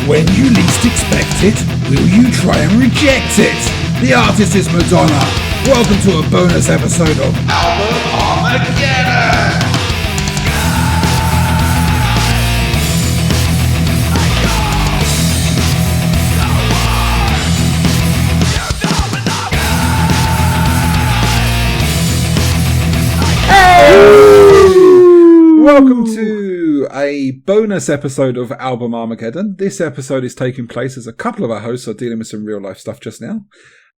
When you least expect it, will you try and reject it? The artist is Madonna. Welcome to a bonus episode of Album Armageddon! Welcome to a bonus episode of Album Armageddon. This episode is taking place as a couple of our hosts are dealing with some real life stuff just now.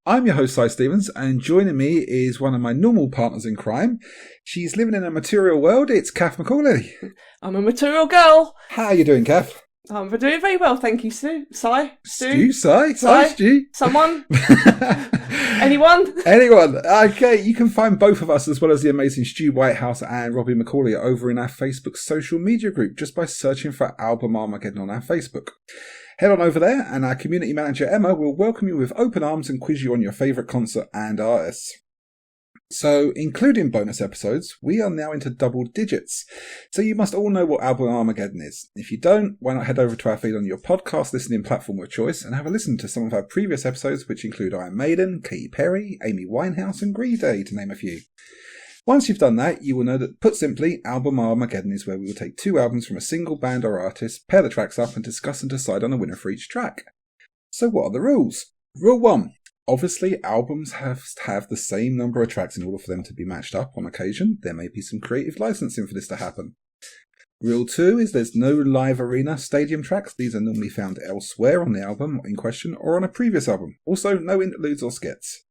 I'm your host, Cy Stevens, and joining me is one of my normal partners in crime. She's living in a material world. It's Cath Macaulay. I'm a material girl. How are you doing, Cath? I'm doing very well, thank you, Cy. Cy? Stu? Someone? Anyone? Anyone. Okay, you can find both of us as well as the amazing Stu Whitehouse and Robbie Macaulay over in our Facebook social media group just by searching for Album Armageddon on our Facebook. Head on over there and our community manager Emma will welcome you with open arms and quiz you on your favourite concert and artists. So, including bonus episodes, we are now into double digits. So you must all know what Album Armageddon is. If you don't, why not head over to our feed on your podcast listening platform of choice and have a listen to some of our previous episodes, which include Iron Maiden, Katy Perry, Amy Winehouse and Green Day, to name a few. Once you've done that, you will know that, put simply, Album Armageddon is where we will take two albums from a single band or artist, pair the tracks up and discuss and decide on a winner for each track. So what are the rules? Rule 1. Obviously, albums have to have the same number of tracks in order for them to be matched up on occasion. There may be some creative licensing for this to happen. Rule 2 is there's no live arena stadium tracks. These are normally found elsewhere on the album in question or on a previous album. Also, no interludes or skits.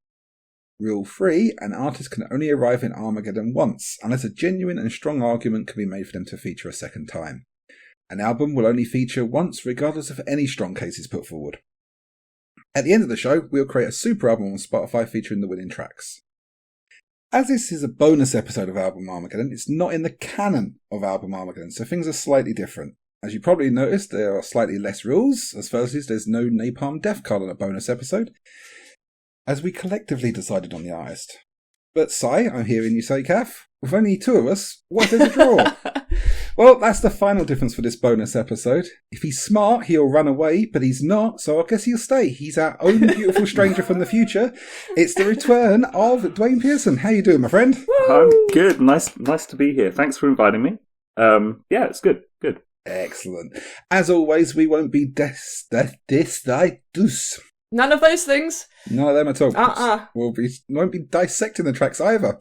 Rule 3, an artist can only arrive in Armageddon once, unless a genuine and strong argument can be made for them to feature a second time. An album will only feature once regardless of any strong cases put forward. At the end of the show, we'll create a super album on Spotify featuring the winning tracks. As this is a bonus episode of Album Armageddon, it's not in the canon of Album Armageddon, so things are slightly different. As you probably noticed, there are slightly less rules. As first is, there's no Napalm Death card on a bonus episode, as we collectively decided on the artist. But Cy, I'm hearing you say, Cath, with only two of us, what is a draw? Well, that's the final difference for this bonus episode. If he's smart, he'll run away, but he's not, so I guess he'll stay. He's our own beautiful stranger from the future. It's the return of Duane Pearson. How you doing, my friend? Woo! I'm good. Nice to be here. Thanks for inviting me. Yeah, it's good. Excellent. As always, we won't be None of those things. None of them at all. Won't be dissecting the tracks either,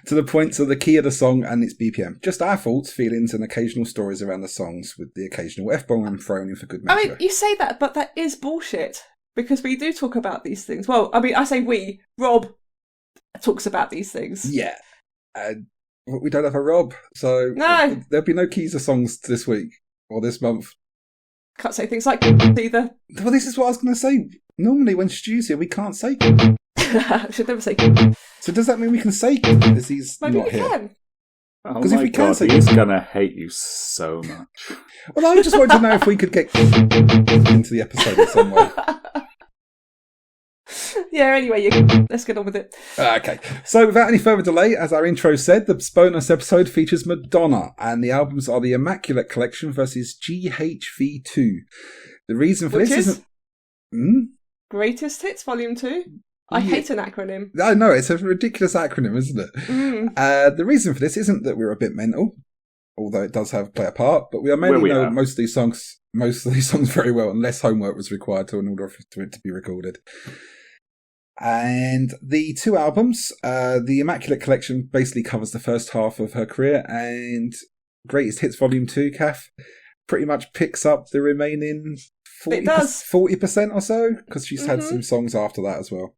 to the points of the key of the song and its BPM. Just our thoughts, feelings, and occasional stories around the songs, with the occasional F-bomb thrown in for good measure. I mean, you say that, but that is bullshit, because we do talk about these things. Well, I mean, I say we. Rob talks about these things. Yeah. We don't have a Rob, so no. There'll be no keys of songs this week or this month. Can't say things like either. Well, this is what I was going to say. Normally, when Stu's here, we can't say. Should never say. So does that mean we can say as he's Maybe not we here? Can. Oh my God, he's gonna hate you so much. Well, I just wanted to know if we could get into the episode in some way. Yeah, anyway, let's get on with it. Okay, so without any further delay, as our intro said, the bonus episode features Madonna, and the albums are the Immaculate Collection versus GHV2. The reason for Which this is isn't... Greatest Hits Volume 2? I hate an acronym. I know, it's a ridiculous acronym, isn't it? The reason for this isn't that we're a bit mental, although it does play a part, but we mainly know most of these songs very well, and less homework was required in order for it to be recorded. And the two albums, the Immaculate Collection basically covers the first half of her career, and Greatest Hits Volume 2, Cath, pretty much picks up the remaining 40% or so, because she's had some songs after that as well.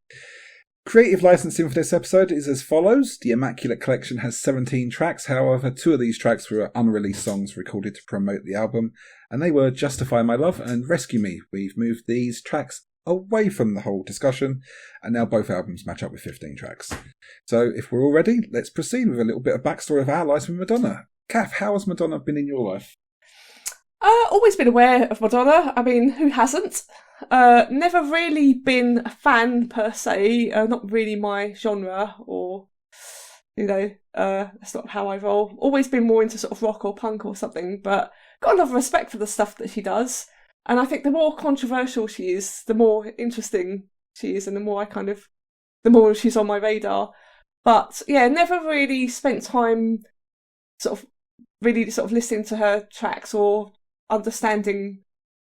Creative licensing for this episode is as follows. The Immaculate Collection has 17 tracks, however, 2 of these tracks were unreleased songs recorded to promote the album, and they were Justify My Love and Rescue Me. We've moved these tracks away from the whole discussion, and now both albums match up with 15 tracks. So if we're all ready, let's proceed with a little bit of backstory of our lives with Madonna. Cath, how has Madonna been in your life? Always been aware of Madonna. I mean, who hasn't? Never really been a fan per se. Not really my genre, or that's not how I roll. Always been more into sort of rock or punk or something. But got a lot of respect for the stuff that she does. And I think the more controversial she is, the more interesting she is, and the more she's on my radar. But yeah, never really spent time really listening to her tracks or understanding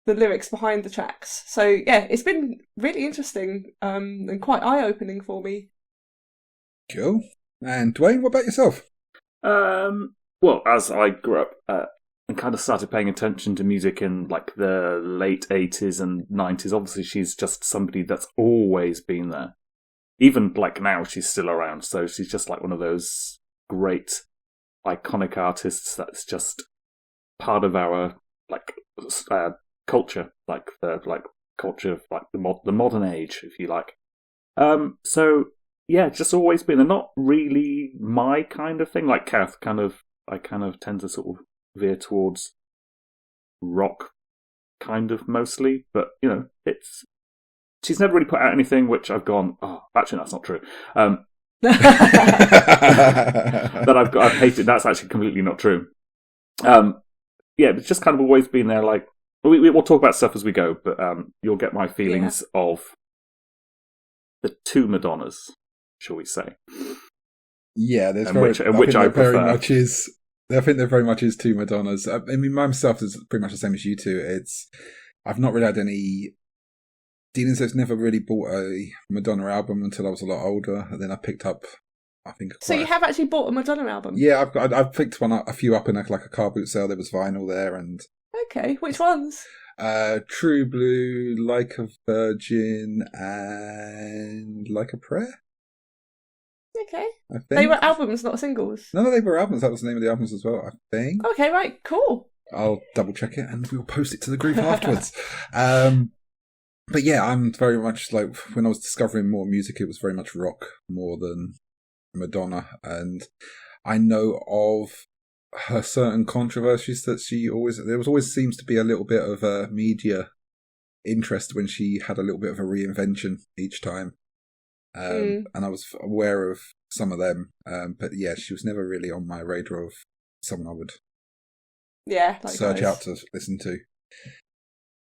the lyrics behind the tracks. So yeah, it's been really interesting and quite eye-opening for me. Cool. And Duane, what about yourself? Well, as I grew up and kind of started paying attention to music in like the late 80s and 90s, obviously she's just somebody that's always been there. Even like now, she's still around. So she's just like one of those great, iconic artists that's just part of our like culture, like the culture of like the modern age, if you like. So yeah, just always been, and not really my kind of thing. Like Cath, I kind of tend to sort of veer towards rock, kind of mostly. But you know, she's never really put out anything which I've gone, oh, actually that's not true. That I've hated. That's actually completely not true. Yeah, it's just kind of always been there. Like we'll talk about stuff as we go, but you'll get my feelings of the two Madonnas, shall we say? Yeah, there's which I prefer. Very much is. I think there very much is two Madonnas. I mean, myself is pretty much the same as you two. I've not really had any dealings. I've never really bought a Madonna album until I was a lot older, and then I picked up. I think. So you have actually bought a Madonna album? Yeah, I've picked a few up in like a car boot sale. There was vinyl there, and okay, which ones? True Blue, Like a Virgin, and Like a Prayer. Okay. They were albums, not singles. No, they were albums. That was the name of the albums as well, I think. Okay, right, cool. I'll double check it and we'll post it to the group afterwards. But yeah, I'm very much like, when I was discovering more music, it was very much rock more than Madonna. And I know of her certain controversies that there always seems to be a little bit of a media interest when she had a little bit of a reinvention each time. And I was aware of some of them, but yeah, she was never really on my radar of someone I would search out to listen to.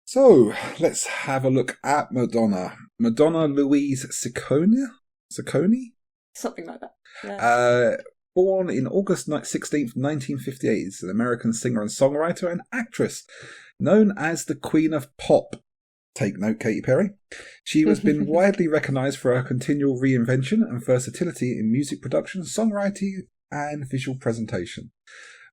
So let's have a look at Madonna. Madonna Louise Ciccone? Something like that. Yeah. Born in August 16th, 1958, is an American singer and songwriter and actress, known as the Queen of Pop. Take note, Katy Perry. She has been widely recognised for her continual reinvention and versatility in music production, songwriting, and visual presentation.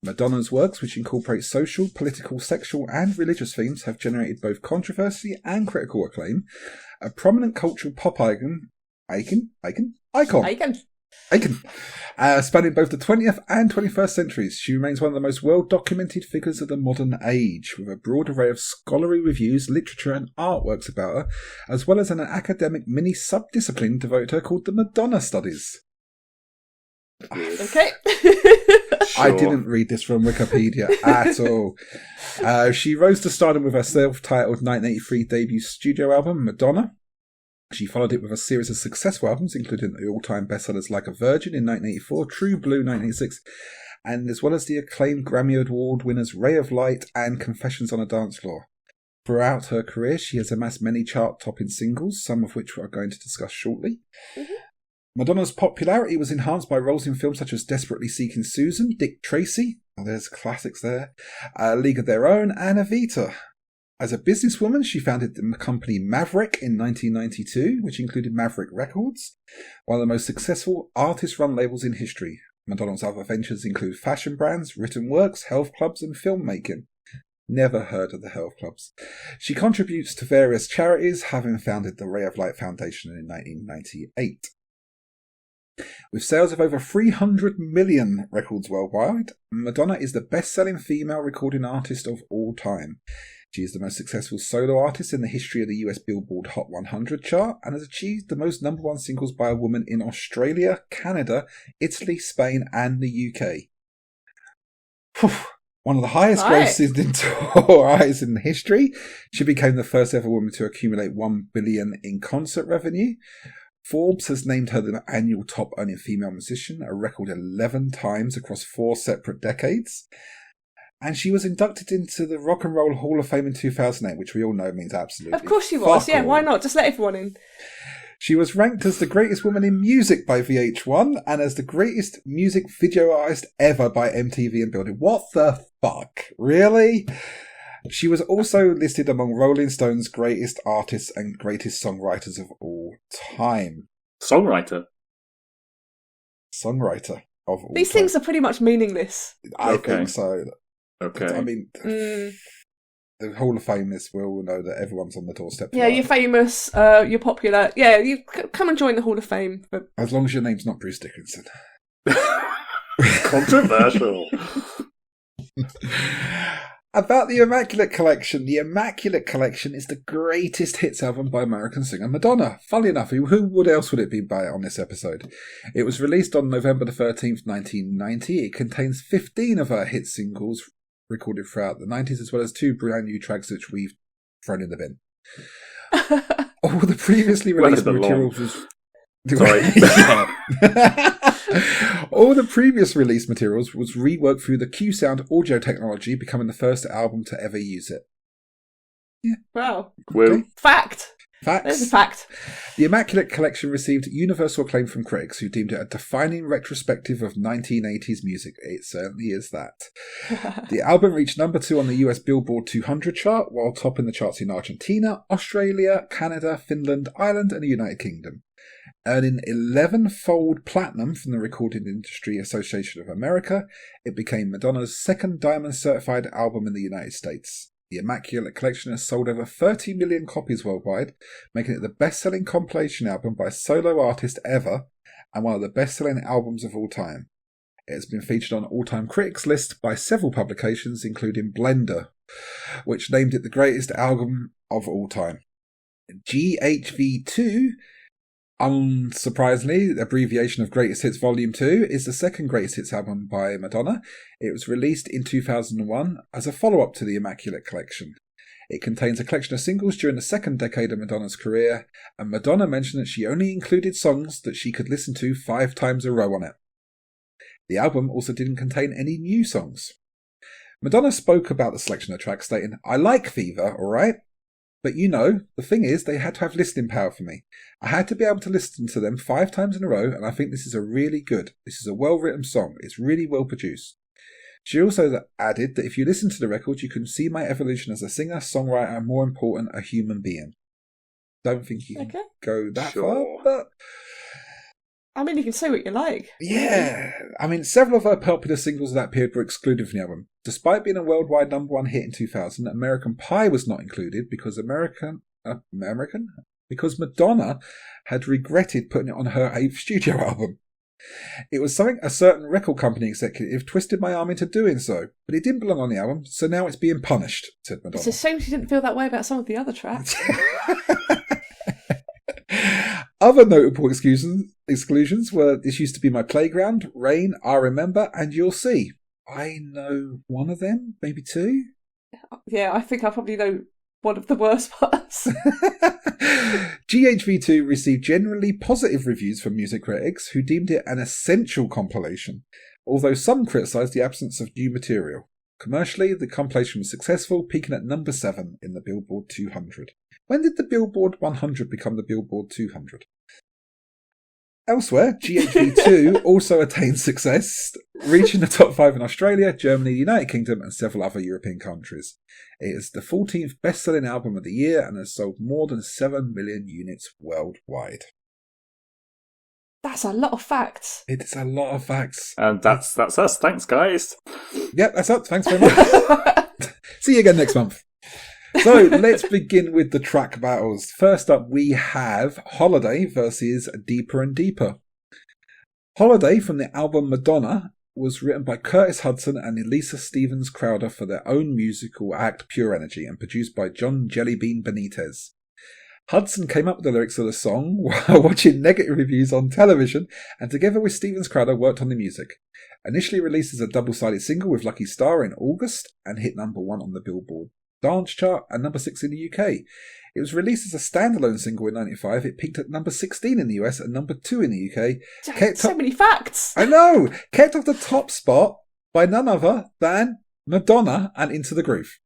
Madonna's works, which incorporate social, political, sexual, and religious themes, have generated both controversy and critical acclaim. A prominent cultural pop icon, spanning both the 20th and 21st centuries. She remains one of the most well-documented figures of the modern age, with a broad array of scholarly reviews, literature and artworks about her, as well as an academic mini-subdiscipline devoted to her called the Madonna Studies. Okay. Sure. I didn't read this from Wikipedia at all. She rose to stardom with her self-titled 1983 debut studio album, Madonna. She followed it with a series of successful albums, including the all-time bestsellers Like a Virgin in 1984, True Blue 1986, and as well as the acclaimed Grammy Award winners Ray of Light and Confessions on a Dance Floor. Throughout her career, she has amassed many chart-topping singles, some of which we are going to discuss shortly. Mm-hmm. Madonna's popularity was enhanced by roles in films such as Desperately Seeking Susan, Dick Tracy, there's classics there, League of Their Own, and Evita. As a businesswoman, she founded the company Maverick in 1992, which included Maverick Records, one of the most successful artist-run labels in history. Madonna's other ventures include fashion brands, written works, health clubs, and filmmaking. Never heard of the health clubs. She contributes to various charities, having founded the Ray of Light Foundation in 1998. With sales of over 300 million records worldwide, Madonna is the best-selling female recording artist of all time. She is the most successful solo artist in the history of the US Billboard Hot 100 chart and has achieved the most number one singles by a woman in Australia, Canada, Italy, Spain and the UK. One of the highest grosses in tour eyes in history. She became the first ever woman to accumulate $1 billion in concert revenue. Forbes has named her the annual top earning female musician, a record 11 times across 4 separate decades. And she was inducted into the Rock and Roll Hall of Fame in 2008, which we all know means absolutely Of course she was. fuck Yeah, all. why not? Just let everyone in. She was ranked as the greatest woman in music by VH1 and as the greatest music video artist ever by MTV and Building. What the fuck? Really? She was also listed among Rolling Stone's greatest artists and greatest songwriters of all time. Songwriter Songwriter of all These time. things are pretty much meaningless. I Okay. think so. Okay. I mean, the Hall of Fame is, we all know that everyone's on the doorstep. Yeah, you're famous, you're popular. Yeah, you come and join the Hall of Fame. But As long as your name's not Bruce Dickinson. Controversial. About the Immaculate Collection. The Immaculate Collection is the greatest hits album by American singer Madonna. Funnily enough, who else would it be by on this episode? It was released on November the 13th, 1990. It contains 15 of her hit singles recorded throughout the 90s, as well as 2 brand new tracks which we've thrown in the bin. All the previously released materials was... Sorry. All the previous release materials was reworked through the Q-Sound audio technology, becoming the first album to ever use it. Yeah. wow. Well, Fact. Facts. There's a fact. The Immaculate Collection received universal acclaim from critics who deemed it a defining retrospective of 1980s music. It certainly is that. The album reached number 2 on the US Billboard 200 chart, while topping the charts in Argentina, Australia, Canada, Finland, Ireland, and the United Kingdom. Earning 11-fold platinum from the Recording Industry Association of America, it became Madonna's second diamond-certified album in the United States. The Immaculate Collection has sold over 30 million copies worldwide, making it the best-selling compilation album by a solo artist ever, and one of the best-selling albums of all time. It has been featured on all-time critics lists by several publications, including Blender, which named it the greatest album of all time. GHV2, unsurprisingly, the abbreviation of Greatest Hits Volume 2, is the second Greatest Hits album by Madonna. It was released in 2001 as a follow-up to the Immaculate Collection. It contains a collection of singles during the second decade of Madonna's career, and Madonna mentioned that she only included songs that she could listen to 5 times a row on it. The album also didn't contain any new songs. Madonna spoke about the selection of tracks, stating, "I like Fever, alright? But you know, the thing is, they had to have listening power for me. I had to be able to listen to them 5 times in a row, and I think this is this is a well-written song. It's really well produced." She also added that if you listen to the record, you can see my evolution as a singer, songwriter, and more important, a human being. Don't think you can go that far, but... I mean, you can say what you like. Yeah, I mean, several of her popular singles of that period were excluded from the album. Despite being a worldwide number 1 hit in 2000, American Pie was not included because because Madonna had regretted putting it on her 8th studio album. It was something a certain record company executive twisted my arm into doing so, but it didn't belong on the album, so now it's being punished, said Madonna. It's a shame she didn't feel that way about some of the other tracks. Other notable exclusions were This Used to Be My Playground, Rain, I Remember, and You'll See. I know one of them, maybe 2. Yeah, I think I probably know one of the worst parts. GHV2 received generally positive reviews from music critics who deemed it an essential compilation, although some criticised the absence of new material. Commercially, the compilation was successful, peaking at number 7 in the Billboard 200. When did the Billboard 100 become the Billboard 200? Elsewhere, GHV2 also attained success, reaching the top 5 in Australia, Germany, the United Kingdom, and several other European countries. It is the 14th best-selling album of the year and has sold more than 7 million units worldwide. That's a lot of facts. It is a lot of facts. And that's us. Thanks, guys. Yep, that's us. Thanks very much. See you again next month. So let's begin with the track battles. First up, we have Holiday versus Deeper and Deeper. Holiday from the album Madonna was written by Curtis Hudson and Elisa Stevens Crowder for their own musical act Pure Energy and produced by John Jellybean Benitez. Hudson came up with the lyrics of the song while watching negative reviews on television and together with Stevens Crowder worked on the music. Initially released as a double-sided single with Lucky Star in August and hit number 1 on the Billboard Dance Chart and number 6 in the UK. It was released as a standalone single in 1995. It peaked at number 16 in the US and number 2 in the UK. So many facts! I know! Kept off the top spot by none other than Madonna and Into the Groove.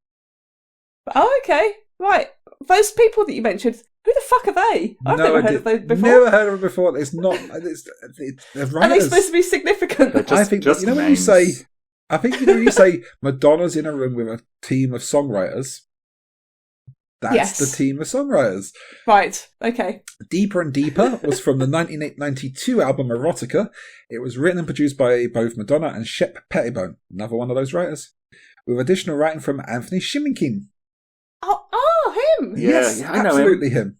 Oh, okay. Right. Those people that you mentioned, who the fuck are they? I've never heard of those before. Never heard of them before. It's not. They're Are they supposed to be significant? I think just when names. when you say Madonna's in a room with a team of songwriters, that's the team of songwriters. Right, okay. Deeper and Deeper was from the 1992 album Erotica. It was written and produced by both Madonna and Shep Pettibone, another one of those writers, with additional writing from Anthony Shimmikin. Oh, him! Yes, I know absolutely him.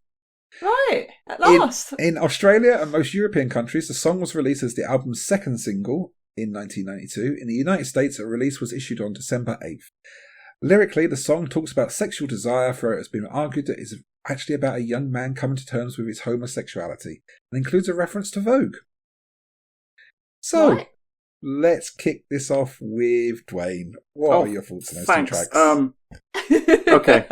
Right, at last. In Australia and most European countries, the song was released as the album's second single in 1992. In the United States, a release was issued on December 8th. Lyrically, the song talks about sexual desire, for it has been argued that it is actually about a young man coming to terms with his homosexuality, and includes a reference to Vogue. So, let's kick this off with Duane. What are your thoughts on those two tracks? Okay.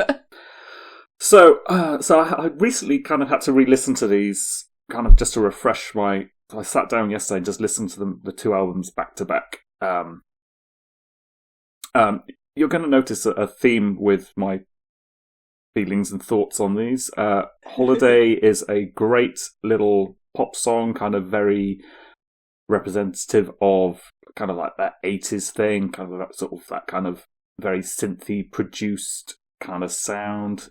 So I recently kind of had to re-listen to these, kind of just to refresh my. I sat down yesterday and just listened to the two albums back to back. You're going to notice a theme with my feelings and thoughts on these. Holiday is a great little pop song, kind of very representative of kind of like that 80s thing, kind of that kind of very synthy produced kind of sound,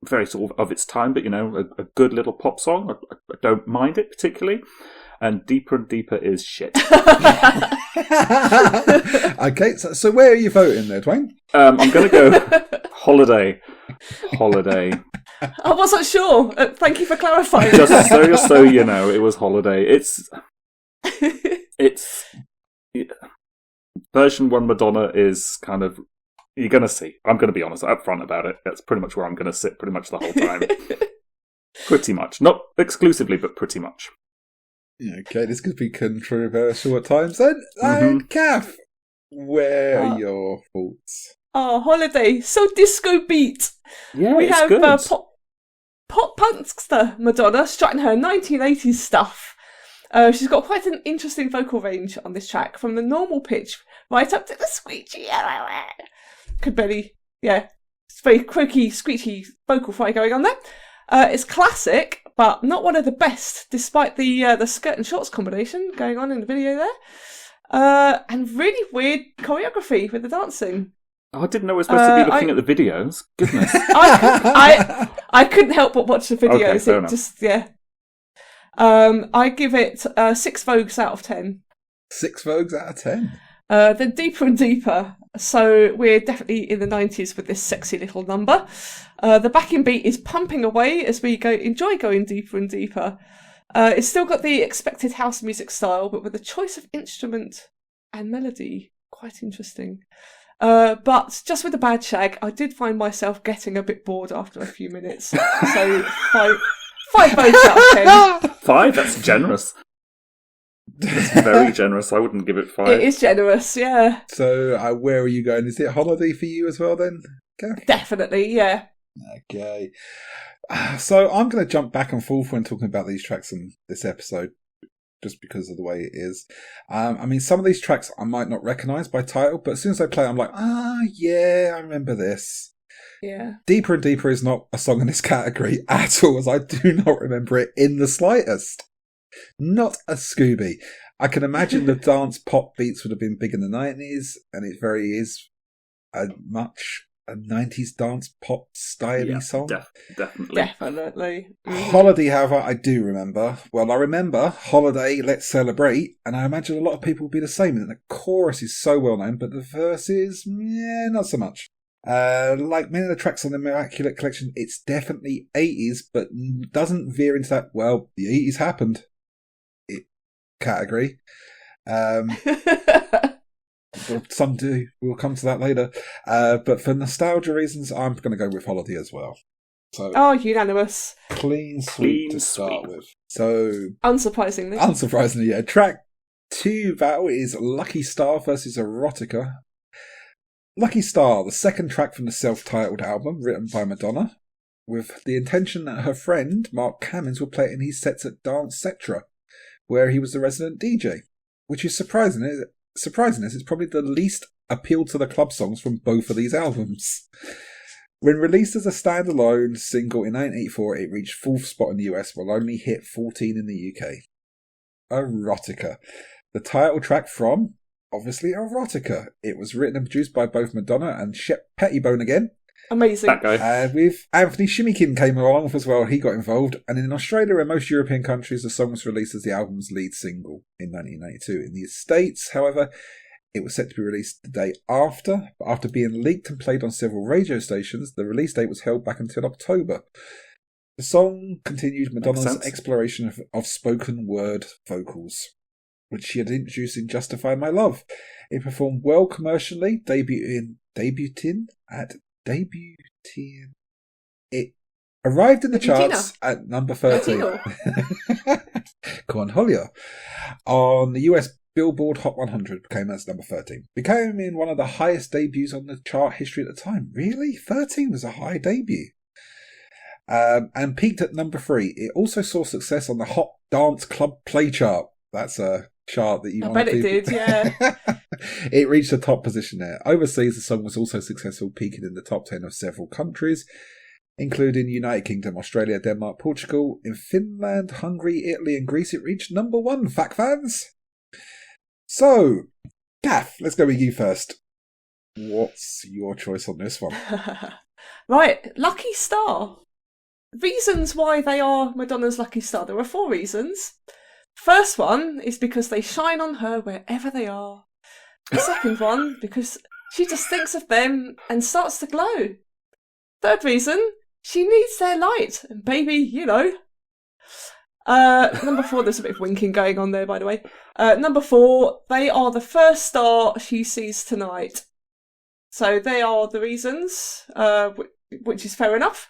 very sort of its time, but a good little pop song. I don't mind it particularly. And Deeper and Deeper is shit. Okay, so where are you voting there, Duane? I'm going to go Holiday. I wasn't sure. Thank you for clarifying. Just so you know, it was Holiday. It's version 1 Madonna is kind of, you're going to see. I'm going to be honest, upfront about it. That's pretty much where I'm going to sit pretty much the whole time. Pretty much. Not exclusively, but pretty much. Okay, this could be controversial at times then. And Cath, where are your thoughts? Oh, Holiday, so disco beat. Yeah, we it's have good. Pop punkster Madonna strutting her 1980s stuff. She's got quite an interesting vocal range on this track, from the normal pitch right up to the screechy. Could barely, it's very croaky, screechy vocal fry going on there. It's classic, but not one of the best, despite the skirt and shorts combination going on in the video there. And really weird choreography with the dancing. Oh, I didn't know we were supposed to be looking at the videos. Goodness. I couldn't help but watch the videos. Okay, fair enough. I give it 6 Vogues out of 10. 6 Vogues out of 10? Then Deeper and Deeper. So we're definitely in the 90s with this sexy little number. The backing beat is pumping away as we enjoy going deeper and deeper. It's still got the expected house music style, but with a choice of instrument and melody. Quite interesting. But just with the bad shag, I did find myself getting a bit bored after a few minutes. So 5 votes out of 10. 5? That's generous. That's very generous. I wouldn't give it 5. It is generous, yeah. So where are you going? Is it Holiday for you as well then, Cath? Definitely, yeah. Okay. So I'm going to jump back and forth when talking about these tracks in this episode, just because of the way it is. I mean, some of these tracks I might not recognise by title, but as soon as I play, I'm like, yeah, I remember this. Yeah. Deeper and Deeper is not a song in this category at all, as I do not remember it in the slightest. Not a Scooby. I can imagine the dance pop beats would have been big in the 90s, and it very is much a 90s dance pop styly song. Definitely. Definitely. Mm-hmm. Holiday, however, I do remember. Well, I remember Holiday, Let's Celebrate, and I imagine a lot of people will be the same. And the chorus is so well known, but the verses, not so much. Like many of the tracks on the Immaculate collection, it's definitely 80s, but doesn't veer into that, well, the 80s happened category. Some do. We'll come to that later. But for nostalgia reasons, I'm going to go with Holiday as well. So, unanimous. Clean sweep to start with. So, Unsurprisingly, yeah. Track 2 battle is Lucky Star versus Erotica. Lucky Star, the second track from the self-titled album, written by Madonna, with the intention that her friend, Mark Cammins, would play it in his sets at Dance Cetra, where he was the resident DJ. Which is surprising as it's probably the least appealed to the club songs from both of these albums. When released as a standalone single in 1984, it reached 4th spot in the US, while only hit 14 in the UK. Erotica. The title track from, obviously, Erotica. It was written and produced by both Madonna and Shep Pettibone again. Amazing. That guy. With Anthony Shimmikin came along as well. He got involved. And in Australia and most European countries, the song was released as the album's lead single in 1992. In the States, however, it was set to be released the day after. But after being leaked and played on several radio stations, the release date was held back until October. The song continued Madonna's exploration of spoken word vocals, which she had introduced in Justify My Love. It performed well commercially, debuting. It arrived in the charts at number 13. Come on, Julia. On the US Billboard Hot 100, came as number 13. Became in one of the highest debuts on the chart history at the time. Really? 13 was a high debut. And peaked at number 3. It also saw success on the Hot Dance Club Play chart. That's a chart that you want to I bet it did, yeah. It reached the top position there. Overseas, the song was also successful, peaking in the top 10 of several countries, including United Kingdom, Australia, Denmark, Portugal. In Finland, Hungary, Italy and Greece, it reached number 1, fact fans. So, Cath, let's go with you first. What's your choice on this one? Right, Lucky Star. Reasons why they are Madonna's Lucky Star. There are 4 reasons. First one is because they shine on her wherever they are. The second one, because she just thinks of them and starts to glow. Third reason, she needs their light. And baby, you know. Number 4, there's a bit of winking going on there, by the way. Number 4, they are the first star she sees tonight. So they are the reasons, which is fair enough.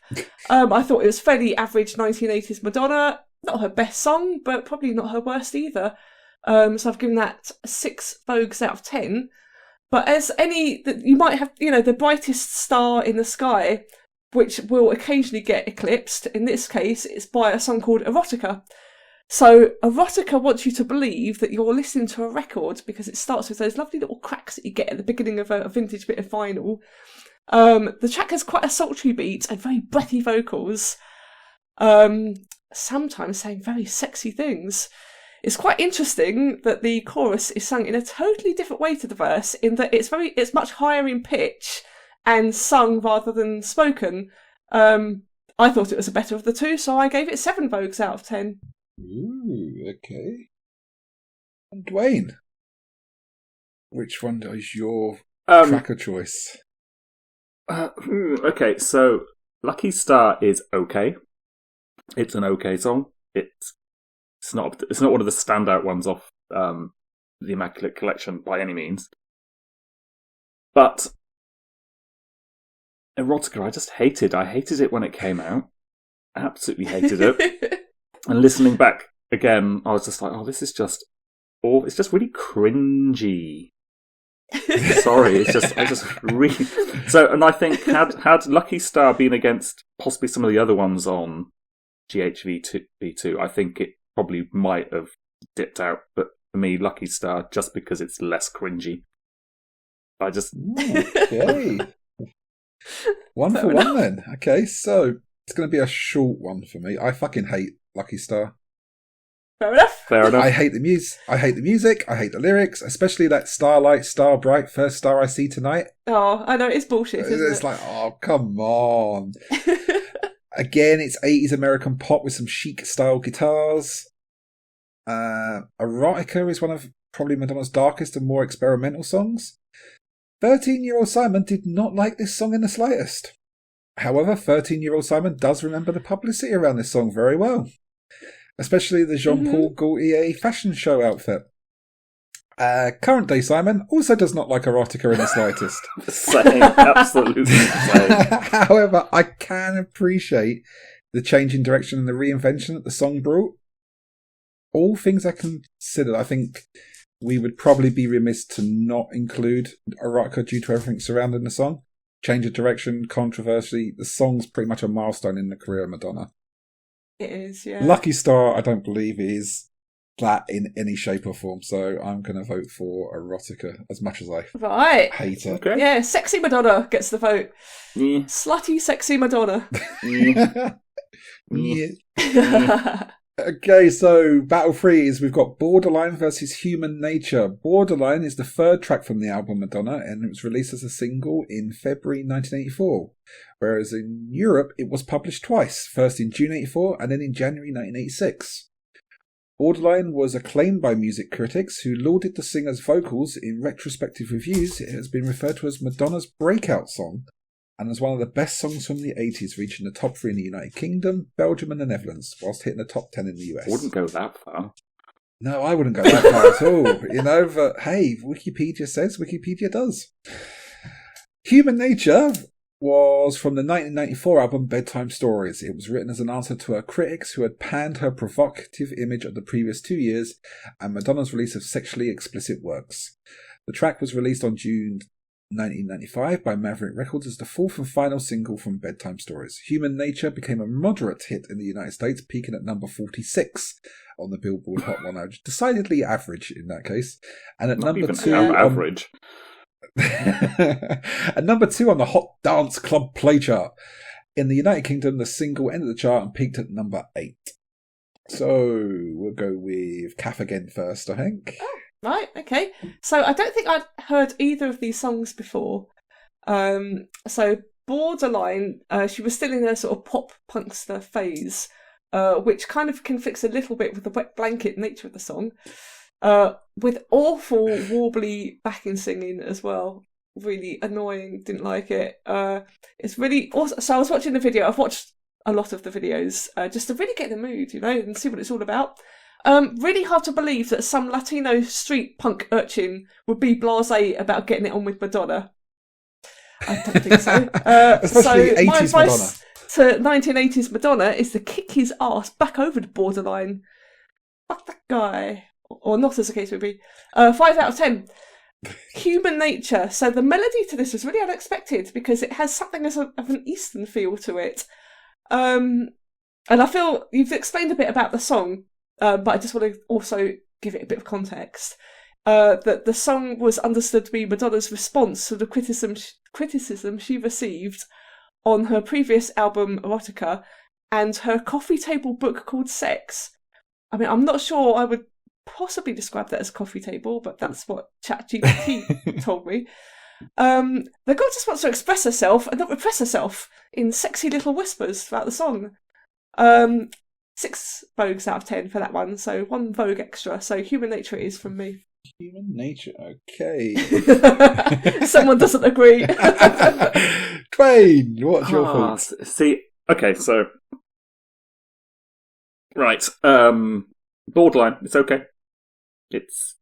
I thought it was fairly average 1980s Madonna. Not her best song, but probably not her worst either. So I've given that 6 Vogues out of 10. But as any, you might have, the brightest star in the sky, which will occasionally get eclipsed. In this case, it's by a song called Erotica. So Erotica wants you to believe that you're listening to a record because it starts with those lovely little cracks that you get at the beginning of a vintage bit of vinyl. The track has quite a sultry beat and very breathy vocals. Sometimes saying very sexy things. It's quite interesting that the chorus is sung in a totally different way to the verse, in that it's much higher in pitch and sung rather than spoken. I thought it was the better of the two, so I gave it 7 Vogues out of 10. Ooh, okay. And Duane, which one is your tracker choice? Okay, so Lucky Star is okay. It's an okay song. It's not one of the standout ones off the Immaculate collection by any means. But Erotica, I just hated. I hated it when it came out. Absolutely hated it. And listening back again, I was just like, oh, this is just it's just really cringy. Sorry, I just really. So, and I think had Lucky Star been against possibly some of the other ones on GHV2, I think it probably might have dipped out. But for me, Lucky Star, just because it's less cringy. I just okay. One for one then. Okay, so it's going to be a short one for me. I fucking hate Lucky Star. Fair enough. I hate the music. I hate the lyrics, especially that Starlight, Star Bright, first star I see tonight. Oh, I know, it's bullshit, isn't it? It's like, oh, come on. Again, it's 80s American pop with some chic style guitars. Erotica is one of probably Madonna's darkest and more experimental songs. 13-year-old Simon did not like this song in the slightest. However, 13-year-old Simon does remember the publicity around this song very well, especially the Jean-Paul Gaultier fashion show outfit. Current day Simon also does not like Erotica in the slightest. Same, absolutely same. However, I can appreciate the change in direction and the reinvention that the song brought. All things I considered, I think we would probably be remiss to not include Erotica due to everything surrounding the song. Change of direction, controversy. The song's pretty much a milestone in the career of Madonna. It is, yeah. Lucky Star, I don't believe is. that in any shape or form. So I'm going to vote for Erotica, as much as I Right. hate it. Okay. Yeah, sexy Madonna gets the vote. Yeah. Slutty, sexy Madonna. Yeah. Yeah. Okay, so Battle 3 is we've got Borderline versus Human Nature. Borderline is the third track from the album Madonna, and it was released as a single in February 1984. Whereas in Europe, it was published twice, first in June 84 and then in January 1986. Borderline was acclaimed by music critics who lauded the singer's vocals. In retrospective reviews, it has been referred to as Madonna's breakout song and as one of the best songs from the 80s, reaching the top 3 in the United Kingdom, Belgium and the Netherlands, whilst hitting the top 10 in the US. I wouldn't go that far. No, I wouldn't go that far at all. But hey, Wikipedia says, Wikipedia does. Human Nature was from the 1994 album Bedtime Stories. It was written as an answer to her critics who had panned her provocative image of the previous 2 years and Madonna's release of sexually explicit works. The track was released on June 1995 by Maverick Records as the fourth and final single from Bedtime Stories. Human Nature became a moderate hit in the United States, peaking at number 46 on the Billboard Hot 100. Decidedly average in that case. And at Not number even 2... average. At number 2 on the Hot Dance Club Play Chart. In the United Kingdom, the single ended the chart and peaked at number 8. So, we'll go with Cath again first, I think. Right, okay. So I don't think I'd heard either of these songs before. So Borderline, she was still in her sort of pop punkster phase, which kind of conflicts a little bit with the wet blanket nature of the song, with awful warbly backing singing as well. Really annoying, didn't like it. It's really awesome. So I was watching the video. I've watched a lot of the videos just to really get in the mood, and see what it's all about. Really hard to believe that some Latino street punk urchin would be blasé about getting it on with Madonna. I don't think so. Especially so 80s my advice to Madonna. 1980s Madonna is to kick his ass back over the Borderline. Fuck that guy. Or not, as the case would be. 5 out of 10. Human Nature. So the melody to this was really unexpected because it has something of an Eastern feel to it. And I feel you've explained a bit about the song, but I just want to also give it a bit of context. That the song was understood to be Madonna's response to the criticism she received on her previous album Erotica and her coffee table book called Sex. I mean, I'm not sure I would possibly describe that as coffee table, but that's what ChatGPT told me. The girl just wants to express herself and not repress herself in sexy little whispers throughout the song. 6 Vogues out of 10 for that one, so 1 Vogue extra. So Human Nature it is from me. Human Nature, okay. Someone doesn't agree. Duane, what's your thoughts? See, okay, so right, Borderline. It's okay. It's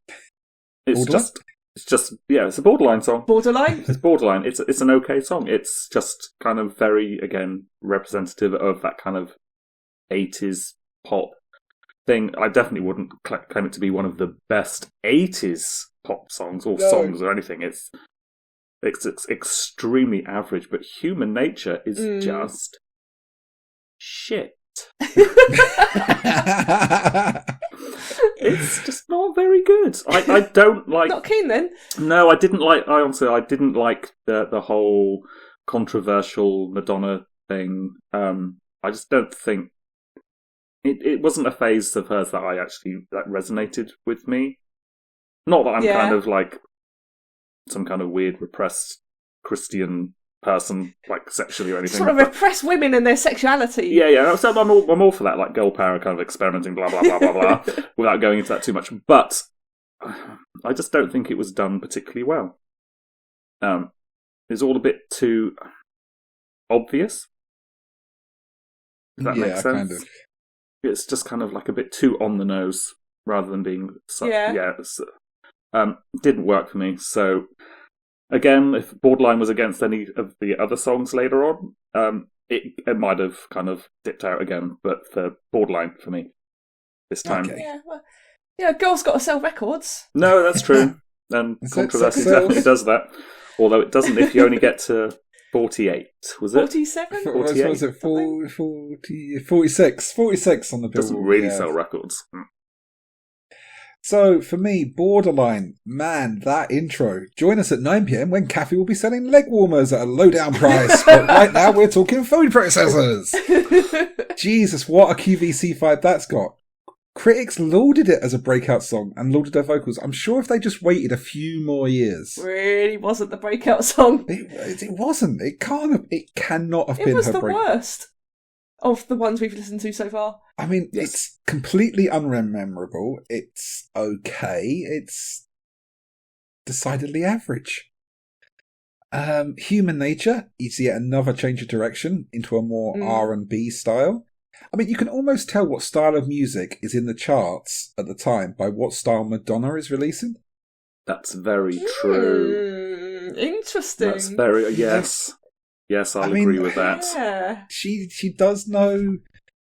just it's a Borderline song. Borderline. It's Borderline. It's an okay song. It's just kind of very again representative of that kind of 80s pop thing. I definitely wouldn't claim it to be one of the best 80s pop songs or songs or anything. It's extremely average, but Human Nature is just shit. It's just not very good. I don't like. Not keen then. No, I didn't like. I didn't like the whole controversial Madonna thing. I just don't think it wasn't a phase of hers that I actually that resonated with me. Not that I'm kind of like some kind of weird repressed Christian person, like sexually or anything. Sort of repress women and their sexuality. Yeah. So I'm all for that, like girl power, kind of experimenting, blah blah blah blah blah, without going into that too much. But I just don't think it was done particularly well. It's all a bit too obvious. Does that make sense? Kind of. It's just kind of like a bit too on the nose rather than being such. Didn't work for me. So again, if Borderline was against any of the other songs later on, it might have kind of dipped out again. But for Borderline for me this time, girls got to sell records. No, that's true, and controversy definitely does that. Although it doesn't if you only get to 48, was it? 47? 48? Was it 40, 46 on the Billboard? Doesn't really sell records. So, for me, Borderline, man, that intro. Join us at 9 p.m. when Cath will be selling leg warmers at a low-down price. But right now, we're talking food processors. Jesus, what a QVC vibe that's got. Critics lauded it as a breakout song and lauded their vocals. I'm sure if they just waited a few more years. Really wasn't the breakout song. It wasn't. It cannot have been It was her the breakout. worst of the ones we've listened to so far. I mean, It's completely unmemorable. It's okay. It's decidedly average. Human Nature is yet another change of direction into a more R&B style. I mean, you can almost tell what style of music is in the charts at the time by what style Madonna is releasing. That's very true. Interesting. That's very... Yes. Yes, I'll agree with that. Yeah. She does know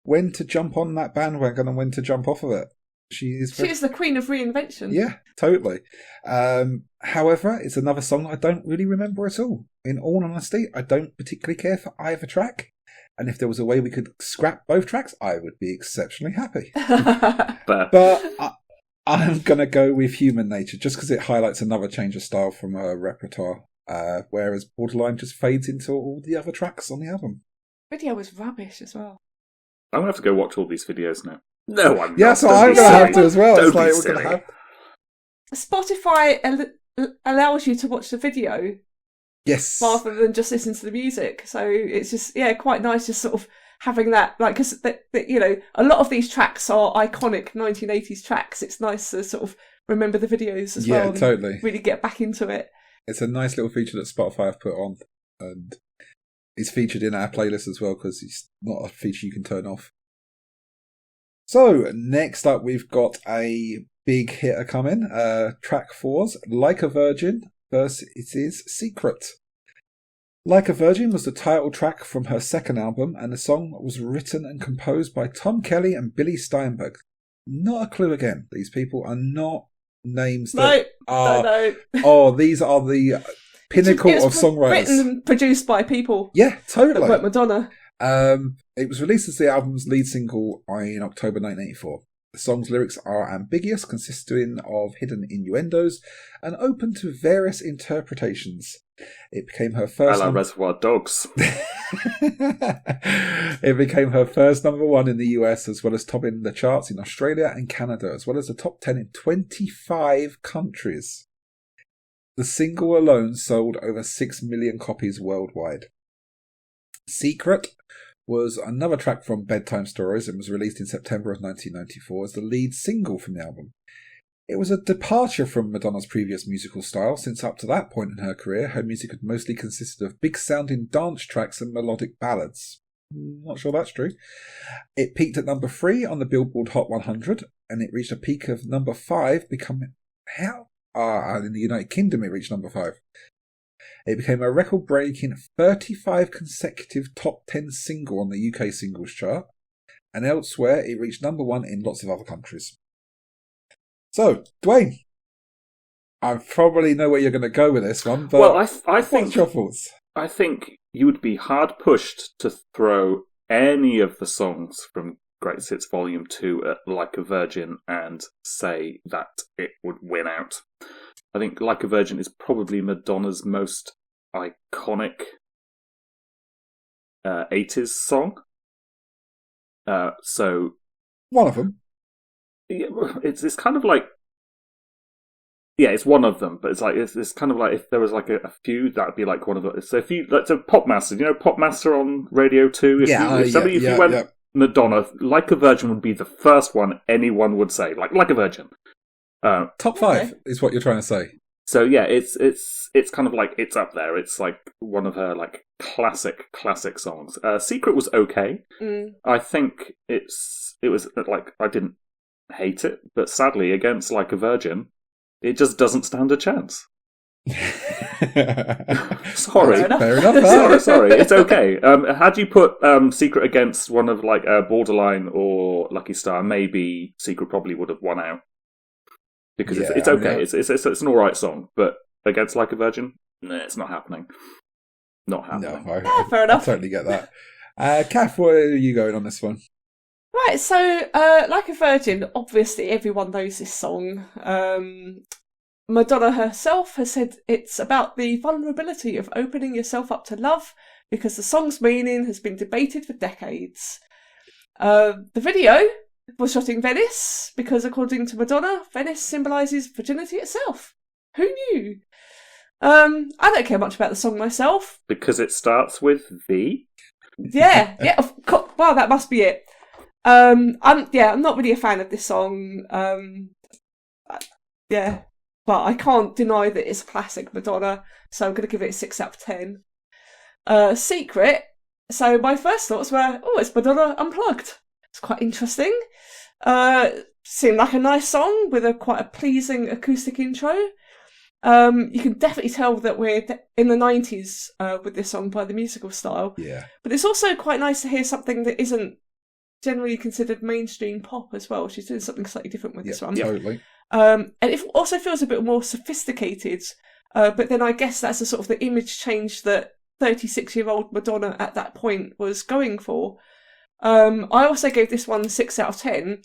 when to jump on that bandwagon and when to jump off of it. She is the queen of reinvention. Yeah, totally. However, it's another song I don't really remember at all. In all honesty, I don't particularly care for either track. And if there was a way we could scrap both tracks, I would be exceptionally happy. But I'm going to go with Human Nature, just because it highlights another change of style from her repertoire. Whereas Borderline just fades into all the other tracks on the album. Video was rubbish as well. I'm going to have to go watch all these videos now. No, I'm not. Yeah, so I'm going to have to as well. It's like we're going to have... Spotify allows you to watch the video. Yes. Rather than just listen to the music. So it's just, quite nice just sort of having that, like, because, a lot of these tracks are iconic 1980s tracks. It's nice to sort of remember the videos as well. Yeah, totally. Really get back into it. It's a nice little feature that Spotify have put on. And it's featured in our playlist as well, because it's not a feature you can turn off. So, next up, we've got a big hitter coming. Track 4's Like a Virgin versus It Is Secret. Like a Virgin was the title track from her second album, and the song was written and composed by Tom Kelly and Billy Steinberg. Not a clue again. These people are not names that No. Oh, these are the pinnacle of songwriters. Written and produced by people. Yeah, totally. Like Madonna. It was released as the album's lead single in October 1984. The song's lyrics are ambiguous, consisting of hidden innuendos, and open to various interpretations. It became her first... A la Reservoir Dogs. It became her first number one in the US, as well as topping the charts in Australia and Canada, as well as the top 10 in 25 countries. The single alone sold over 6 million copies worldwide. Secret was another track from Bedtime Stories and was released in September of 1994 as the lead single from the album. It was a departure from Madonna's previous musical style, since up to that point in her career, her music had mostly consisted of big-sounding dance tracks and melodic ballads. Not sure that's true. It peaked at number 3 on the Billboard Hot 100, and it reached a peak of number 5, becoming... in the United Kingdom it reached number 5. It became a record-breaking 35 consecutive top 10 single on the UK singles chart, and elsewhere it reached number 1 in lots of other countries. So, Duane, I probably know where you're going to go with this one, but well, I think, what's your thoughts? I think you would be hard-pushed to throw any of the songs from Greatest Hits Volume 2 at Like a Virgin and say that it would win out. I think Like a Virgin is probably Madonna's most iconic 80s song. So One of them. Yeah, it's kind of like... Yeah, it's one of them, but it's kind of like if there was like a few, that would be like one of the... So if you... Like, so Popmaster, you know Popmaster on Radio 2? If you went Madonna, Like a Virgin would be the first one anyone would say. Like a Virgin. Top 5 is what you're trying to say. So yeah, it's kind of like, it's up there. It's like one of her like classic songs. Secret was okay. I think it was like, I didn't hate it, but sadly against Like a Virgin, it just doesn't stand a chance. Sorry. Fair enough. Sorry. It's okay. Had you put Secret against one of like Borderline or Lucky Star, maybe Secret probably would have won out. Because it's okay. It's an alright song, but against Like a Virgin, nah, it's not happening. Not happening. No, fair enough. I totally get that. Cath, where are you going on this one? Right, so Like a Virgin, obviously everyone knows this song. Madonna herself has said it's about the vulnerability of opening yourself up to love because the song's meaning has been debated for decades. The video was shot in Venice because, according to Madonna, Venice symbolises virginity itself. Who knew? I don't care much about the song myself. Because it starts with V? Yeah, of course. Well, that must be it. I'm not really a fan of this song. But I can't deny that it's a classic Madonna, so I'm going to give it a 6 out of 10. Secret. So my first thoughts were, it's Madonna Unplugged. It's quite interesting. Seemed like a nice song with quite a pleasing acoustic intro. You can definitely tell that we're in the 90s with this song by the musical style. Yeah. But it's also quite nice to hear something that isn't generally considered mainstream pop as well. She's doing something slightly different with this one. Totally. And it also feels a bit more sophisticated. But then I guess that's the sort of the image change that 36-year-old Madonna at that point was going for. I also gave this one 6 out of 10.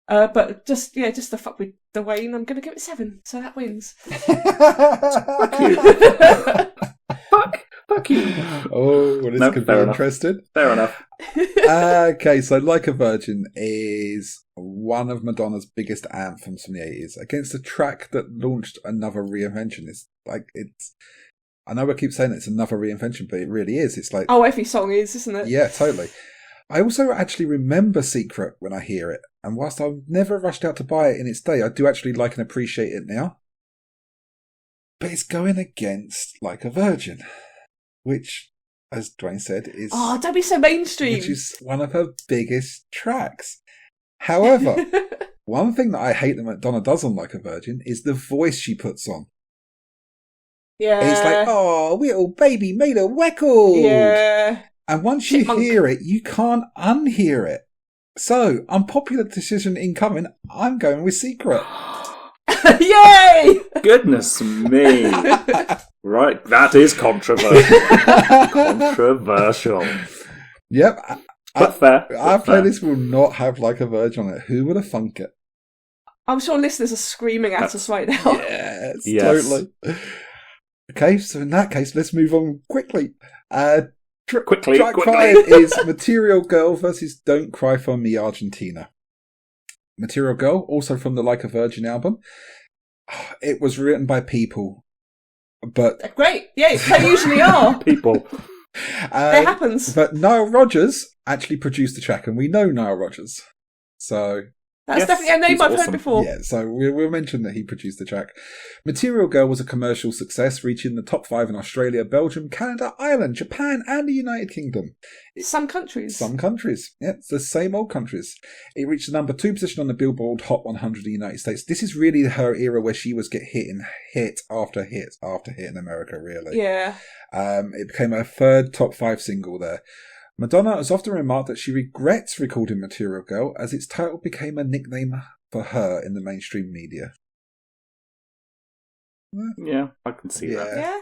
But just to fuck with Duane, I'm going to give it 7. So that wins. Fuck you. Fuck you. Oh, well, this could be interesting. Fair enough. Okay, so Like a Virgin is one of Madonna's biggest anthems from the 80s against a track that launched another reinvention. I know I keep saying it's another reinvention, but it really is. It's like... Oh, every song is, isn't it? Yeah, totally. I also actually remember Secret when I hear it, and whilst I've never rushed out to buy it in its day, I do actually like and appreciate it now. But it's going against Like a Virgin, which, as Duane said, is... Oh, don't be so mainstream! Which is one of her biggest tracks. However, one thing that I hate that Madonna does on Like a Virgin is the voice she puts on. Yeah. It's like, little baby made a record! Yeah. And once you hear it, you can't unhear it. So, unpopular decision incoming, I'm going with Secret. Yay! Goodness me. Right, that is controversial. Controversial. Yep. But fair. Our playlist will not have Like a Virgin on it. Who would have thunk it? I'm sure listeners are screaming at us right now. Yes, totally. Okay, so in that case, let's move on quickly. Track 5 is Material Girl versus Don't Cry For Me, Argentina. Material Girl, also from the Like a Virgin album. It was written by people, but... Great, yeah, they usually are. People. It happens. But Nile Rodgers actually produced the track, and we know Nile Rodgers. So... That's definitely a name I've heard before. Yeah, so we'll mention that he produced the track. Material Girl was a commercial success, reaching the top 5 in Australia, Belgium, Canada, Ireland, Japan, and the United Kingdom. Some countries. Yeah, it's the same old countries. It reached the number 2 position on the Billboard Hot 100 in the United States. This is really her era where she was hitting hit after hit after hit in America, really. Yeah. It became her 3rd top 5 single there. Madonna has often remarked that she regrets recording Material Girl as its title became a nickname for her in the mainstream media. Yeah, I can see that. Yeah.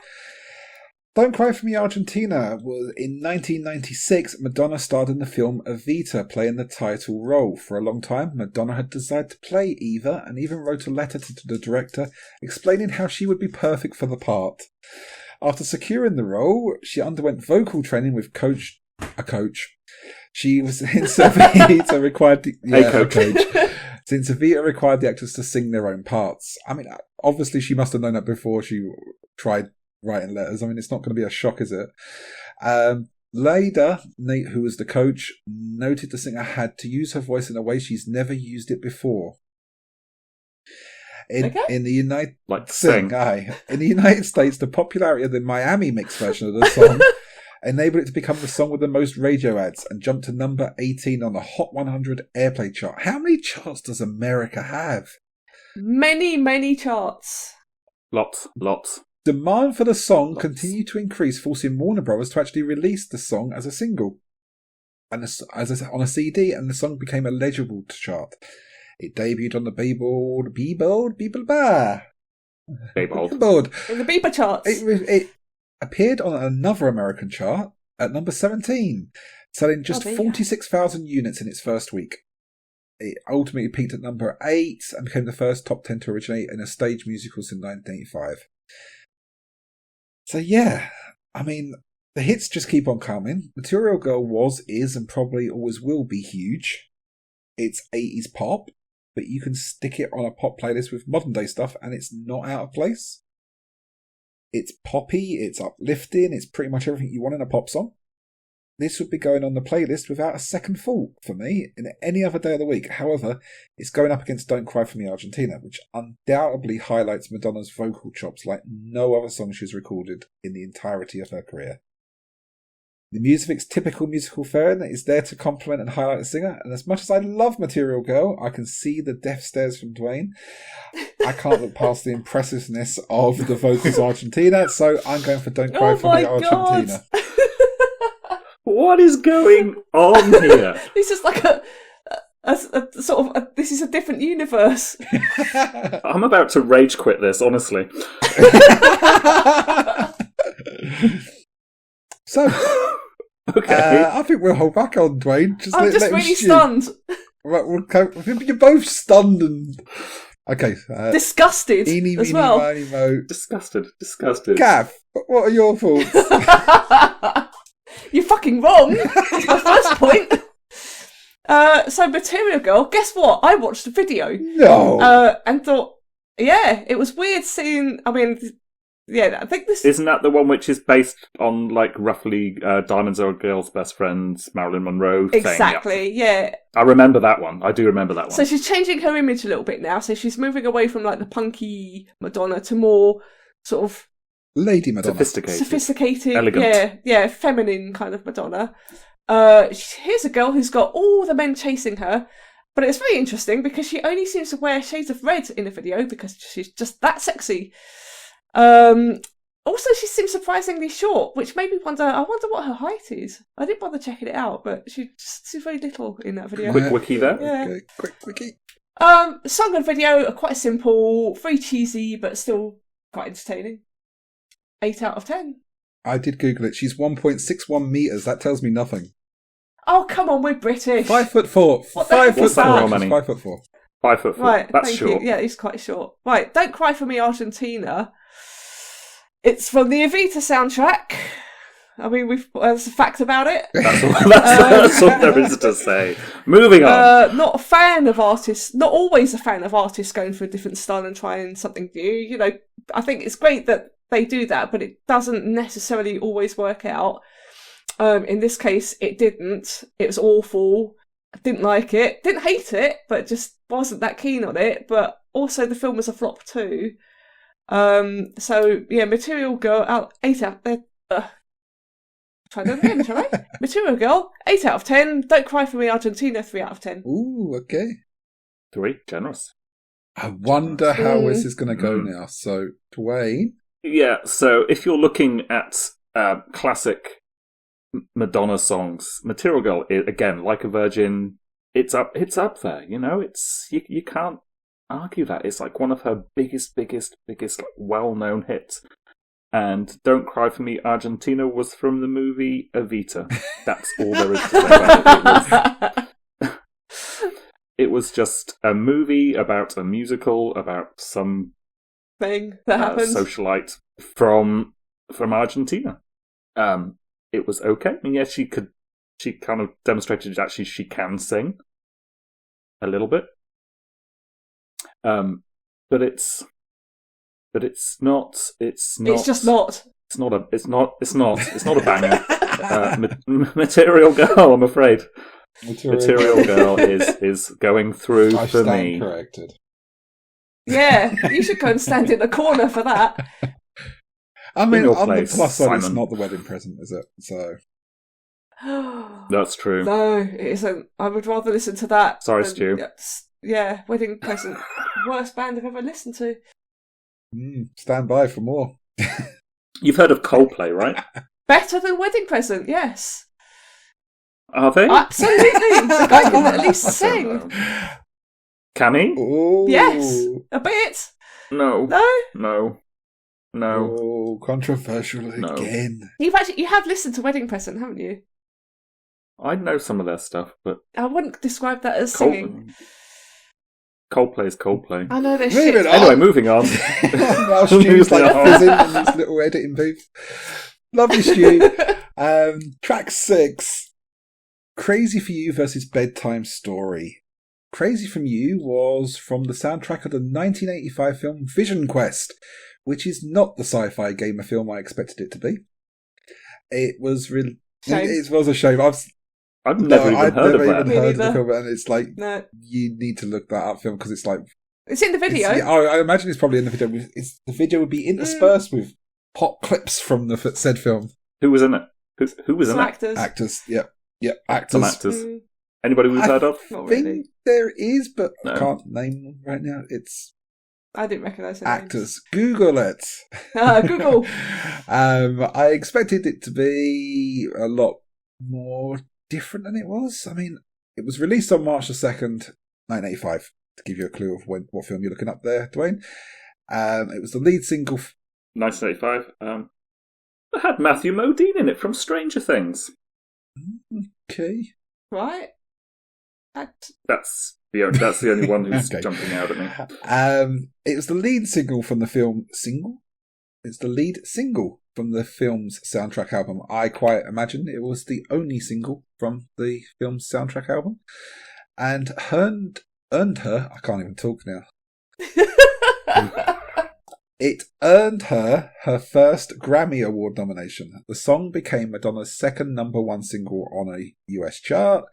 Don't Cry For Me, Argentina was in 1996. Madonna starred in the film Evita, playing the title role. For a long time, Madonna had desired to play Eva and even wrote a letter to the director explaining how she would be perfect for the part. After securing the role, she underwent vocal training with a coach. She was since Evita required a coach. Since Evita required the actors to sing their own parts. I mean, obviously she must have known that before she tried writing letters. I mean, it's not going to be a shock, is it? Later, Nate, who was the coach, noted the singer had to use her voice in a way she's never used it before. In the United States, the popularity of the Miami mix version of the song enabled it to become the song with the most radio ads and jumped to number 18 on the Hot 100 airplay chart. How many charts does America have? Many, many charts. Lots. Demand for the song continued to increase, forcing Warner Brothers to actually release the song as a single and on a CD, and the song became eligible to chart. It debuted on the Billboard in the Bieber charts. It appeared on another American chart at number 17, selling just 46,000 units in its first week. It ultimately peaked at number 8 and became the first top 10 to originate in a stage musical since 1985. So yeah, I mean, the hits just keep on coming. Material Girl was, is, and probably always will be huge. It's 80s pop, but you can stick it on a pop playlist with modern day stuff and it's not out of place. It's poppy, it's uplifting, it's pretty much everything you want in a pop song. This would be going on the playlist without a second thought for me in any other day of the week. However, it's going up against Don't Cry For Me Argentina, which undoubtedly highlights Madonna's vocal chops like no other song she's recorded in the entirety of her career. The music's typical musical fare is there to complement and highlight the singer, and as much as I love Material Girl, I can see the death stares from Duane. I can't look past the impressiveness of the vocals Argentina, so I'm going for Don't Cry For Me Argentina. What is going on here? This is like a sort of this is a different universe. I'm about to rage quit this, honestly. So, okay. I think we'll hold back on Duane. I'm just really stunned. Right, you're both stunned and okay. Disgusted Eeny, as meeny, well. miny, mo. Disgusted. Cath, what are your thoughts? You're fucking wrong. That's my first point. So Material Girl, guess what? I watched the video. No. And thought, yeah, it was weird seeing. I mean, yeah, I think this isn't that the one which is based on like roughly Diamonds Are a Girl's Best Friend's Marilyn Monroe thing. Exactly. Yeah. I remember that one. I do remember that one. So she's changing her image a little bit now. So she's moving away from like the punky Madonna to more sort of Lady Madonna. Sophisticated. Elegant. Yeah, feminine kind of Madonna. Here's a girl who's got all the men chasing her, but it's very interesting because she only seems to wear shades of red in the video because she's just that sexy. Also, she seems surprisingly short, which made me wonder. I wonder what her height is. I didn't bother checking it out, but she's very little in that video. Quick wiki there. Yeah. Okay, quick wiki. Song and video are quite simple, very cheesy, but still quite entertaining. 8 out of 10. I did Google it. She's 1.61 metres. That tells me nothing. Oh, come on, we're British. 5'4". What the heck is that? 5'4". 5'4". Right, That's thank short. you. Yeah, he's quite short. Right, Don't Cry For Me Argentina. It's from the Evita soundtrack. I mean, there's a fact about it. That's all there is to say. Moving on. Not a fan of artists, not always a fan of artists going for a different style and trying something new. You know, I think it's great that they do that, but it doesn't necessarily always work out. In this case, it didn't. It was awful. I didn't like it. Didn't hate it, but just wasn't that keen on it. But also, the film was a flop too. So yeah, Material Girl, 8 out. Try that again, shall I? Material Girl, 8 out of 10. Don't Cry For Me Argentina, 3 out of 10. Ooh, okay. 3, generous. I wonder how this is going to go now. So, Duane. Yeah, so if you're looking at classic Madonna songs, Material Girl, again, like a Virgin, it's up there. You know, it's you can't argue that. It's like one of her biggest, like, well-known hits. And Don't Cry For Me Argentina was from the movie Evita. That's all there is to say about it. It was just a movie about a musical about some thing that happens. Socialite from Argentina. It was okay. I mean, yeah, she kind of demonstrated actually she can sing a little bit. But it's not. It's not a banger. Material Girl, I'm afraid. Material Girl is going through I for stand me. Corrected. Yeah, you should go and stand in the corner for that. I mean, on place, the plus side, it's Simon. not the wedding present, is it? So That's true. No, it isn't. I would rather listen to that. Sorry, Stu. Yeah, Wedding Present. Worst band I've ever listened to. Stand by for more. You've heard of Coldplay, right? Better than Wedding Present, yes. Are they? Absolutely. The guy can at least sing. Cammy? Ooh. Yes, a bit. No. No? No. Oh, controversial again. You have listened to Wedding Present, haven't you? I know some of their stuff, but I wouldn't describe that as singing. Coldplay is Coldplay. I know they're Moving shit. on. Anyway, moving on. Now Stu's like fizzing in this little editing booth. Lovely Stu. Track 6. Crazy for You versus Bedtime Story. Crazy from You was from the soundtrack of the 1985 film Vision Quest, which is not the sci-fi gamer film I expected it to be. It was really... It was a shame. I've never even heard of heard that. of the film, and it's like, No. you need to look that up, film, because it's like... It's in the video. I imagine it's probably in the video. The video would be interspersed with pop clips from the said film. Who was in it? Who was in it? Actors. Actors, yep, actors. Some actors. Anybody we've heard of? Not I think really. there is, but No. I can't name them right now. It's I didn't recognise the actors. Google it. Google. I expected it to be a lot more different than it was. I mean, it was released on March the 2nd, 1985, to give you a clue of what film you're looking up there, Duane. It was the lead single... 1985. It had Matthew Modine in it from Stranger Things. Okay. Right. That's the only one who's Okay. jumping out at me. It was the lead single from the film Single. It's the lead single from the film's soundtrack album. I quite imagine it was the only single from the film's soundtrack album, and earned her. I can't even talk now. It earned her first Grammy Award nomination. The song became Madonna's second number one single on a US chart.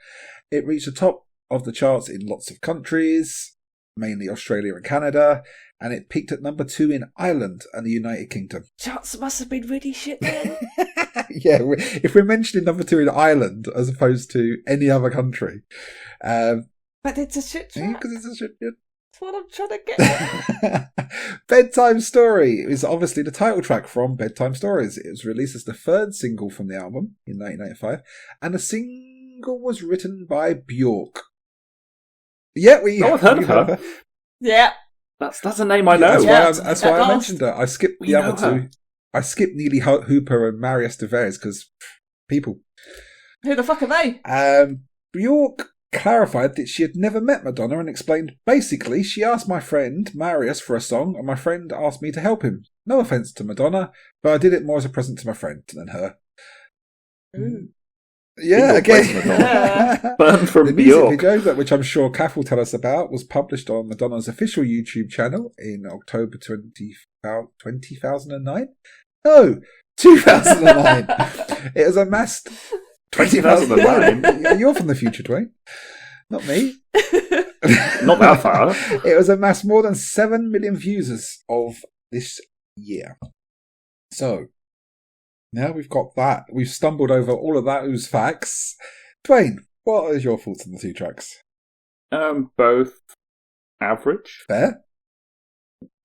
It reached the top of the charts in lots of countries, mainly Australia and Canada, and it peaked at number 2 in Ireland and the United Kingdom. Charts must have been really shit then. Yeah, if we're mentioning number 2 in Ireland as opposed to any other country. But it's a shit track. Because it's a shit. That's what I'm trying to get at. Bedtime Story is obviously the title track from Bedtime Stories. It was released as the third single from the album in 1995, and the single was written by Bjork. Yeah, I've heard of her. Yeah. That's a name I know. That's why I mentioned her. I skipped the other two. her. I skipped Neely Hooper and Marius DeVries because people. Who the fuck are they? Bjork clarified that she had never met Madonna and explained, basically, she asked my friend Marius for a song and my friend asked me to help him. No offence to Madonna, but I did it more as a present to my friend than her. Ooh. Yeah, again. Burn from The music Bjork. video, which I'm sure Cath will tell us about, was published on Madonna's official YouTube channel in October 2009? No, 2009. It has amassed 2009? You're from the future, Duane. Not me. Not that far. It has amassed more than 7 million views of this year. So, now we've got that. We've stumbled over all of those facts. Duane, what are your thoughts on the two tracks? Both average. Fair?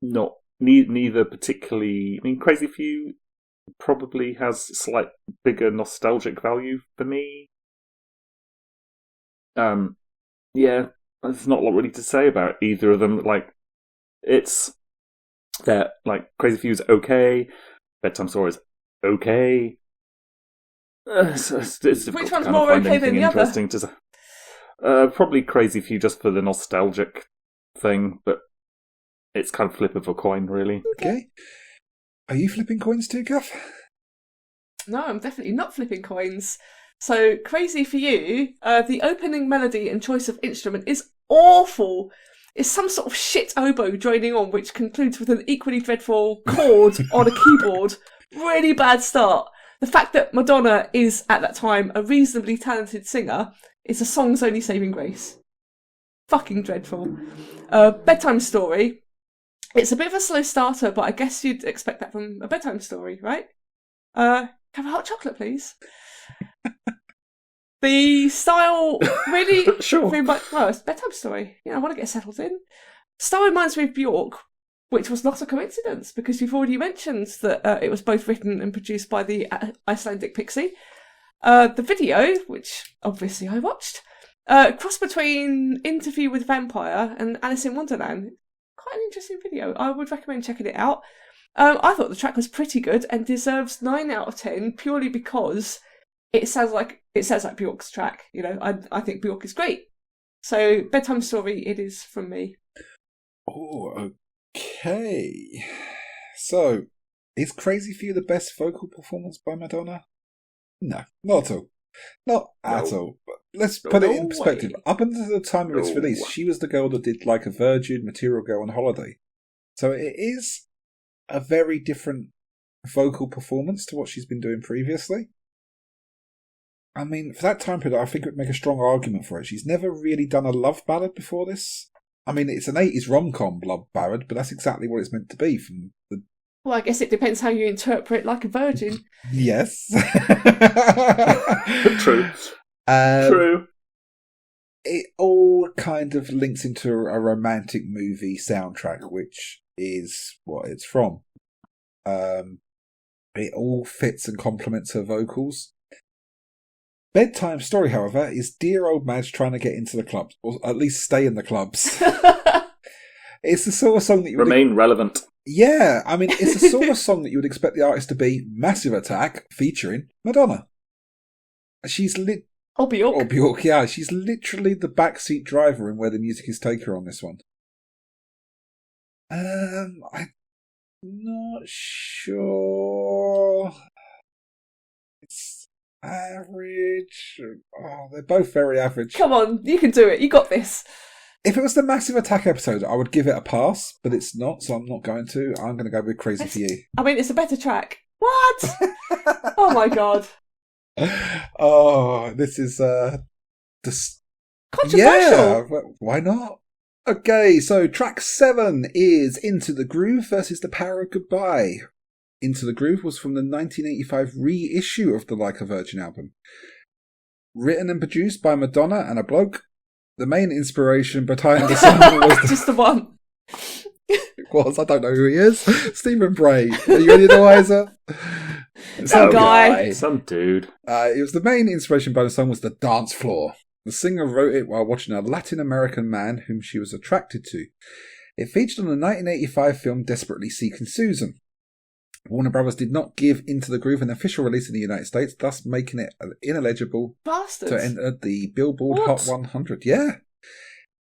Not neither particularly. I mean, Crazy for You probably has slight bigger nostalgic value for me. Yeah, there's not a lot really to say about either of them. Like, it's that Crazy for You is okay. Bedtime Story is okay. It's Which one's more okay than the other? To say. Probably Crazy for You just for the nostalgic thing, but it's kind of flip of a coin, really. Okay. Are you flipping coins too, Cath? No, I'm definitely not flipping coins. So, Crazy for You, the opening melody and choice of instrument is awful. It's some sort of shit oboe joining on, which concludes with an equally dreadful chord on a keyboard. Really bad start. The fact that Madonna is, at that time, a reasonably talented singer is a song's only saving grace. Fucking dreadful. Bedtime Story. It's a bit of a slow starter, but I guess you'd expect that from a bedtime story, right? Have a hot chocolate, please. The style really... Sure. Well, it's a bedtime story. I want to get settled in. Style reminds me of Bjork, which was not a coincidence, because you've already mentioned that it was both written and produced by the Icelandic pixie. The video, which obviously I watched, cross between Interview with Vampire and Alice in Wonderland. Quite an interesting video. I would recommend checking it out. I thought the track was pretty good and deserves 9 out of 10 purely because it sounds like Bjork's track. You know, I think Bjork is great. So Bedtime Story, it is from me. Oh, okay. So, is Crazy for You the best vocal performance by Madonna? No, not at all. Not at all. But let's put it in perspective. Way. Up until the time of its release, she was the girl that did Like a Virgin, Material Girl, and Holiday. So it is a very different vocal performance to what she's been doing previously. I mean, for that time period, I think it would make a strong argument for it. She's never really done a love ballad before this. I mean, it's an 80s rom-com love ballad, but that's exactly what it's meant to be. From the... Well, I guess it depends how you interpret Like a Virgin. Yes. True. True. It all kind of links into a romantic movie soundtrack, which is what it's from. It all fits and complements her vocals. Bedtime Story, however, is dear old Madge trying to get into the clubs, or at least stay in the clubs. It's the sort of song that you remain relevant. Yeah, I mean, it's the sort of song that you would expect the artist to be. Massive Attack, featuring Madonna. She's Or Bjork. Or Bjork, yeah. She's literally the backseat driver in Where the Music Is Take Her on this one. I'm not sure. It's average. Oh, they're both very average. Come on, you can do it. You got this. If it was the Massive Attack episode, I would give it a pass, but it's not, so I'm not going to. I'm going to go with Crazy for You. I mean, it's a better track. What? Oh my god. Oh, this is controversial. Yeah, why not? Okay, so track 7 is Into the Groove versus The Power of Goodbye. Into the Groove was from the 1985 reissue of the Like a Virgin album. Written and produced by Madonna and a bloke. The main inspiration behind the song was... Just the one. It was, I don't know who he is. Stephen Bray. Are you any the wiser? Some guy. Some dude. It was the main inspiration behind the song was the dance floor. The singer wrote it while watching a Latin American man whom she was attracted to. It featured on the 1985 film Desperately Seeking Susan. Warner Brothers did not give Into the Groove an official release in the United States, thus making it ineligible Bastards. to enter the Billboard What? Hot 100. Yeah.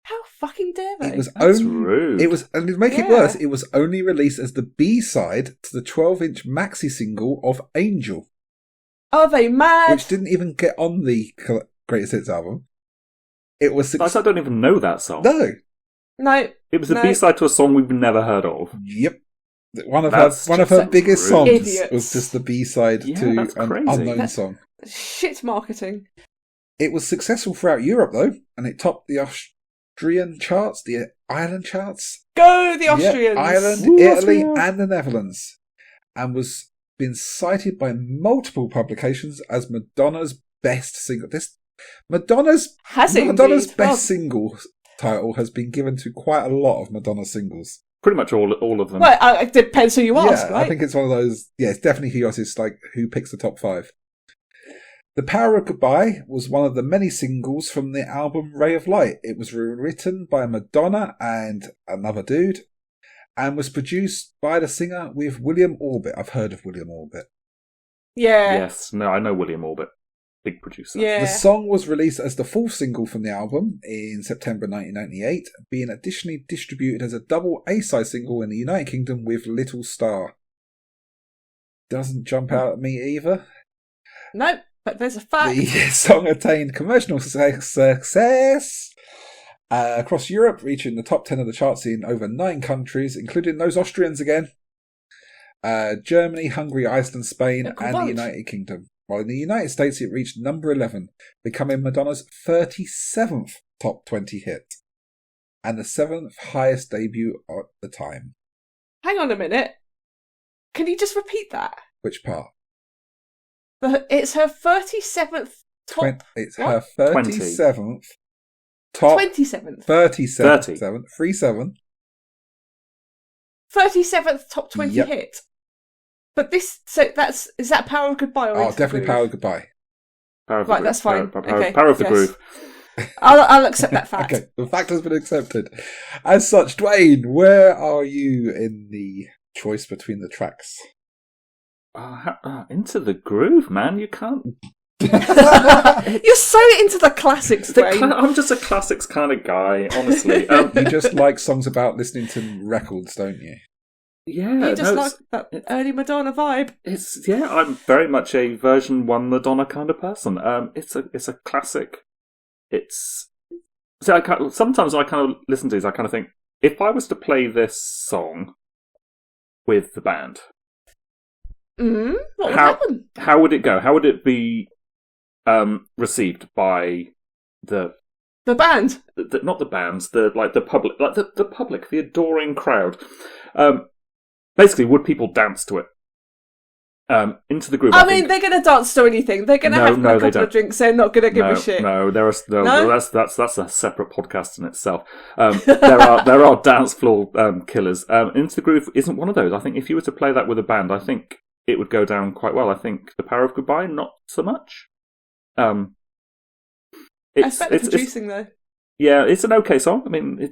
How fucking dare they? That's rude. It was, and to make it worse, it was only released as the B-side to the 12-inch maxi single of Angel. Are they mad? Which didn't even get on the Greatest Hits album. It was... I don't even know that song. No. No. It was the B-side to a song we've never heard of. Yep. One of her biggest rude. songs Idiots. was just the B-side to an unknown song. Shit marketing. It was successful throughout Europe, though, and it topped the Austrian charts, the Ireland charts. Go the Austrians! Yeah, Ireland, Woo, Italy, Austria. and the Netherlands. And was been cited by multiple publications as Madonna's best single. Madonna's best single title has been given to quite a lot of Madonna singles. Pretty much all of them. Well, it depends who you ask, right? I think it's one of those. Yeah, it's definitely who you ask. It's like who picks the top 5. The Power of Goodbye was one of the many singles from the album Ray of Light. It was written by Madonna and another dude, and was produced by the singer with William Orbit. I've heard of William Orbit. Yeah. Yes, no, I know William Orbit. Big producer. Yeah. The song was released as the 4th single from the album in September 1998, being additionally distributed as a double A-side single in the United Kingdom with Little Star. Doesn't jump out at me either. Nope, but there's a fact. The song attained commercial success across Europe, reaching the top 10 of the charts in over 9 countries, including those Austrians again. Germany, Hungary, Iceland, Spain, and the United Kingdom. While in the United States, it reached number 11, becoming Madonna's 37th top 20 hit, and the 7th highest debut at the time. Hang on a minute. Can you just repeat that? Which part? It's her 37th top... It's what? her 37th top... 27th. 37th. 37. 37th top 20 Yep. hit. But this... So that's... Is that Power of Goodbye? Or Oh, Into the definitely Groove? Power of Goodbye. Power of the Right, Groove. that's fine. Okay, Power of the yes. Groove. I'll accept that fact. Okay, the fact has been accepted. As such, Duane, where are you in the choice between the tracks? Into the Groove, man. You can't You're so into the classics, Duane. I'm just a classics kind of guy, honestly. You just like songs about listening to records, don't you? Yeah, You just like that early Madonna vibe. I'm very much a version 1 Madonna kind of person. It's a classic. Sometimes I kind of listen to these. I kind of think, if I was to play this song with the band, what would happen? How would it go? How would it be received by the band? Not the bands, the public, the public, the adoring crowd. Basically, would people dance to it? Into the groove. I mean, they're going to dance to anything. They're going to have a couple of drinks. They're not going to give a shit. No, that's a separate podcast in itself. There are dance floor killers. Into the Groove isn't one of those. I think if you were to play that with a band, I think it would go down quite well. I think The Power of Goodbye, not so much. It's better producing though. Yeah, it's an okay song. I mean,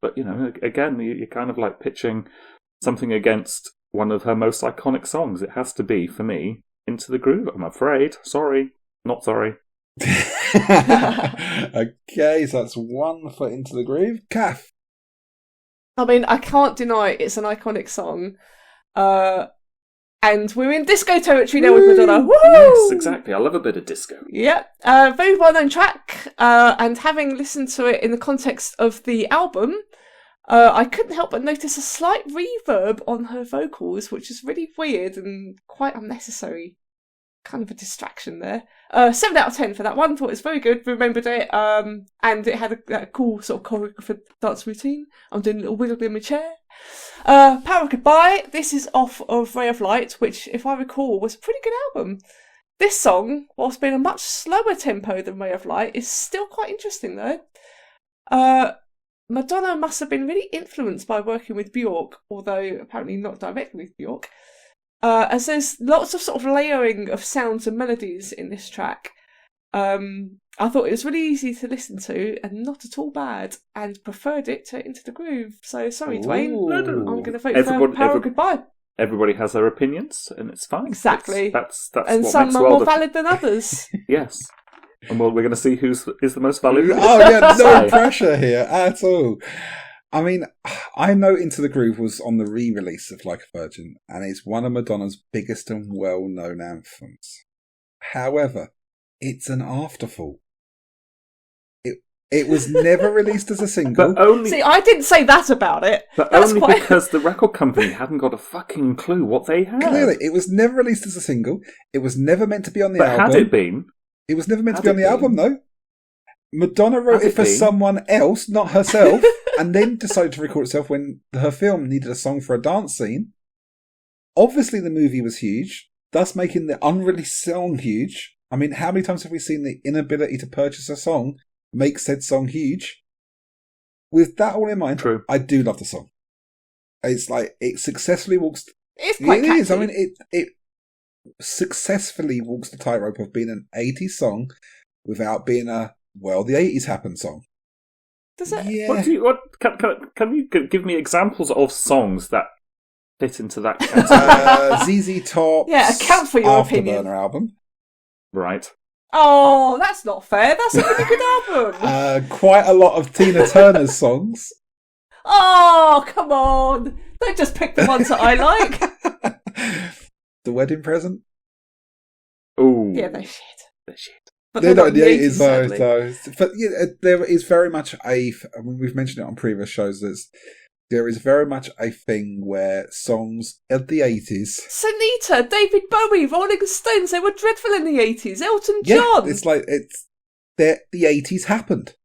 but again, you're kind of like pitching something against one of her most iconic songs. It has to be, for me, Into the Groove, I'm afraid. Sorry. Not sorry. Okay, so that's 1 for Into the Groove. Cath. I mean, I can't deny it's an iconic song. And we're in disco territory now with Madonna. Woo! Yes, exactly. I love a bit of disco. Yeah. Very well-known track. And having listened to it in the context of the album, I couldn't help but notice a slight reverb on her vocals, which is really weird and quite unnecessary. Kind of a distraction there. 7 out of 10 for that one. Thought it was very good. Remembered it. And it had a cool sort of choreographed dance routine. I'm doing a little wiggle in my chair. Power of Goodbye. This is off of Ray of Light, which, if I recall, was a pretty good album. This song, whilst being a much slower tempo than Ray of Light, is still quite interesting though. Madonna must have been really influenced by working with Bjork, although apparently not directly with Bjork. As there's lots of sort of layering of sounds and melodies in this track. I thought it was really easy to listen to and not at all bad, and preferred it to Into the Groove. So sorry, Duane. I'm going to vote for Power of Goodbye. Everybody has their opinions, and it's fine. Exactly. That's and what some makes are more valid than others. Yes. And we're going to see who's the most valid. Oh yeah, no pressure here at all. I mean, I know Into the Groove was on the re-release of Like a Virgin, and it's one of Madonna's biggest and well-known anthems. However, it's an afterthought. It was never released as a single. See, I didn't say that about it. But only because the record company hadn't got a fucking clue what they had. Clearly, it was never released as a single. It was never meant to be on the album. But had it been? It was never meant to be on the album, though. Madonna wrote it for someone else, not herself, and then decided to record itself when her film needed a song for a dance scene. Obviously, the movie was huge, thus making the unreleased song huge. I mean, how many times have we seen the inability to purchase a song make said song huge? With that all in mind, True. I do love the song. It's like, it successfully walks... It's quite catchy. It is. I mean, it successfully walks the tightrope of being an 80s song without being the 80s happened song. Does it? Yeah. Can you give me examples of songs that fit into that category? ZZ Top's account for your opinion. Afterburner album. Right. Oh, that's not fair. That's a really good album. Quite a lot of Tina Turner's songs. Oh, come on. Don't just pick the ones that I like. The Wedding Present. Oh. Yeah, they're shit. They're shit. But they're not in the 80s, sadly. though. But yeah, there is very much we've mentioned it on previous shows, there is very much a thing where songs of the 80s... Sonita, David Bowie, Rolling Stones, they were dreadful in the 80s. Elton John. Yeah, it's like, the 80s happened.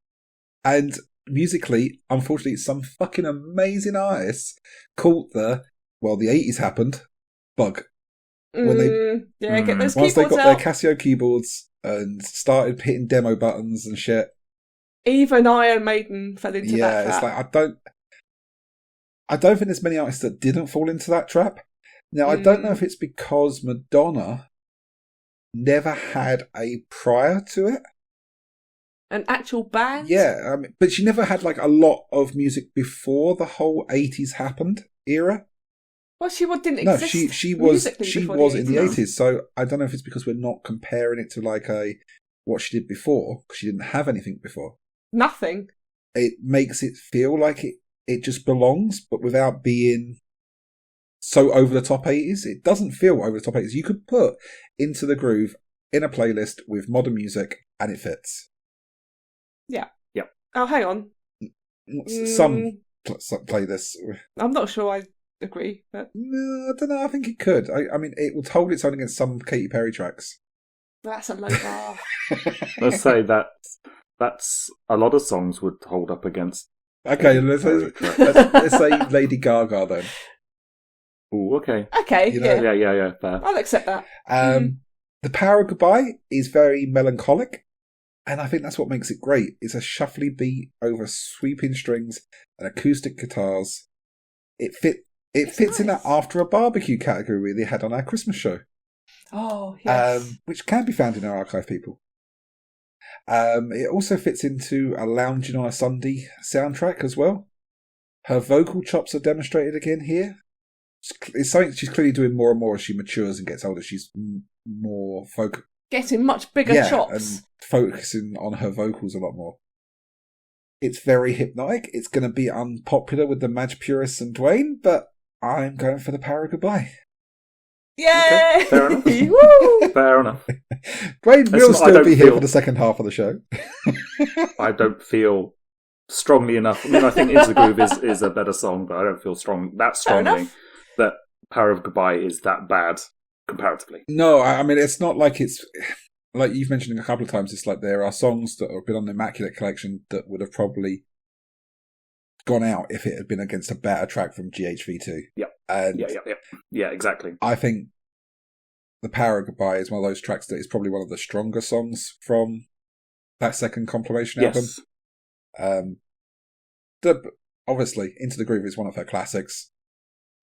And musically, unfortunately, some fucking amazing artists caught the 80s happened bug. When get those once keyboards they got out. their Casio keyboards and started hitting demo buttons and shit. Even Iron Maiden fell into that trap. Yeah, it's like, I don't think there's many artists that didn't fall into that trap. Now, I don't know if it's because Madonna never had a prior to it. An actual band? Yeah, but she never had like a lot of music before the whole 80s happened era. Well, she didn't No, exist. she was in the 80s. 80s. So I don't know if it's because we're not comparing it to like what she did before, because she didn't have anything before. Nothing. It makes it feel like it just belongs, but without being so over the top 80s. It doesn't feel over the top 80s. You could put Into the Groove in a playlist with modern music and it fits. Yeah. Yep. Oh, hang on. Some playlists. I'm not sure I agree, but No, I don't know. I think it could. I mean, it will hold its own against some Katy Perry tracks. that's a low bar. Let's say that's a lot of songs would hold up against. Okay, let's say Lady Gaga then. Oh, okay. Okay, You know, Yeah. Fair. I'll accept that. The Power of Goodbye is very melancholic, and I think that's what makes it great. It's a shuffly beat over sweeping strings and acoustic guitars. It fits in that after a barbecue category they had on our Christmas show. Oh, yes. Which can be found in our archive, people. It also fits into a lounging on a Sunday soundtrack as well. Her vocal chops are demonstrated again here. It's something she's clearly doing more and more as she matures and gets older. She's more Getting much bigger chops. And focusing on her vocals a lot more. It's very hypnotic. It's going to be unpopular with the Madge purists and Duane, but I'm going for The Power of Goodbye. Yay! Okay, fair enough. Woo! Fair enough. Duane will still be here for the second half of the show. I don't feel strongly enough. I mean, I think Into the Groove is a better song, but I don't feel that strongly that Power of Goodbye is that bad comparatively. No, I mean, it's not like it's... Like you've mentioned a couple of times, it's like there are songs that have been on the Immaculate collection that would have probably gone out if it had been against a better track from GHV2. Yep. And Yeah, exactly. I think The Power of Goodbye is one of those tracks that is probably one of the stronger songs from that second compilation album. Obviously, Into the Groove is one of her classics,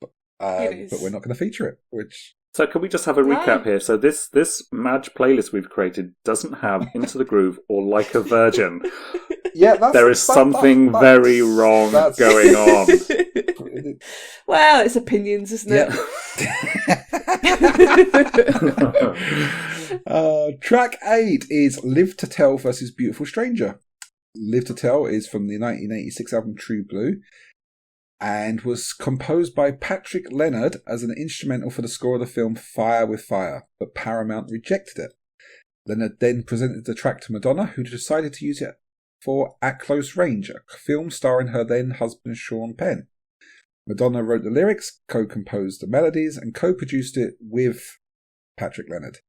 but we're not going to feature it, which... So can we just have a recap here? So this Madge playlist we've created doesn't have Into the Groove or Like a Virgin. Yeah, there is something very wrong going on. Well, it's opinions, isn't it? Track 8 is Live to Tell versus Beautiful Stranger. Live to Tell is from the 1986 album True Blue, and was composed by Patrick Leonard as an instrumental for the score of the film Fire with Fire, but Paramount rejected it. Leonard then presented the track to Madonna, who decided to use it for At Close Range, a film starring her then husband Sean Penn. Madonna wrote the lyrics, co-composed the melodies, and co-produced it with Patrick Leonard.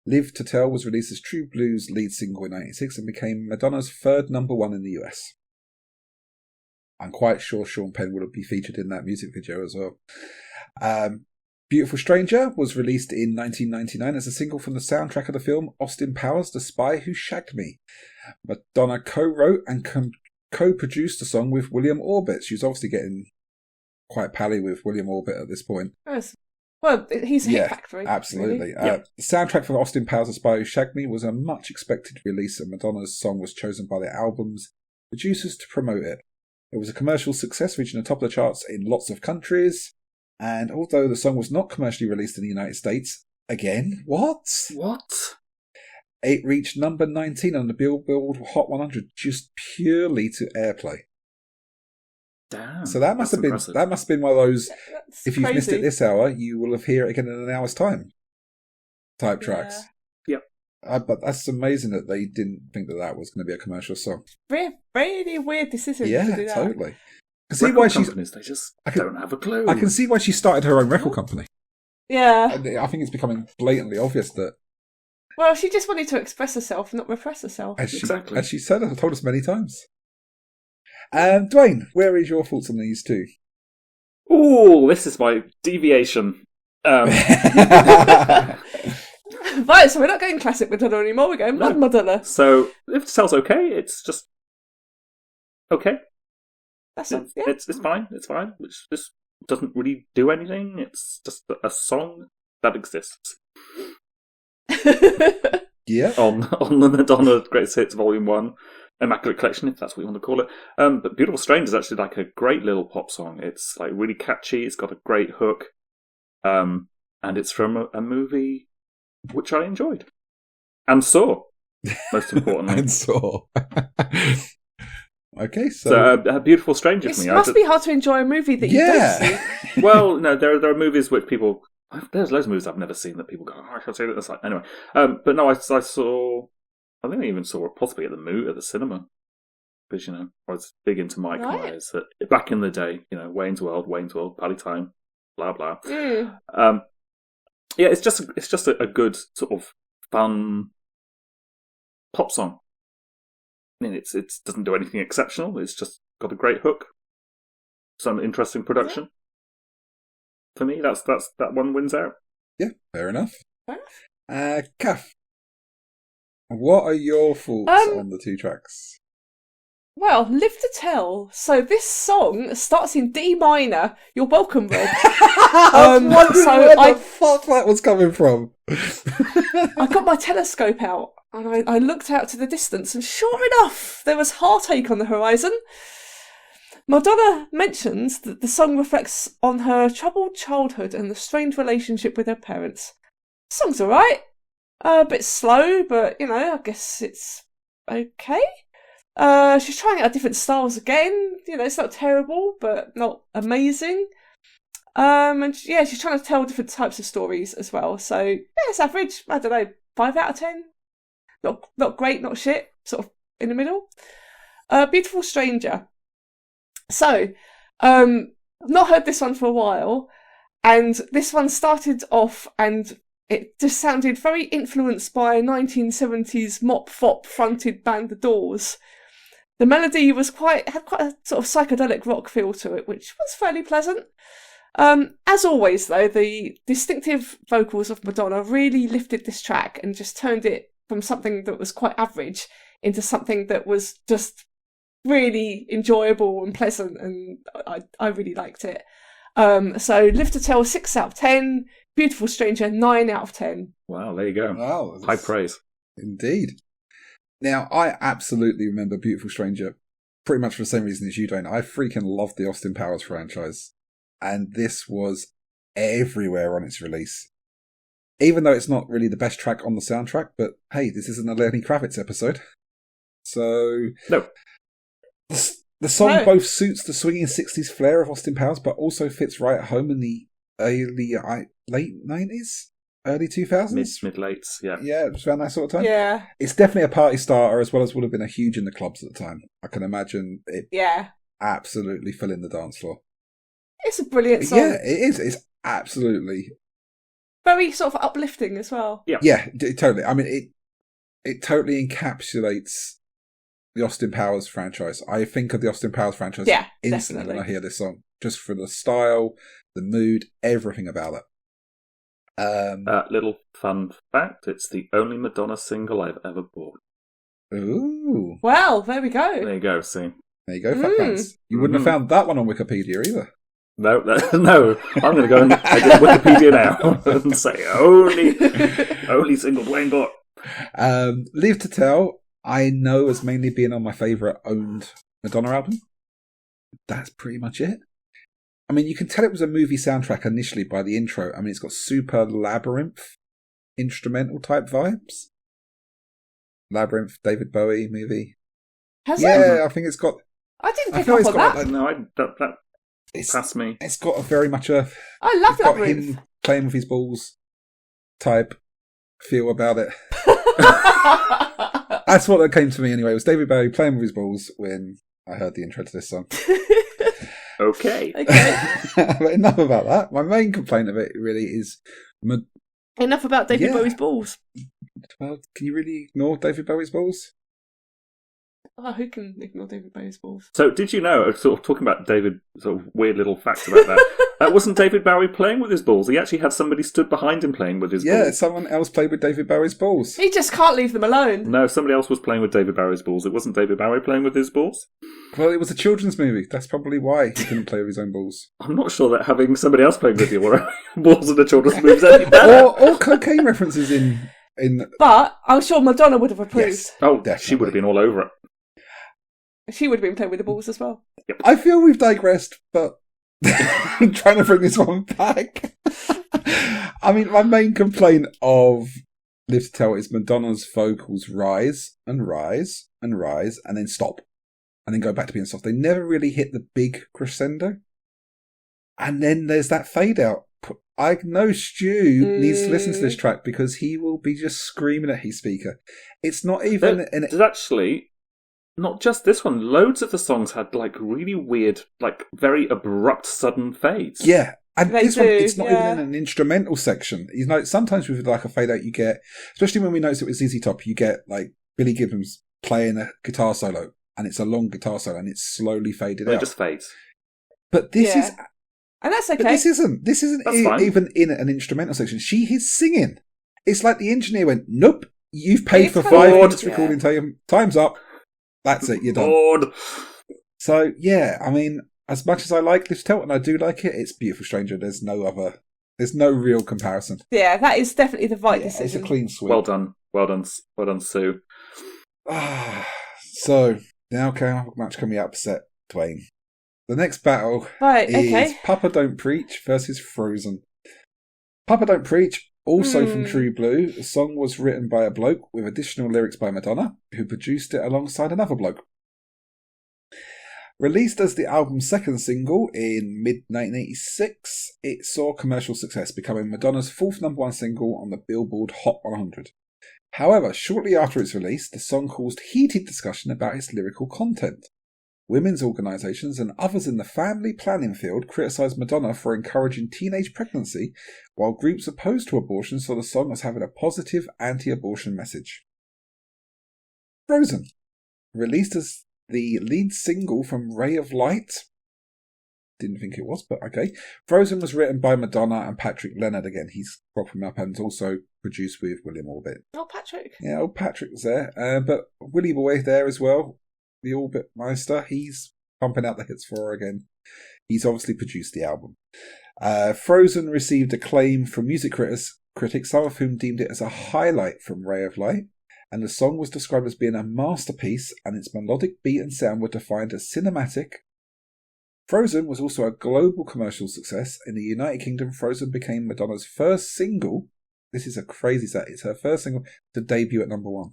Live to Tell was released as True Blue's lead single in 1996 and became Madonna's third number one in the US. I'm quite sure Sean Penn would be featured in that music video as well. Beautiful Stranger was released in 1999 as a single from the soundtrack of the film Austin Powers, The Spy Who Shagged Me. Madonna co-wrote and co-produced the song with William Orbit. She was obviously getting quite pally with William Orbit at this point. Yes. Well, he's a hit factory. Absolutely. Really. The soundtrack for Austin Powers, The Spy Who Shagged Me was a much expected release, and Madonna's song was chosen by the album's producers to promote it. It was a commercial success, reaching the top of the charts in lots of countries. And although the song was not commercially released in the United States, again, what? It reached number 19 on the Billboard Hot 100 just purely to airplay. Damn. So that must have been one of those. That's if you've crazy. missed it this hour, you will have hear it again in an hour's time. Type tracks. Yep. But that's amazing that they didn't think that was going to be a commercial song. Really weird decision to do that. Totally. I can See see why why companies, they just don't have a clue. I can see why she started her own record company. Yeah. And I think it's becoming blatantly obvious that, Well, she just wanted to express herself, not repress herself. as Exactly. she said, I've told us many times. Duane, where is your thoughts on these two? Ooh, this is my deviation. Right, so we're not going classic Madonna anymore, we're going Mad Madonna. So, Live to Tell's okay. It's just okay. That's It's fine. It's fine. This doesn't really do anything. It's just a song that exists. Yeah. On the Madonna Greatest Hits Volume 1 Immaculate Collection, if that's what you want to call it. But Beautiful Stranger is actually like a great little pop song. It's like really catchy. It's got a great hook. And it's from a movie which I enjoyed. And saw, most importantly. And saw. Okay, so A Beautiful Stranger for me. It must be hard to enjoy a movie that you don't see. Well, no, there are movies which people... There's loads of movies I've never seen that people go, oh, I should see this. Anyway, but no, I saw... I think I even saw it possibly at the cinema. Because, I was big into Mike Myers. That back in the day, Wayne's World, Party Time, blah, blah. Yeah, it's just a good sort of fun pop song. I mean, it doesn't do anything exceptional. It's just got a great hook, some interesting production. Yeah. For me, that one wins out. Yeah, fair enough. Cath, what are your thoughts on the two tracks? Well, Live to Tell. So this song starts in D minor. You're welcome, Rob. I was wondering where the fuck that was coming from. I got my telescope out and I looked out to the distance, and sure enough, there was heartache on the horizon. Madonna mentions that the song reflects on her troubled childhood and the strained relationship with her parents. The song's alright. A bit slow, but, I guess it's okay. She's trying out different styles again. It's not terrible, but not amazing. And she's trying to tell different types of stories as well. So, yeah, it's average. I don't know, 5 out of 10. Not great, not shit. Sort of in the middle. Beautiful Stranger. So, not heard this one for a while. And this one started off and it just sounded very influenced by a 1970s mop-fop fronted band The Doors. The melody had quite a sort of psychedelic rock feel to it, which was fairly pleasant. As always, though, the distinctive vocals of Madonna really lifted this track and just turned it from something that was quite average into something that was just really enjoyable and pleasant, and I really liked it. So Live to Tell, 6 out of 10. Beautiful Stranger, 9 out of 10. Wow, there you go. Wow, high praise. Indeed. Now, I absolutely remember Beautiful Stranger pretty much for the same reason as you don't. I freaking loved the Austin Powers franchise. And this was everywhere on its release. Even though it's not really the best track on the soundtrack, but hey, this isn't a Lenny Kravitz episode. So... No. The song both suits the swinging 60s flair of Austin Powers, but also fits right at home in the late 90s? Early 2000s? Mid-lates, yeah. Yeah, it was around that sort of time. Yeah. It's definitely a party starter, as well as would have been a huge in the clubs at the time. I can imagine it absolutely filling the dance floor. It's a brilliant song. Yeah, it is. It's absolutely... very sort of uplifting as well. Yeah, totally. I mean, it totally encapsulates the Austin Powers franchise. I think of the Austin Powers franchise instantly when I hear this song. Just for the style, the mood, everything about it. Little fun fact, it's the only Madonna single I've ever bought. Ooh. Well, there we go. There you go, see. There you go, fat fans. You wouldn't have found that one on Wikipedia either. No, I'm going to go and edit Wikipedia now and say only single Duane bought. Live to Tell, I know as mainly being on my favourite owned Madonna album. That's pretty much it. I mean, you can tell it was a movie soundtrack initially by the intro. I mean, it's got super Labyrinth instrumental type vibes. Labyrinth, David Bowie movie. Has it? I think it's got... I didn't pick up on that. No, that passed me. It's got a very much a... I love Labyrinth. Him playing with his balls type feel about it. That's what that came to me anyway. It was David Bowie playing with his balls when I heard the intro to this song. Okay. But enough about that. My main complaint of it really is... Enough about David Bowie's balls. Well, can you really ignore David Bowie's balls? Oh, who can ignore David Bowie's balls? So, did you know, sort of talking about David, sort of weird little facts about that, wasn't David Bowie playing with his balls? He actually had somebody stood behind him playing with his balls. Yeah, someone else played with David Bowie's balls. He just can't leave them alone. No, somebody else was playing with David Bowie's balls. It wasn't David Bowie playing with his balls. Well, it was a children's movie. That's probably why he couldn't play with his own balls. I'm not sure that having somebody else playing with your balls in a children's movie is any better. Or cocaine references in... But I'm sure Madonna would have approved. Yes, oh, definitely. She would have been all over it. She would have been playing with the balls as well. Yep. I feel we've digressed, but I'm trying to bring this one back. I mean, my main complaint of Live to Tell is Madonna's vocals rise and rise and rise and then stop and then go back to being soft. They never really hit the big crescendo. And then there's that fade out. I know Stu needs to listen to this track because he will be just screaming at his speaker. It's not even... There's actually... Not just this one. Loads of the songs had like really weird, like very abrupt, sudden fades. Yeah. And They this one, do, it's not yeah. even in an instrumental section. You know, sometimes with like a fade out, you get, especially when we noticed it was ZZ Top, you get like Billy Gibbons playing a guitar solo, and it's a long guitar solo, and it's slowly faded It out. just fades. But this is, and that's okay. but this isn't That's fine. even in an instrumental section. She is singing. It's like the engineer went, "Nope, you've paid It's for kind 5 of- minutes yeah. recording time. Time's up. That's it. You're done." Lord. So yeah, I mean, as much as I like Liv Telt, and I do like it, it's Beautiful Stranger. There's no real comparison. Yeah, that is definitely the right Yeah, it's decision. a clean sweep. Well done, Sue. So now, how much can we upset Duane? The next battle Right, is okay. Papa Don't Preach versus Frozen. Papa Don't Preach, also from True Blue. The song was written by a bloke with additional lyrics by Madonna, who produced it alongside another bloke. Released as the album's second single in mid-1986, it saw commercial success, becoming Madonna's fourth number one single on the Billboard Hot 100. However, shortly after its release, the song caused heated discussion about its lyrical content. Women's organisations and others in the family planning field criticised Madonna for encouraging teenage pregnancy, while groups opposed to abortion saw the song as having a positive anti-abortion message. Frozen, released as the lead single from Ray of Light. Didn't think it was, but okay. Frozen was written by Madonna and Patrick Leonard again. He's propping up and also produced with William Orbit. Oh, Patrick. Yeah, old Patrick was there. But Willie Boy there as well. The Orbit Meister. He's pumping out the hits for her again. He's obviously produced the album. Frozen received acclaim from music critics, some of whom deemed it as a highlight from Ray of Light. And the song was described as being a masterpiece, and its melodic beat and sound were defined as cinematic. Frozen was also a global commercial success. In the United Kingdom, Frozen became Madonna's first single. This is a crazy stat. It's her first single to debut at number one.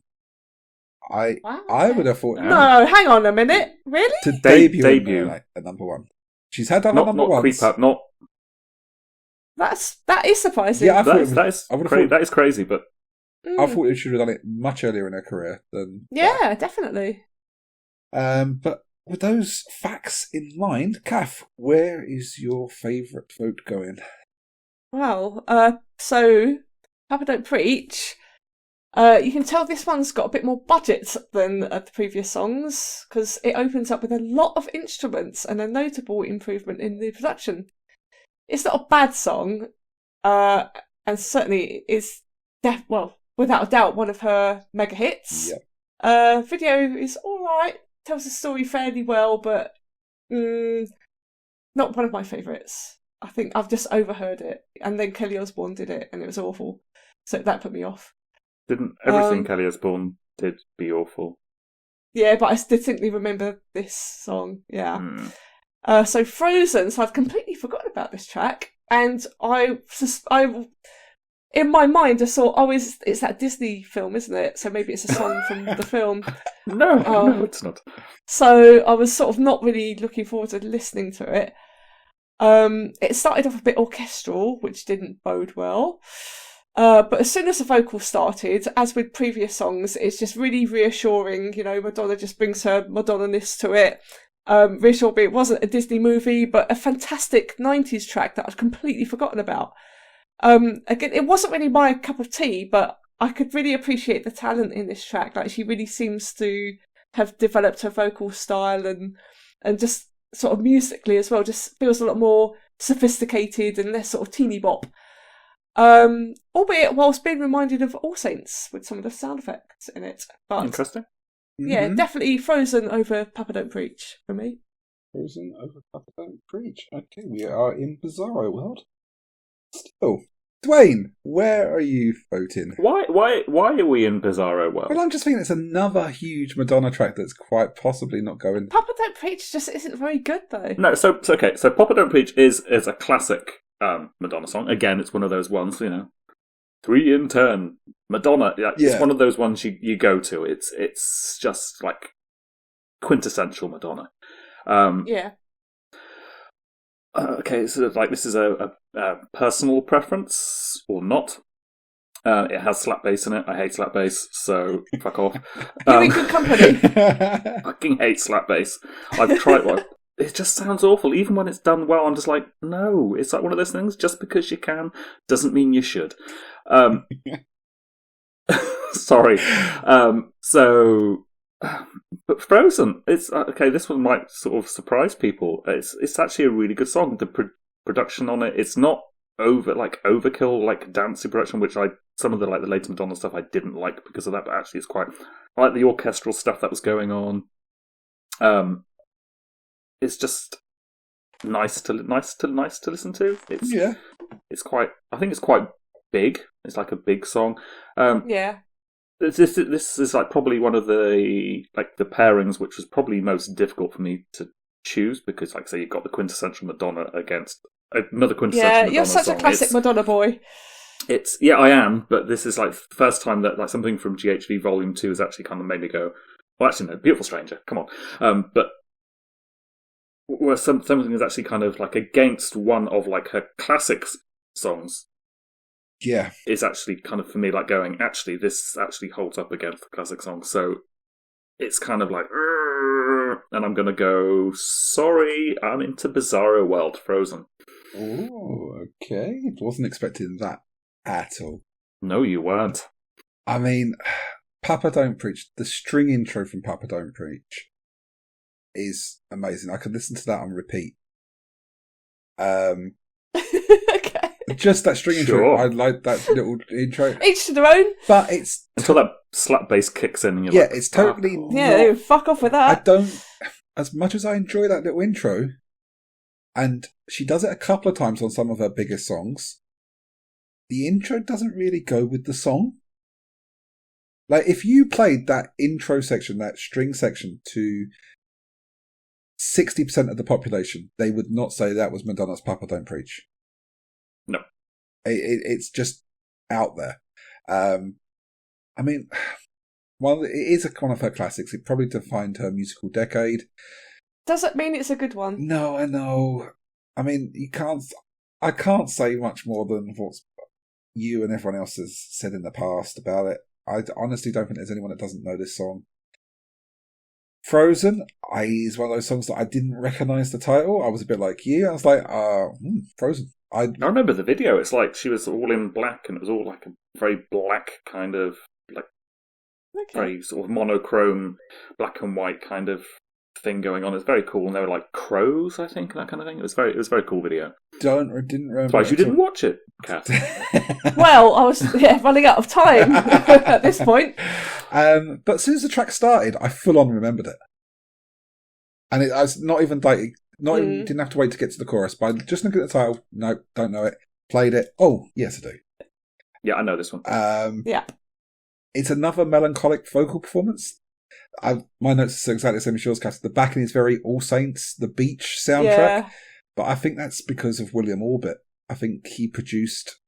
Wow. I would have thought No, hang on a minute. Really? to debut Debut. at number one. She's had other Not number ones. creep up. Not That is surprising. Yeah, I thought that is crazy. But I thought it should have done it much earlier in her career than. Yeah, definitely. But with those facts in mind, Cath, where is your favourite vote going? Well, so Papa Don't Preach. You can tell this one's got a bit more budget than the previous songs because it opens up with a lot of instruments and a notable improvement in the production. It's not a bad song, and certainly is without a doubt one of her mega hits. Yeah. Video is all right, tells the story fairly well, but not one of my favourites. I think I've just overheard it, and then Kelly Osbourne did it, and it was awful, so that put me off. didn't everything Kelly Osbourne did be awful? Yeah, but I distinctly remember this song. Yeah. So Frozen. So I've completely forgotten about this track, and I in my mind I thought, it's that Disney film, isn't it? So maybe it's a song from the film. No, it's not. So I was sort of not really looking forward to listening to it. It started off a bit orchestral, which didn't bode well. But as soon as the vocals started, as with previous songs, it's just really reassuring. You know, Madonna just brings her Madonna-ness to it. Reassuring it wasn't a Disney movie, but a fantastic 90s track that I'd completely forgotten about. Again, it wasn't really my cup of tea, but I could really appreciate the talent in this track. Like, she really seems to have developed her vocal style and just sort of musically as well, just feels a lot more sophisticated and less sort of teeny bop. Albeit whilst being reminded of All Saints with some of the sound effects in it. But Interesting. yeah, definitely Frozen over Papa Don't Preach for me. Frozen over Papa Don't Preach. Okay, we are in Bizarro World. Still, Duane, where are you voting? Why are we in Bizarro World? Well, I'm just thinking it's another huge Madonna track that's quite possibly not going. Papa Don't Preach just isn't very good though. No, so okay. So Papa Don't Preach is a classic Madonna song. Again, it's one of those ones, 3 in 10. Madonna. Yeah, it's one of those ones you go to. It's just like quintessential Madonna. Okay, so like this is a personal preference or not. It has slap bass in it. I hate slap bass, so fuck off. You're in good company. Fucking hate slap bass. I've tried one. It just sounds awful. Even when it's done well, I'm just like, no. It's like one of those things. Just because you can doesn't mean you should. Sorry. But Frozen. It's okay. This one might sort of surprise people. It's actually a really good song. The production on it. It's not overkill, like dancey production, which some of the later Madonna stuff I didn't like because of that, but actually it's quite, I like the orchestral stuff that was going on. It's just nice to listen to. It's quite, I think it's quite big. It's like a big song. This is like probably one of the pairings which was probably most difficult for me to choose because, like I say, you've got the quintessential Madonna against another quintessential Madonna you're such song. A classic Madonna boy. I am, but this is like the first time that like something from GHV Volume 2 has actually kind of made me go, well, actually no, Beautiful Stranger, come on. But where something is actually kind of like against one of like her classic songs. Yeah. Is actually kind of for me like going, actually, this actually holds up against the classic song. So it's kind of like, and I'm going to go, sorry, I'm into Bizarro World, Frozen. Oh, okay. Wasn't expecting that at all. No, you weren't. I mean, Papa Don't Preach, the string intro from Papa Don't Preach is amazing. I could listen to that on repeat. Okay. Just that string intro. I like that little intro. Each to their own. But it's... Until that slap bass kicks in and you're like... it's totally... Yeah, fuck off with that. I don't... As much as I enjoy that little intro, and she does it a couple of times on some of her biggest songs, the intro doesn't really go with the song. Like, if you played that intro section, that string section, to 60% of the population, they would not say that was Madonna's Papa Don't Preach. No. It's just out there. I mean, well, it is one of her classics. It probably defined her musical decade. Doesn't mean it's a good one. No, I know. I mean, I can't say much more than what you and everyone else has said in the past about it. I honestly don't think there's anyone that doesn't know this song. Frozen is one of those songs that I didn't recognise the title. I was a bit like you. I was like, Frozen. I remember the video. It's like she was all in black and it was all like a very black kind of, like, very sort of monochrome, black and white kind of thing going on. It's very cool. And they were like crows, I think, that kind of thing. It was a very cool video. Didn't remember. Why you didn't watch it, Cath? Well, I was running out of time at this point. But as soon as the track started, I full on remembered it, and I was not even didn't have to wait to get to the chorus. But just looking at the title, no, don't know it. Played it. Oh, yes, I do. Yeah, I know this one. Yeah, it's another melancholic vocal performance. My notes are exactly the same as yours, Cath. The backing is very All Saints, the beach soundtrack. But I think that's because of William Orbit. I think he produced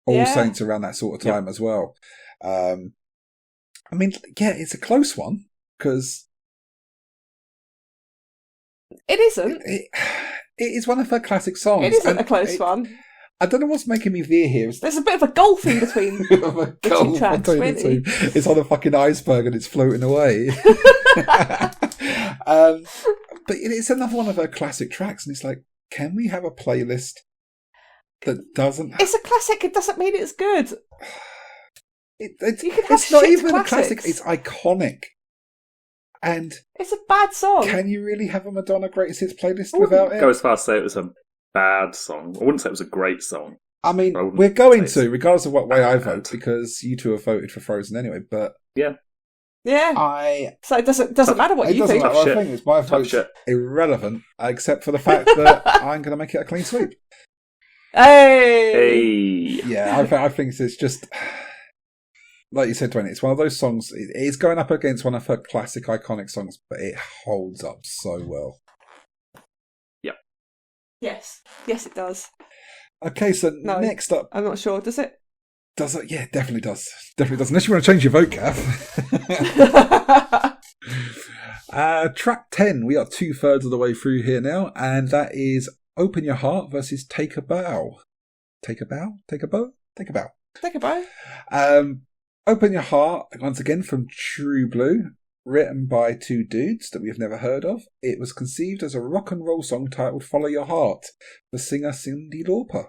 All Saints around that sort of time as well. I mean, it's a close one because it isn't. It is one of her classic songs. It isn't a close one. I don't know what's making me veer here. There's a bit of a gulf in between the two tracks, really. It's on a fucking iceberg and it's floating away. But it's another one of her classic tracks, and it's like, can we have a playlist that doesn't... It's a classic, it doesn't mean it's good. It's not even a classic, it's iconic. And it's a bad song. Can you really have a Madonna Greatest Hits playlist without it? Go as far as to say it was a bad song. I wouldn't say it was a great song. I mean, we're going to, regardless of what way I vote, because you two have voted for Frozen anyway, but... Yeah. So it doesn't matter what you think. It doesn't matter what I think. It's my vote's irrelevant, except for the fact that I'm going to make it a clean sweep. Hey! Yeah, I think it's just... Like you said, Duane, it's one of those songs... It is going up against one of her classic, iconic songs, but it holds up so well. Yep. Yes, it does. Okay, so No. next up, I'm not sure. Does it? does it? Yeah, definitely does. Definitely does. Unless you want to change your vote, Cath. Track 10. We are 2/3 of the way through here now, and that is Open Your Heart versus Take a Bow. Take a bow? Take a bow? Take a bow. Take a bow. Open Your Heart, once again from True Blue, written by two dudes that we've never heard of. It was conceived as a rock and roll song titled Follow Your Heart for singer Cyndi Lauper.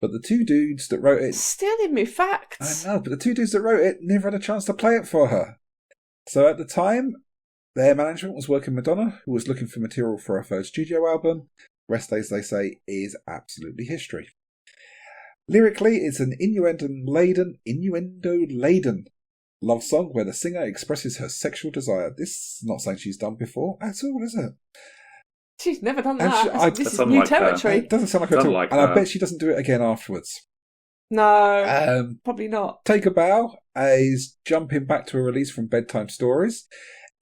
But the two dudes that wrote it... Stealing me facts. I know, but the two dudes that wrote it never had a chance to play it for her. So at the time, their management was working Madonna, who was looking for material for her third studio album. The rest, as they say, is absolutely history. Lyrically, it's an innuendo-laden love song where the singer expresses her sexual desire. This is not something she's done before at all, is it? She's never done And that. This is new territory. It doesn't sound like her at all. And I bet she doesn't do it again afterwards. No, probably not. Take a Bow is jumping back to a release from Bedtime Stories.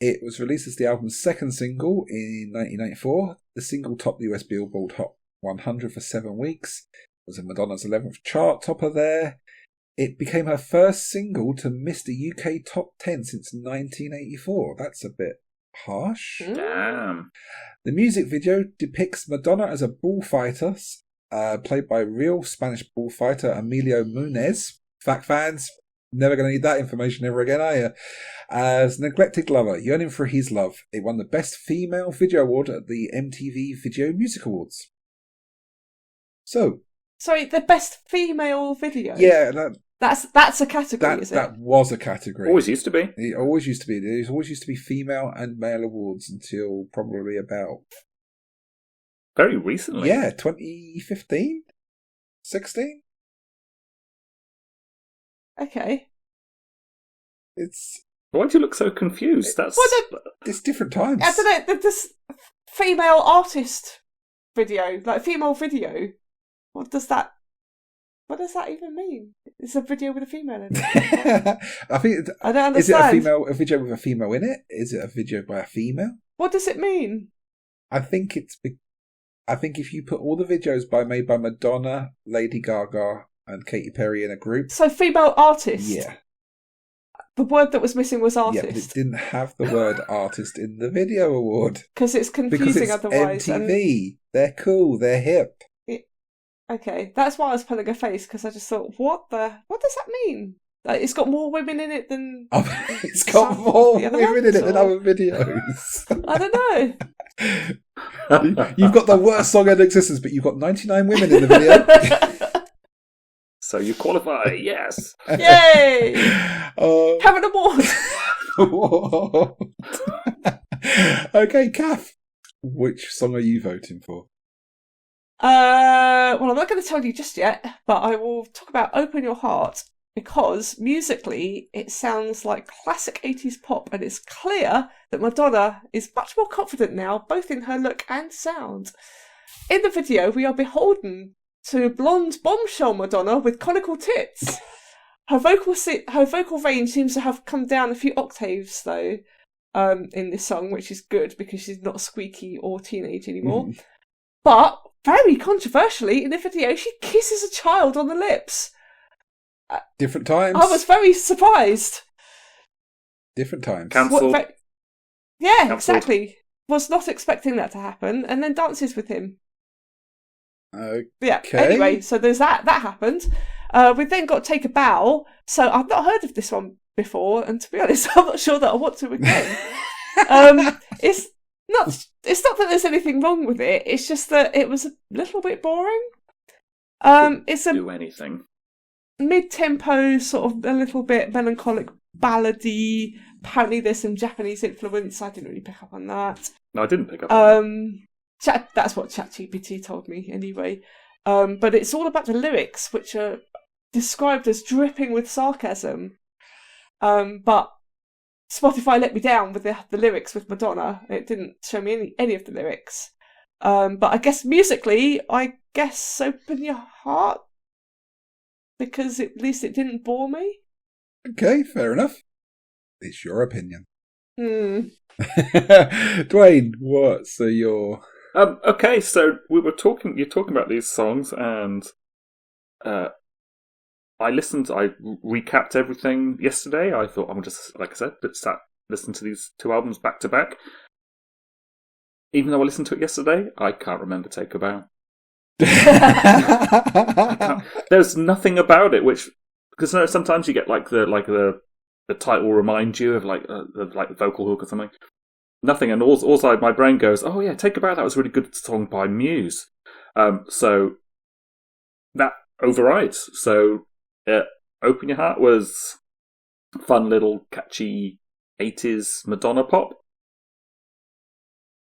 It was released as the album's second single in 1994. The single topped the US Billboard Hot 100 for 7 weeks. It was in Madonna's 11th chart topper there. It became her first single to miss the UK top 10 since 1984. That's a bit harsh. Damn. The music video depicts Madonna as a bullfighter, played by real Spanish bullfighter Emilio Munez. Fact fans, never going to need that information ever again, are you? As neglected lover, yearning for his love. It won the Best Female Video Award at the MTV Video Music Awards. So... Sorry, the Best Female Video? Yeah, that's a category, is it? That was a category. Always used to be. It always used to be. There always used to be female and male awards until probably about... Very recently. Yeah, 2015? 16? Okay. It's... Why do you look so confused? It's different times. I don't know, this female artist video, like female video, what does that even mean? It's a video with a female in it. I think... I don't understand. Is it a video with a female in it? Is it a video by a female? What does it mean? I think if you put all the videos made by Madonna, Lady Gaga, and Katy Perry in a group... So female artist? Yeah. The word that was missing was artist. Yeah, but it didn't have the word artist in the video award. Because it's confusing otherwise. MTV. They're cool. They're hip. Okay, that's why I was pulling a face, because I just thought, what does that mean? Like, it's got more women in it than... It's got more women in it than other videos. I don't know. You've got the worst song in existence, but you've got 99 women in the video. So you qualify, yes. Yay! Have an award. Okay, Cath, which song are you voting for? Well, I'm not going to tell you just yet, but I will talk about Open Your Heart, because musically it sounds like classic 80s pop, and it's clear that Madonna is much more confident now, both in her look and sound. In the video, we are beholden to blonde bombshell Madonna with conical tits. Her vocal range seems to have come down a few octaves, though, in this song, which is good because she's not squeaky or teenage anymore. But very controversially, in the video, she kisses a child on the lips. Different times. I was very surprised. Different times. Cancelled. Yeah, exactly. Was not expecting that to happen, and then dances with him. Okay. Yeah. Anyway, so there's that. That happened. We then got Take a Bow. So I've not heard of this one before, and to be honest, I'm not sure that I want to again. It's not that there's anything wrong with it. It's just that it was a little bit boring. It's a do anything. Mid-tempo, sort of a little bit melancholic, ballady. Apparently, there's some Japanese influence. I didn't really pick up on that. No, I didn't pick up on that. That's what ChatGPT told me anyway. But it's all about the lyrics, which are described as dripping with sarcasm. But Spotify let me down with the lyrics with Madonna. It didn't show me any of the lyrics. But I guess musically, Open Your Heart, because at least it didn't bore me. Okay, fair enough. It's your opinion. Duane, Duane, what's your... Okay, so you're talking about these songs, and I recapped everything yesterday. I thought I'm just, like I said, listen to these two albums back to back. Even though I listened to it yesterday, I can't remember Take a Bow. There's nothing about it because sometimes you get the title reminds you of the vocal hook or something. Nothing, and also my brain goes, oh yeah, Take a Bow, that was a really good song by Muse. So that overrides. So Open Your Heart was fun little catchy 80s Madonna pop.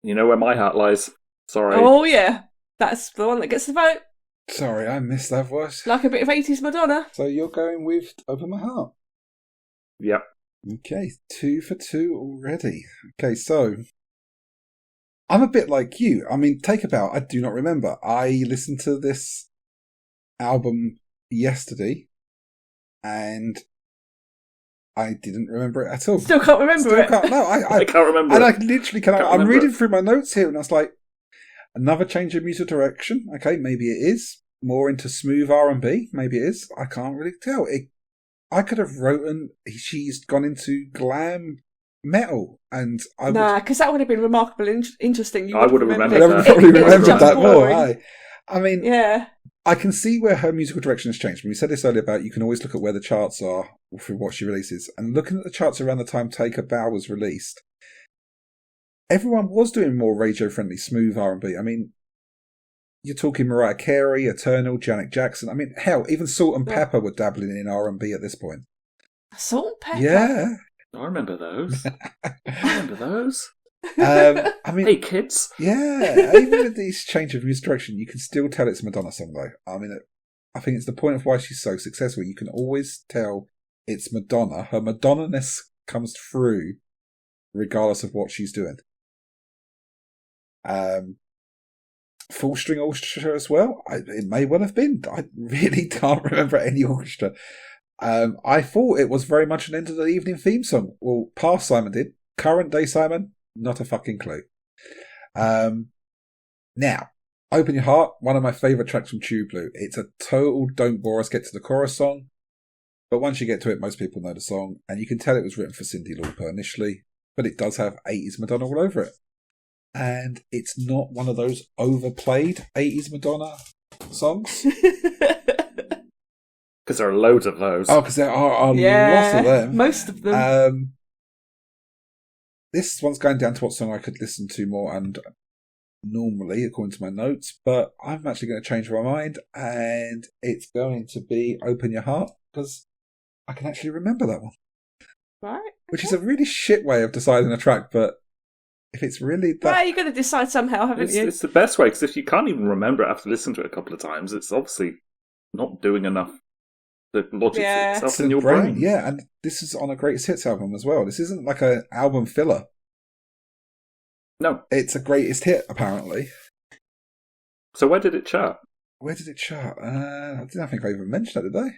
You know where my heart lies. Sorry. Oh yeah, that's the one that gets the vote. Sorry, I missed that voice. Like a bit of 80s Madonna. So you're going with Open My Heart? Yep. Okay, 2 for 2 already. Okay, so I'm a bit like you. I mean, Take a Bow, I do not remember. I listened to this album yesterday and I didn't remember it at all. Still can't remember it. I can't remember and it. I literally can't. I'm reading through my notes here and I was like, another change of music direction. Okay, maybe it is. More into smooth R&B. Maybe it is. I can't really tell. I could have written she's gone into glam metal, and because that would have been remarkably interesting. I would have remembered that. Probably remembered that more. I mean, yeah. I can see where her musical direction has changed. We said this earlier about you can always look at where the charts are for what she releases, and looking at the charts around the time Take a Bow was released, everyone was doing more radio-friendly, smooth R&B. I mean, you're talking Mariah Carey, Eternal, Janet Jackson. I mean, hell, even Salt and Pepper were dabbling in R&B at this point. Salt and Pepper? Yeah. I remember those. I mean, hey, kids. Yeah, even with these change of music direction, you can still tell it's a Madonna song, though. I mean, I think it's the point of why she's so successful. You can always tell it's Madonna. Her Madonna-ness comes through regardless of what she's doing. Full string orchestra as well. It may well have been. I really can't remember any orchestra. I thought it was very much an end of the evening theme song. Well, past Simon did. Current day Simon, not a fucking clue. Now, Open Your Heart, one of my favourite tracks from True Blue. It's a total don't bore us get to the chorus song. But once you get to it, most people know the song. And you can tell it was written for Cyndi Lauper initially. But it does have 80s Madonna all over it. And it's not one of those overplayed 80s Madonna songs. Because there are loads of those. Oh, because there are lots of them. Most of them. This one's going down to what song I could listen to more and normally, according to my notes. But I'm actually going to change my mind. And it's going to be Open Your Heart. Because I can actually remember that one. Right. Which is a really shit way of deciding a track, but if it's really that... Well, you're going to decide somehow, haven't you? It's the best way, because if you can't even remember it after listening to it a couple of times, it's obviously not doing enough. The logic itself in your brain. Yeah, and this is on a Greatest Hits album as well. This isn't like an album filler. No. It's a greatest hit, apparently. So where did it chart? Where did it chart? I don't think I even mentioned it, did I?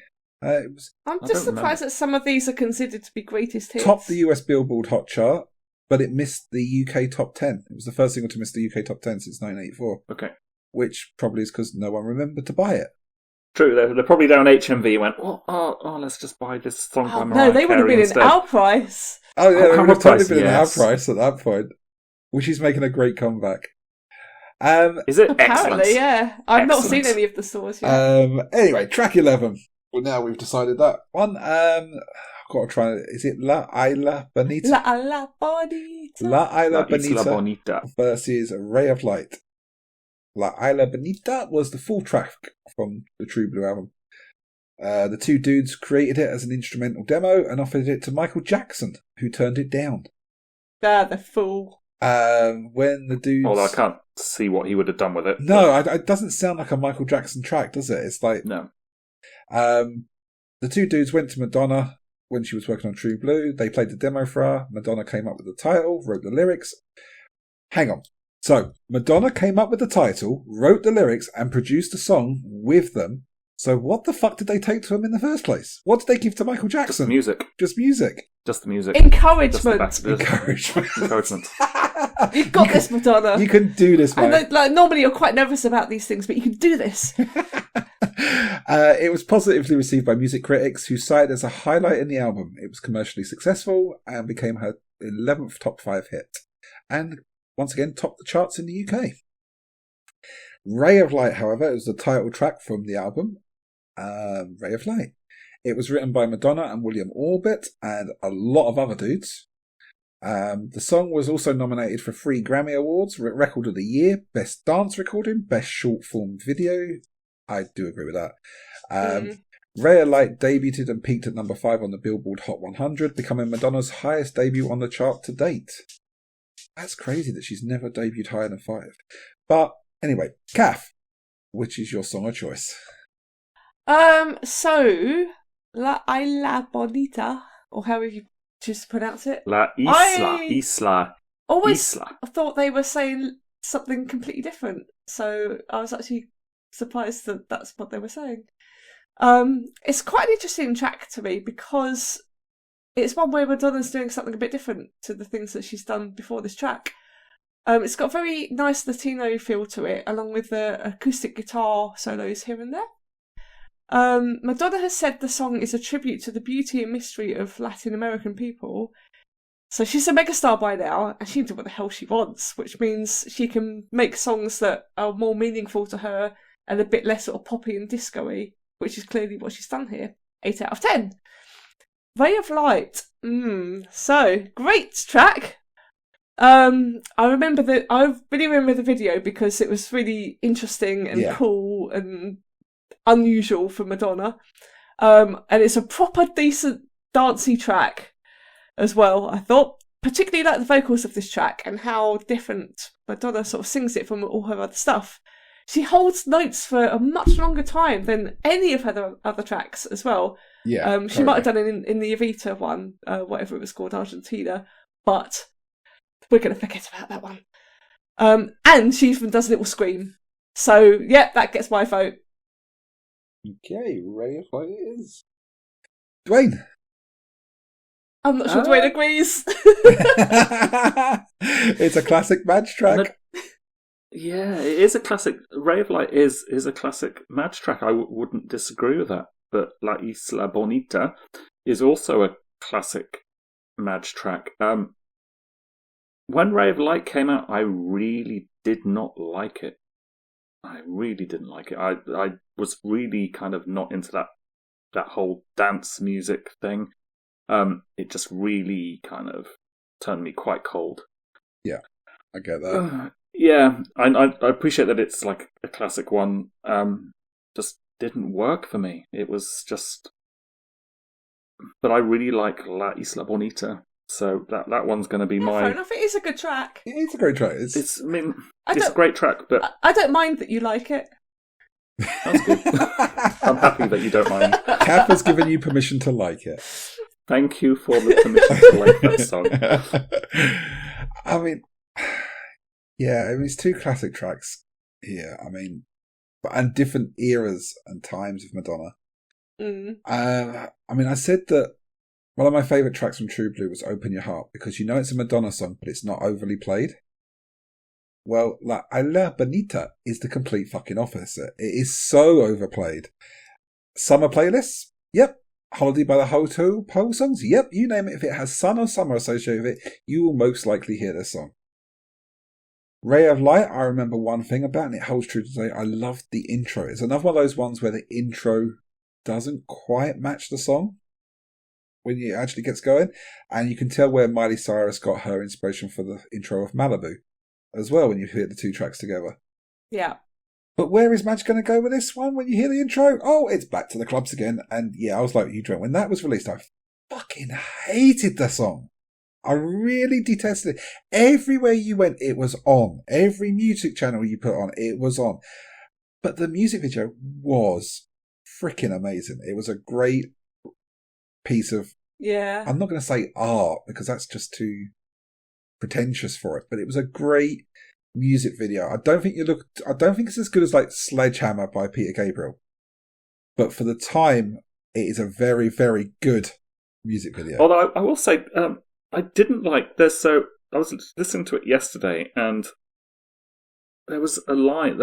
It was... I'm just surprised that some of these are considered to be greatest hits. Topped the US Billboard Hot Chart, but it missed the UK Top 10. It was the first single to miss the UK Top 10 since 1984. Okay. Which probably is because no one remembered to buy it. True, they're probably down HMV and went, oh, let's just buy this song by Mariah No, they would have been instead. in our price. Oh, yeah, they would have totally been in our yes. price at that point. Which is making a great comeback. Is it Apparently, excellent? yeah. I've not seen Excellent. any of the stores yet. Anyway, track 11. Well, now we've decided that one. I've got to try. Is it La Isla Bonita? La Isla Bonita. La Isla Isla Bonita versus Ray of Light. La Isla Bonita was the full track from the True Blue album. The two dudes created it as an instrumental demo and offered it to Michael Jackson, who turned it down. The fool. When the dudes... Although I can't see what he would have done with it. No, it doesn't sound like a Michael Jackson track, does it? It's like... No. The two dudes went to Madonna when she was working on True Blue. They played the demo for her. Madonna came up with the title, wrote the lyrics. Hang on. So, Madonna came up with the title, wrote the lyrics, and produced the song with them. So what the fuck did they take to him in the first place? What did they give to Michael Jackson? Just music. Just music. Just the music. Encouragement. Encouragement. You've got this, Madonna. You can do this, man. I know, like, normally you're quite nervous about these things, but you can do this. It was positively received by music critics who cited it as a highlight in the album. It was commercially successful and became her 11th top 5 hit. And once again, topped the charts in the UK. Ray of Light, however, is the title track from the album. Ray of Light. It was written by Madonna and William Orbit and a lot of other dudes. The song was also nominated for 3 Grammy Awards: Record of the Year, Best Dance Recording, Best Short Form Video. I do agree with that. Ray of Light debuted and peaked at number 5 on the Billboard Hot 100, becoming Madonna's highest debut on the chart to date. That's crazy that she's never debuted higher than 5. But anyway, Cath, which is your song of choice? So La Isla Bonita, or however you choose to pronounce it. La Isla. Always Isla. thought they were saying something completely different. So I was actually surprised that that's what they were saying. It's quite an interesting track to me because it's one where Madonna's doing something a bit different to the things that she's done before this track. It's got a very nice Latino feel to it, along with the acoustic guitar solos here and there. Madonna has said the song is a tribute to the beauty and mystery of Latin American people. So she's a megastar by now, and she can do what the hell she wants, which means she can make songs that are more meaningful to her and a bit less sort of poppy and disco-y, which is clearly what she's done here. 8 out of 10. Ray of Light. So, great track. I really remember the video because it was really interesting and cool and unusual for Madonna. And it's a proper decent dancey track as well, I thought. Particularly like the vocals of this track and how different Madonna sort of sings it from all her other stuff. She holds notes for a much longer time than any of her other tracks as well. Yeah, she might have done it in the Evita one, whatever it was called, Argentina, but we're going to forget about that one. And she even does a little scream. So, yeah, that gets my vote. Okay, Ray of Light it is. Duane. I'm not sure Duane agrees. It's a classic Madge track. Yeah, it is a classic. Ray of Light is a classic Madge track. I wouldn't disagree with that. But La Isla Bonita is also a classic Madge track. When Ray of Light came out, I really did not like it. I really didn't like it. I was really kind of not into that whole dance music thing. It just really kind of turned me quite cold. Yeah, I get that. Yeah, I appreciate that it's like a classic one. Just didn't work for me. It was just... But I really like La Isla Bonita. So that one's going to be my... Fair enough, it is a good track. It is a great track. It's a great track, but... I don't mind that you like it. That's good. I'm happy that you don't mind. Cath has given you permission to like it. Thank you for the permission to like that song. I mean, yeah, it's 2 classic tracks here. I mean, and different eras and times of Madonna. I mean, I said that one of my favourite tracks from True Blue was Open Your Heart because you know it's a Madonna song, but it's not overly played. Well, La Isla Bonita is the complete fucking opposite. It is so overplayed. Summer playlists? Yep. Holiday by the Hotel Pole songs? Yep. You name it. If it has sun or summer associated with it, you will most likely hear this song. Ray of Light, I remember one thing about, and it holds true today. I loved the intro. It's another one of those ones where the intro doesn't quite match the song when it actually gets going. And you can tell where Miley Cyrus got her inspiration for the intro of Malibu as well when you hear the 2 tracks together. Yeah. But where is Madge going to go with this one when you hear the intro? Oh, it's back to the clubs again. And yeah, I was like you, Duane. When that was released, I fucking hated the song. I really detested it. Everywhere you went, it was on. Every music channel you put on, it was on. But the music video was freaking amazing. It was a great piece of... Yeah. I'm not going to say art because that's just too pretentious for it. But it was a great music video. I don't think it's as good as like Sledgehammer by Peter Gabriel. But for the time, it is a very, very good music video. Although I will say... I didn't like this. So I was listening to it yesterday, and there was a line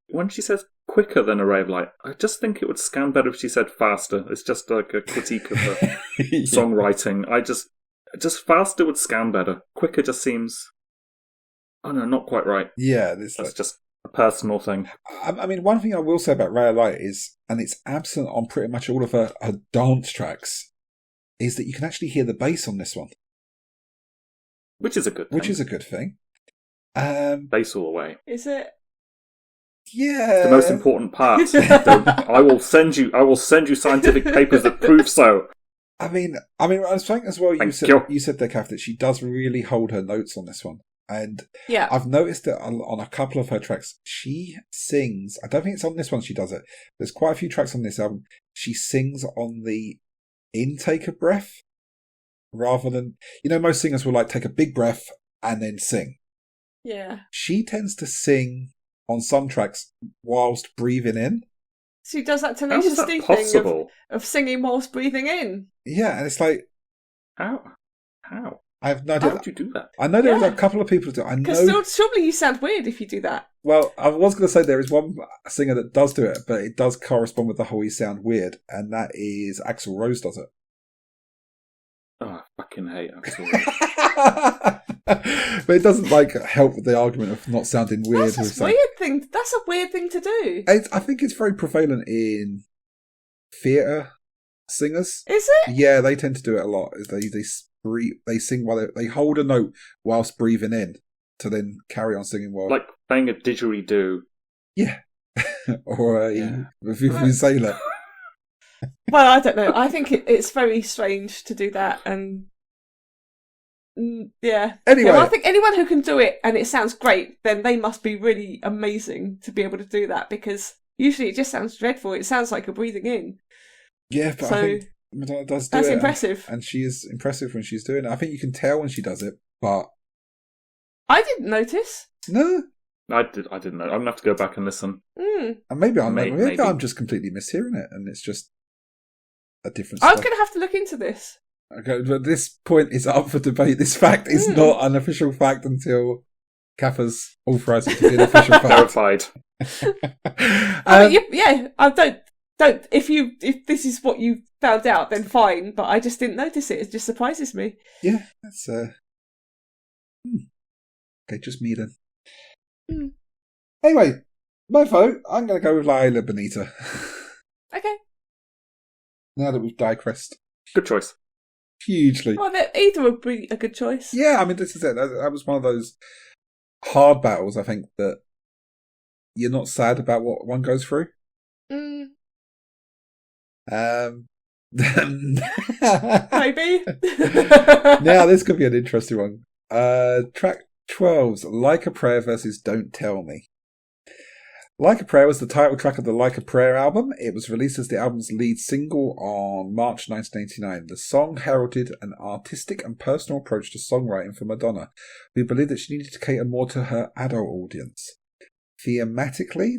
when she says quicker than a ray of light. I just think it would sound better if she said faster. It's just like a critique of the songwriting. Just faster would sound better. Quicker just seems, not quite right. Yeah, that's just a personal thing. I mean, one thing I will say about Ray of Light is, and it's absent on pretty much all of her dance tracks, is that you can actually hear the bass on this one. Which is a good thing. Bass all the way. Is it? Yeah. It's the most important part. I will send you scientific papers that prove so. I mean, I was saying as well, you said there, Cath, that she does really hold her notes on this one. And yeah. I've noticed that on a couple of her tracks, she sings. I don't think it's on this one she does it. There's quite a few tracks on this album. She sings on the intake of breath rather than, most singers will take a big breath and then sing. Yeah. She tends to sing on some tracks whilst breathing in. She does that Tenacious D thing of singing whilst breathing in. Yeah, and it's like... How? I have no idea. How would you do that? I know there are a couple of people who do it. Because surely you sound weird if you do that. Well, I was going to say there is one singer that does do it, but it does correspond with the whole "you sound weird," and that is Axl Rose does it. Oh, I fucking hate Axl Rose. But it doesn't help with the argument of not sounding weird. That's a weird thing. That's a weird thing to do. I think it's very prevalent in theatre singers. Is it? Yeah, they tend to do it a lot. They sing while they hold a note whilst breathing in to then carry on singing while playing a didgeridoo. Yeah, or a vuvuzela. Well, I don't know. I think it's very strange to do that, and yeah. Anyway, I think anyone who can do it and it sounds great, then they must be really amazing to be able to do that, because usually it just sounds dreadful. It sounds like you're breathing in. Yeah, but I think Madonna does do that's it. Impressive. And she is impressive when she's doing it. I think you can tell when she does it, but... I didn't notice. No? I didn't know. I'm going to have to go back and listen. And maybe I'm just completely mishearing it, and it's just a different I was going to have to look into this. Okay, but this point is up for debate. This fact is not an official fact until Cath has authorised it to be an official fact. Verified. I don't. If this is what you found out, then fine. But I just didn't notice it. It just surprises me. Yeah, that's okay. Just me then. Anyway, my vote. I'm going to go with Isla Bonita. Okay. Now that we've digressed. Good choice. Hugely. Well, either would be a good choice. Yeah, I mean, this is it. That was one of those hard battles. I think that you're not sad about what one goes through. Maybe. Now this could be an interesting one. Track 12's Like a Prayer versus Don't Tell Me. Like a Prayer was the title track of the Like a Prayer album. It was released as the album's lead single on March 1989. The song heralded an artistic and personal approach to songwriting for Madonna, who believed that she needed to cater more to her adult audience. Thematically?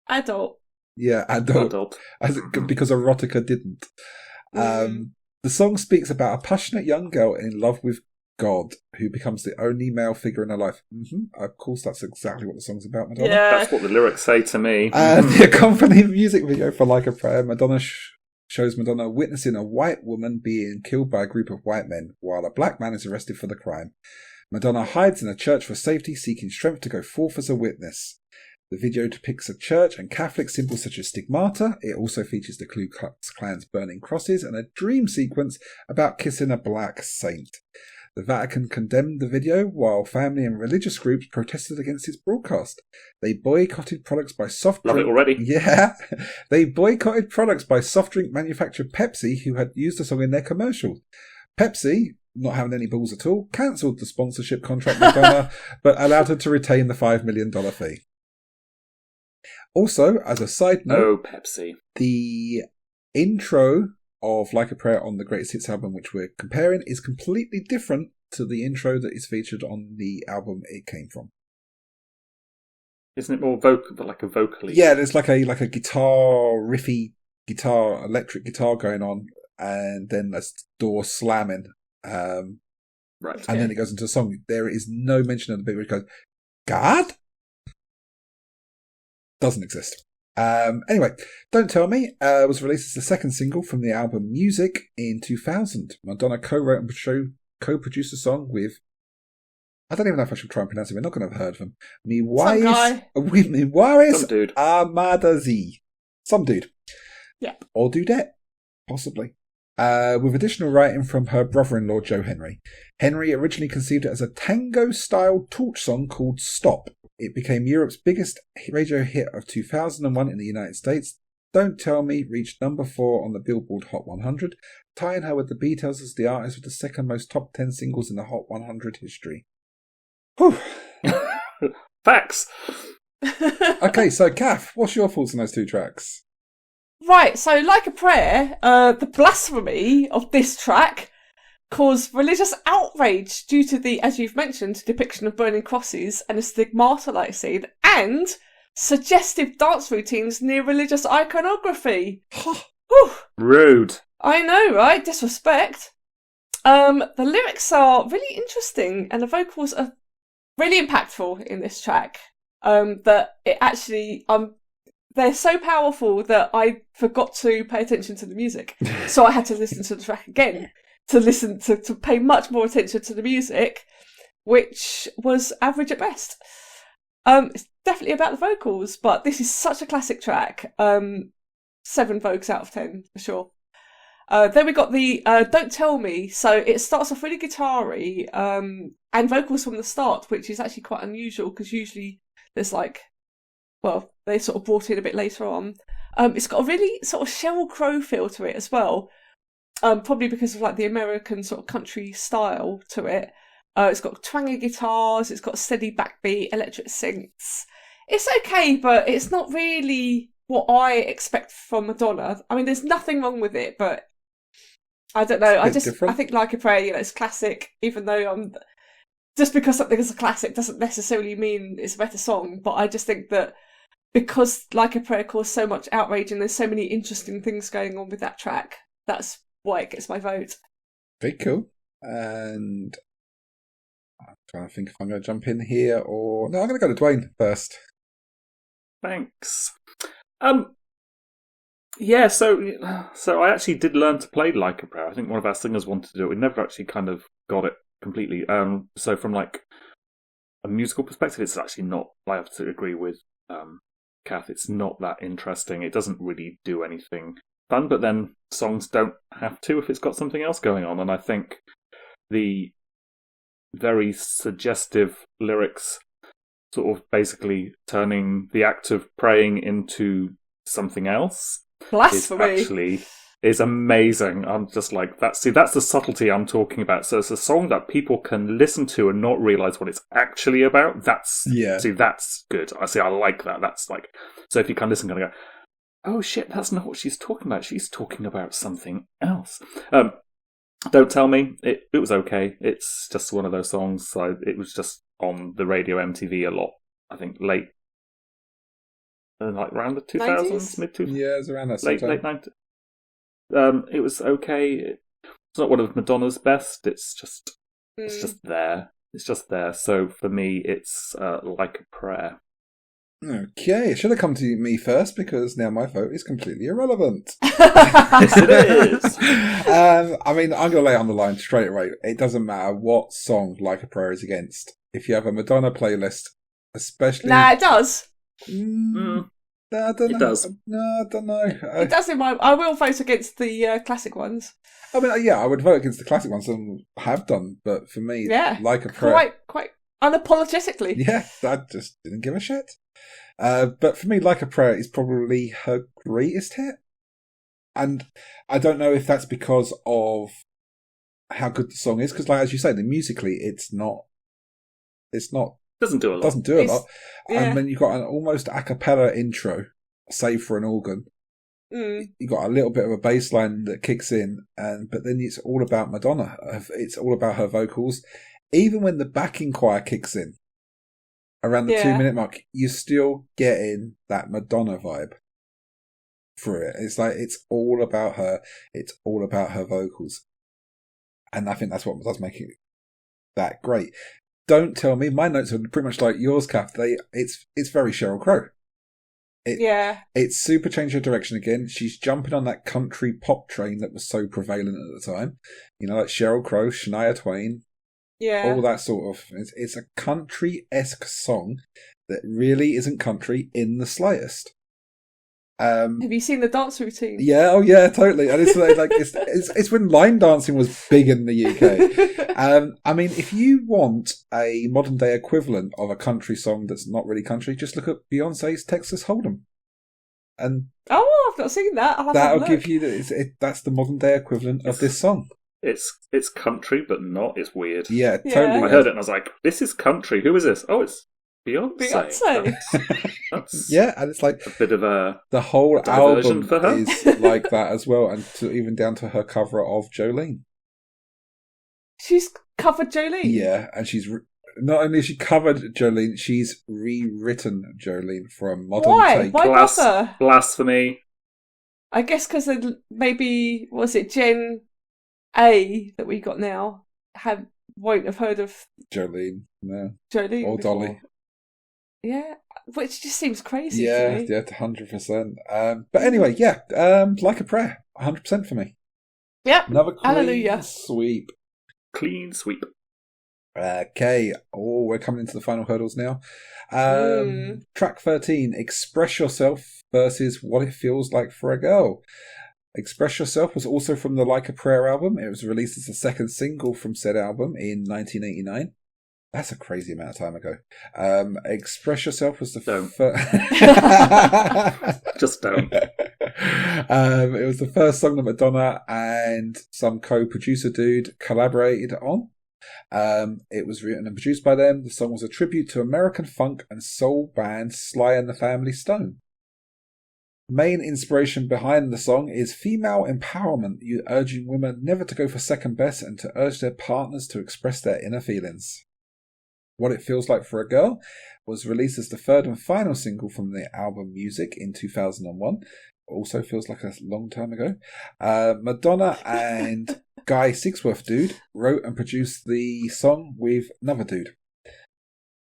Adult. Yeah, adult. Because Erotica didn't. The song speaks about a passionate young girl in love with God, who becomes the only male figure in her life. Of course, that's exactly what the song's about, Madonna. Yeah. That's what the lyrics say to me. The accompanying music video for Like a Prayer, Madonna shows Madonna witnessing a white woman being killed by a group of white men, while a black man is arrested for the crime. Madonna hides in a church for safety, seeking strength to go forth as a witness. The video depicts a church and Catholic symbols such as stigmata. It also features the Ku Klux Klan's burning crosses and a dream sequence about kissing a black saint. The Vatican condemned the video, while family and religious groups protested against its broadcast. They boycotted products by soft drink... Love it already. Yeah. They boycotted products by soft drink manufacturer Pepsi, who had used the song in their commercials. Pepsi, not having any balls at all, cancelled the sponsorship contract with Madonna, but allowed her to retain the $5 million fee. Also, as a side note... Oh, Pepsi. The intro of Like a Prayer on the Greatest Hits album, which we're comparing, is completely different to the intro that is featured on the album it came from. Isn't it more vocal, but like a vocally? Yeah, there's like a riffy guitar, electric guitar going on, and then a door slamming. Right. And then it goes into a song. There is no mention of the bit where it goes, God? Doesn't exist. Anyway, Don't Tell Me was released as the second single from the album Music in 2000. Madonna co-wrote and co-produced a song with, I don't even know if I should try and pronounce it. We're not going to have heard of him. Some dude. Amadazi. Some dude. Yeah. Or dudette, possibly. With additional writing from her brother-in-law, Joe Henry. Henry originally conceived it as a tango-style torch song called Stop. It became Europe's biggest radio hit of 2001 in the United States. Don't Tell Me reached number 4 on the Billboard Hot 100, tying her with the Beatles as the artist with the second most top 10 singles in the Hot 100 history. Whew. Facts. Okay, so Cath, what's your thoughts on those two tracks? Right, so Like a Prayer, the blasphemy of this track caused religious outrage due to the, as you've mentioned, depiction of burning crosses and a stigmata-like scene, and suggestive dance routines near religious iconography. Rude. I know, right? Disrespect. The lyrics are really interesting, and the vocals are really impactful in this track. That it actually, they're so powerful that I forgot to pay attention to the music. So I had to listen to the track again to pay much more attention to the music, which was average at best. It's definitely about the vocals, but this is such a classic track. 7 Vogues out of 10 for sure. Then we got the Don't Tell Me. So it starts off really guitar-y, and vocals from the start, which is actually quite unusual because usually there's they sort of brought in a bit later on. It's got a really sort of Sheryl Crow feel to it as well. Probably because of the American sort of country style to it. It's got twangy guitars, it's got steady backbeat, electric synths. It's okay, but it's not really what I expect from Madonna. I mean, there's nothing wrong with it, but I don't know. I think Like a Prayer, it's classic, even though just because something is a classic doesn't necessarily mean it's a better song. But I just think that because Like a Prayer caused so much outrage and there's so many interesting things going on with that track, that's why it gets my vote. Very cool. And I'm trying to think if I'm going to jump in here or... No, I'm going to go to Duane first. Thanks. Yeah, so I actually did learn to play Like a Prayer. I think one of our singers wanted to do it. We never actually kind of got it completely. So from a musical perspective, it's actually not, I have to agree with Cath, it's not that interesting. It doesn't really do anything fun, but then songs don't have to if it's got something else going on. And I think the very suggestive lyrics sort of basically turning the act of praying into something else Blasphemy is amazing. I'm just like that. See, that's the subtlety I'm talking about. So it's a song that people can listen to and not realize what it's actually about. That's good. I like that. That's so if you can listen and go, oh shit, that's not what she's talking about. She's talking about something else. Don't Tell Me. It was okay. It's just one of those songs. So it was just on the radio MTV a lot. I think late, around the 2000s, mid 2000s. Yeah, it was around that late 90s. It was okay. It's not one of Madonna's best. It's just there. It's just there. So for me, it's Like a Prayer. Okay, it should have come to me first because now my vote is completely irrelevant. Yes, it is. I mean, I'm going to lay it on the line straight away. It doesn't matter what song Like a Prayer is against. If you have a Madonna playlist, especially... Nah, it does. I don't know. It does. No, I don't know. It does in my... I will vote against the classic ones. I mean, yeah, I would vote against the classic ones and have done, but for me, Like a Prayer... Quite unapologetically. Yeah, I just didn't give a shit. But for me, Like a Prayer is probably her greatest hit. And I don't know if that's because of how good the song is, because as you say, musically, it's not... Doesn't do a lot. Doesn't do a lot. Yeah. And then you've got an almost a cappella intro, save for an organ. You've got a little bit of a bass line that kicks in, but then it's all about Madonna. It's all about her vocals. Even when the backing choir kicks in, around the 2-minute mark, you're still getting that Madonna vibe through it. It's it's all about her. It's all about her vocals. And I think that's what does make it that great. Don't tell me, my notes are pretty much like yours, Cath. It's very Sheryl Crow. It's super changed her direction again. She's jumping on that country pop train that was so prevalent at the time. You know, like Sheryl Crow, Shania Twain, all that sort of. It's a country-esque song that really isn't country in the slightest. Have you seen the dance routine? Yeah, oh yeah, totally. And it's like it's when line dancing was big in the UK. I mean, if you want a modern day equivalent of a country song that's not really country, just look at Beyonce's Texas Hold'em, and I've not seen that. That'll give you that's the modern day equivalent of this song. It's country, but not. It's weird. Yeah, totally. I heard it and I was like, "This is country. Who is this? Oh, it's Beyonce." That's yeah, and it's like a bit of the whole album for her. is like that as well, and even down to her cover of Jolene. She's covered Jolene. Yeah, and she's not only has she covered Jolene, she's rewritten Jolene for a modern take. Why blasphemy? I guess because maybe was it Gen A that we got now won't have heard of Jolene, no, Jolene or before. Dolly. Yeah, which just seems crazy. Yeah, to me. 100%. But anyway, Like a Prayer, 100% for me. Yep. Another clean Hallelujah. sweep. Clean sweep. Okay. Oh, we're coming into the final hurdles now. Track 13, Express Yourself versus What It Feels Like for a Girl. Express Yourself was also from the Like a Prayer album. It was released as the second single from said album in 1989. That's a crazy amount of time ago. Express Yourself was the first... Just don't. It was the first song that Madonna and some co-producer dude collaborated on. It was written and produced by them. The song was a tribute to American funk and soul band Sly and the Family Stone. Main inspiration behind the song is female empowerment, urging women never to go for second best and to urge their partners to express their inner feelings. What It Feels Like for a Girl was released as the third and final single from the album Music in 2001. Also feels like a long time ago. Madonna and Guy Sigsworth dude wrote and produced the song with another dude.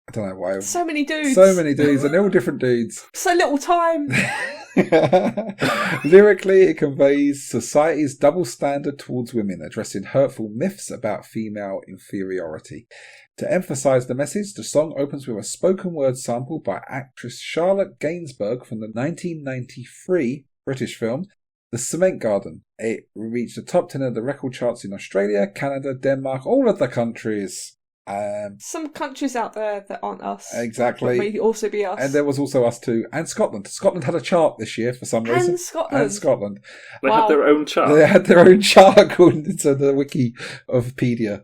I don't know why. So many dudes, and they're all different dudes. So little time. Lyrically, it conveys society's double standard towards women, addressing hurtful myths about female inferiority. To emphasise the message, the song opens with a spoken word sample by actress Charlotte Gainsbourg from the 1993 British film The Cement Garden. It reached the top 10 of the record charts in Australia, Canada, Denmark, all of the countries. Some countries out there that aren't us. Exactly. But may also be us. And there was also us too. And Scotland. Scotland had a chart this year for some reason. And Scotland. They had their own chart. They had their own chart according to the wiki of Pedia.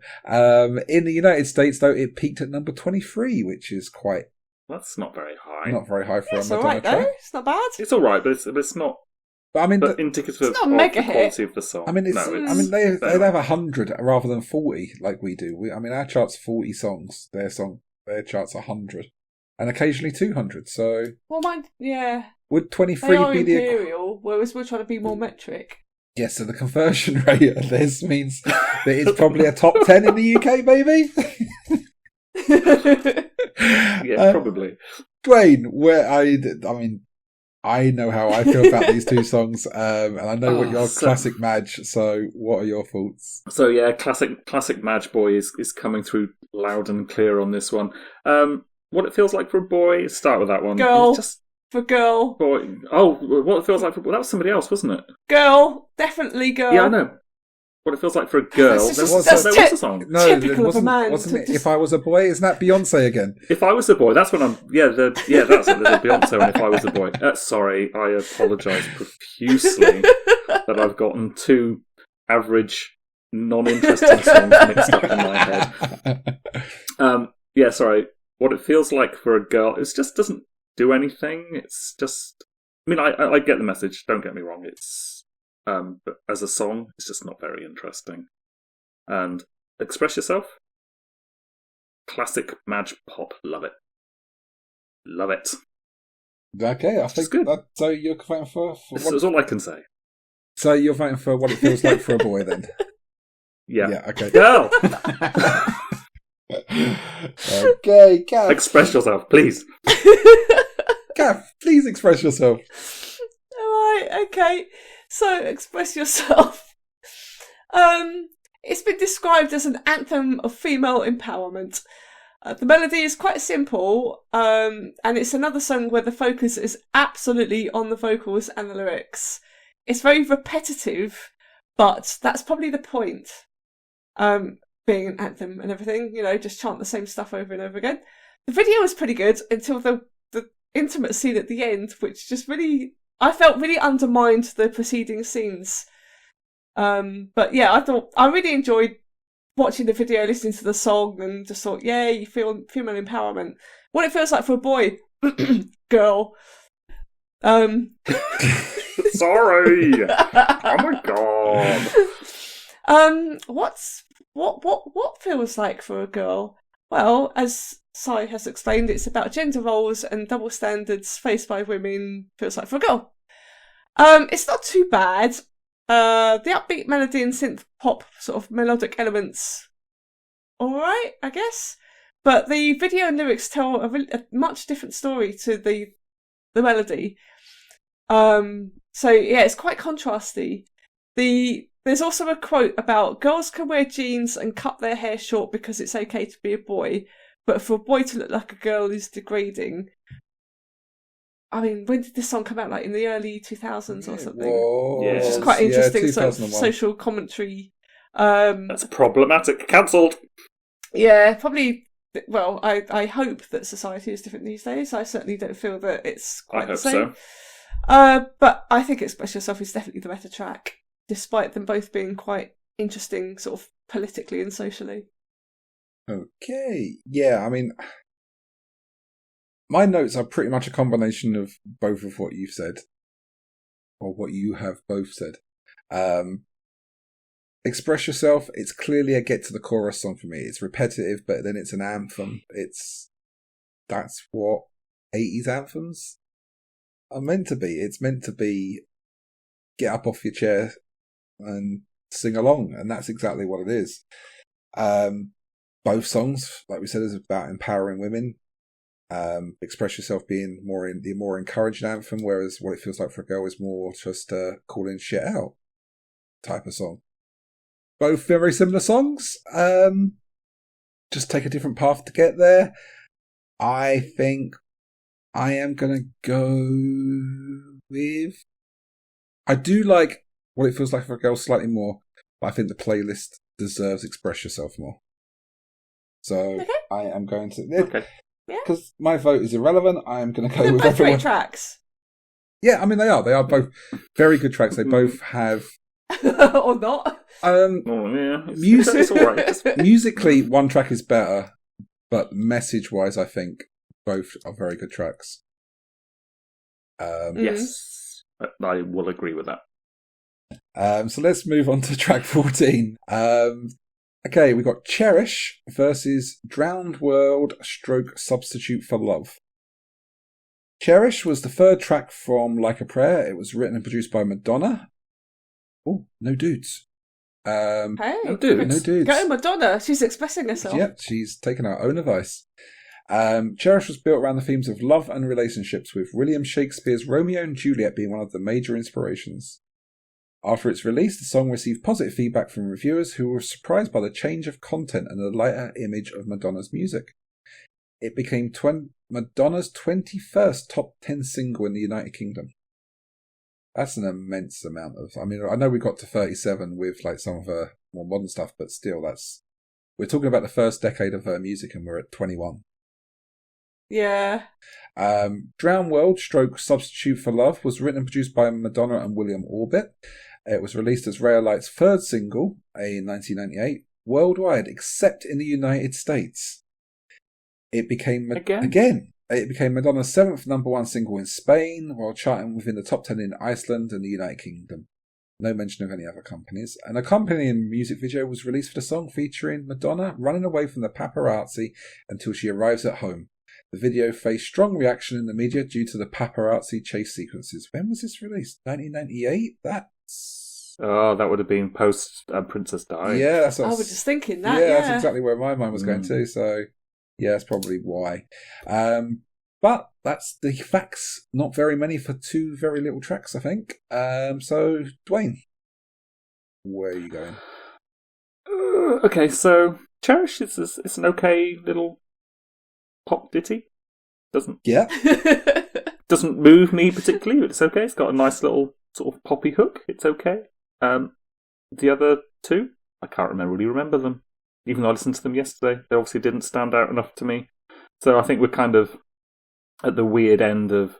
In the United States, though, it peaked at number 23, which is quite... That's not very high. Not very high for a Madonna alright, track. though. It's not bad. It's alright, but it's not... But I mean, indicative it's not of mega the hit. quality of the song. I mean, they have 100 rather than 40 like we do. Our chart's 40 songs. Their chart's 100, and occasionally 200. So, well, would 23 they are be the imperial? Whereas we're trying to be more metric. Yes, so the conversion rate of this means that it's probably a top 10 in the UK, baby. Yeah, probably. Duane, I know how I feel about these two songs, and I know what your classic Madge. So, what are your thoughts? So, yeah, classic Madge boy is coming through loud and clear on this one. What it feels like for a boy. Start with that one. Girl. For girl. Boy. Oh, what it feels like for that was somebody else, wasn't it? Girl, definitely girl. Yeah, I know. What it feels like for a girl. That's there was a song. No, typical of a man. Wasn't it? If I Was a Boy, isn't that Beyonce again? If I Was a Boy, that's when I'm. That's it. There's a Beyonce one. If I Was a Boy. Sorry, I apologise profusely that I've gotten two average, non-interesting songs mixed up in my head. Sorry. What it feels like for a girl, it just doesn't do anything. It's just. I mean, I get the message. Don't get me wrong. It's. But as a song, it's just not very interesting. And Express Yourself, classic Madge pop, love it. Love it. Okay, I think good. So you're voting for That's all I can say. So you're voting for What It Feels Like for a Boy then? Yeah. Yeah, okay. Girl! Okay, Cath. Express yourself, please. Cath, please express yourself. Alright, okay. So, express yourself. It's been described as an anthem of female empowerment. The melody is quite simple, and it's another song where the focus is absolutely on the vocals and the lyrics. It's very repetitive, but that's probably the point. Being an anthem and everything, just chant the same stuff over and over again. The video was pretty good until the intimate scene at the end, which just really, I felt really undermined the preceding scenes. But yeah, I really enjoyed watching the video, listening to the song, and just thought, yeah, you feel female empowerment. What it feels like for a boy, girl. Sorry. Oh my god. What feels like for a girl? Well, as Sai has explained, it's about gender roles and double standards faced by women. Feels like for a girl. It's not too bad. The upbeat melody and synth pop sort of melodic elements, alright, I guess. But the video and lyrics tell a much different story to the melody. So yeah, it's quite contrasty. There's also a quote about girls can wear jeans and cut their hair short because it's okay to be a boy, but for a boy to look like a girl is degrading. I mean, when did this song come out? Like in the early 2000s or something? Yeah. Which is quite interesting sort of 2001. social commentary. That's problematic. Cancelled. Yeah, probably. Well, I hope that society is different these days. I certainly don't feel that it's quite the same. So. But I think Express Yourself is definitely the better track, despite them both being quite interesting sort of politically and socially. Okay. Yeah, I mean, my notes are pretty much a combination of both of what you've said, or what you have both said. Express Yourself, it's clearly a get to the chorus song for me. It's repetitive, but then it's an anthem. That's what 80s anthems are meant to be. It's meant to be get up off your chair and sing along, and that's exactly what it is. Both songs, like we said, is about empowering women. Express Yourself being the more encouraged anthem, whereas What It Feels Like for a Girl is more just calling shit out type of song. Both very similar songs, just take a different path to get there. I think I am gonna go with, I do like What It Feels Like for a Girl slightly more, but I think the playlist deserves Express Yourself more. So Okay. I am going to, Okay. because my vote is irrelevant, I am going to go They're with both everyone. great tracks. Yeah, I mean they are both very good tracks. They both have Or not. Oh, yeah. Music- It's all right. musically one track is better, but message wise I think both are very good tracks. Yes, I will agree with that. So let's move on to track 14. Okay, we got Cherish versus Drowned World / Substitute for Love. Cherish was the third track from Like a Prayer. It was written and produced by Madonna. Oh, no dudes. Hey, No dudes. No dudes. Go Madonna. She's expressing herself. Yep, she's taken her own advice. Cherish was built around the themes of love and relationships, with William Shakespeare's Romeo and Juliet being one of the major inspirations. After its release, the song received positive feedback from reviewers who were surprised by the change of content and the lighter image of Madonna's music. It became Madonna's 21st top 10 single in the United Kingdom. That's an immense amount of... I mean, I know we got to 37 with like some of her more modern stuff, but still, we're talking about the first decade of her music and we're at 21. Yeah. Drowned World / Substitute for Love was written and produced by Madonna and William Orbit. It was released as Rare Light's third single in 1998, worldwide except in the United States. It became It became Madonna's 7th number one single in Spain, while charting within the top 10 in Iceland and the United Kingdom. No mention of any other companies. An accompanying music video was released for the song, featuring Madonna running away from the paparazzi until she arrives at home. The video faced strong reaction in the media due to the paparazzi chase sequences. When was this released? 1998? That's Oh, that would have been post Princess died. Yeah, that's what I was just thinking that. yeah, Yeah, that's exactly where my mind was going to. So, yeah, that's probably why. But that's the facts. Not very many for two very little tracks, I think. So, Duane, where are you going? Okay, so Cherish is it's an okay little pop ditty. Yeah, Doesn't move me particularly, but it's okay. It's got a nice little sort of poppy hook. It's okay. The other two, I can't really remember them. Even though I listened to them yesterday, they obviously didn't stand out enough to me. So I think we're kind of at the weird end of,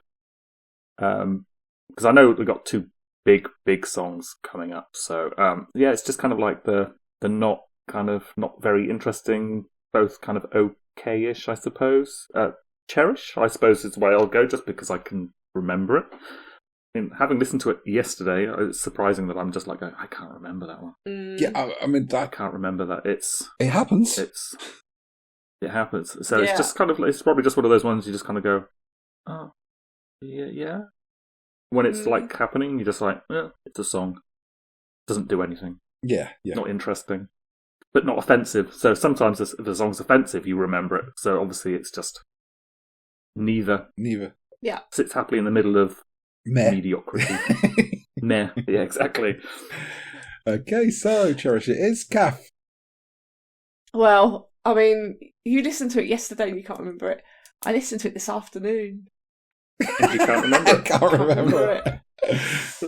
because I know we've got two big songs coming up. So yeah, it's just kind of like the not very interesting, both kind of okay-ish, I suppose. Cherish, I suppose, is the way I'll go, just because I can remember it. And having listened to it yesterday, it's surprising that I'm just like, I can't remember that one. yeah. I mean, I can't remember that. It happens. It happens. So it's just kind of, it's probably just one of those ones you just kind of go, oh, yeah. When it's like happening, you're just like, it's a song. Doesn't do anything. Yeah. Not interesting, but not offensive. So sometimes if the song's offensive, you remember it. So obviously it's just neither. Yeah. Sits happily in the middle of Meh. mediocrity. Meh. Yeah, exactly. Okay, so Cherish it is. Cath. Well, I mean, you listened to it yesterday and you can't remember it. I listened to it this afternoon. And you can't remember it. Can't remember it.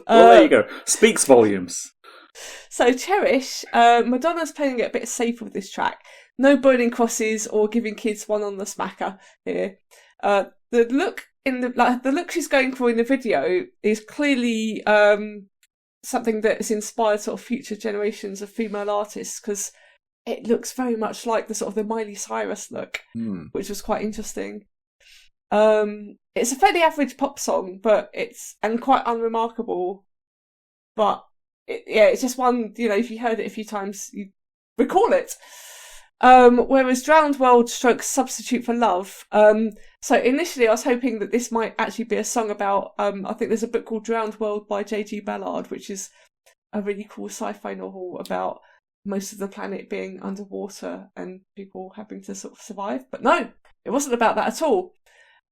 Well, there you go. Speaks volumes. So Cherish, Madonna's playing it a bit safer with this track. No burning crosses or giving kids one on the smacker here. The look she's going for in the video is clearly something that has inspired sort of future generations of female artists, because it looks very much like the sort of the Miley Cyrus look, which was quite interesting. It's a fairly average pop song, but it's quite unremarkable. But it's just one, if you heard it a few times, you recall it. Whereas Drowned World strokes Substitute for Love. So initially I was hoping that this might actually be a song about, I think there's a book called Drowned World by J.G. Ballard, which is a really cool sci-fi novel about most of the planet being underwater and people having to sort of survive. But no, it wasn't about that at all.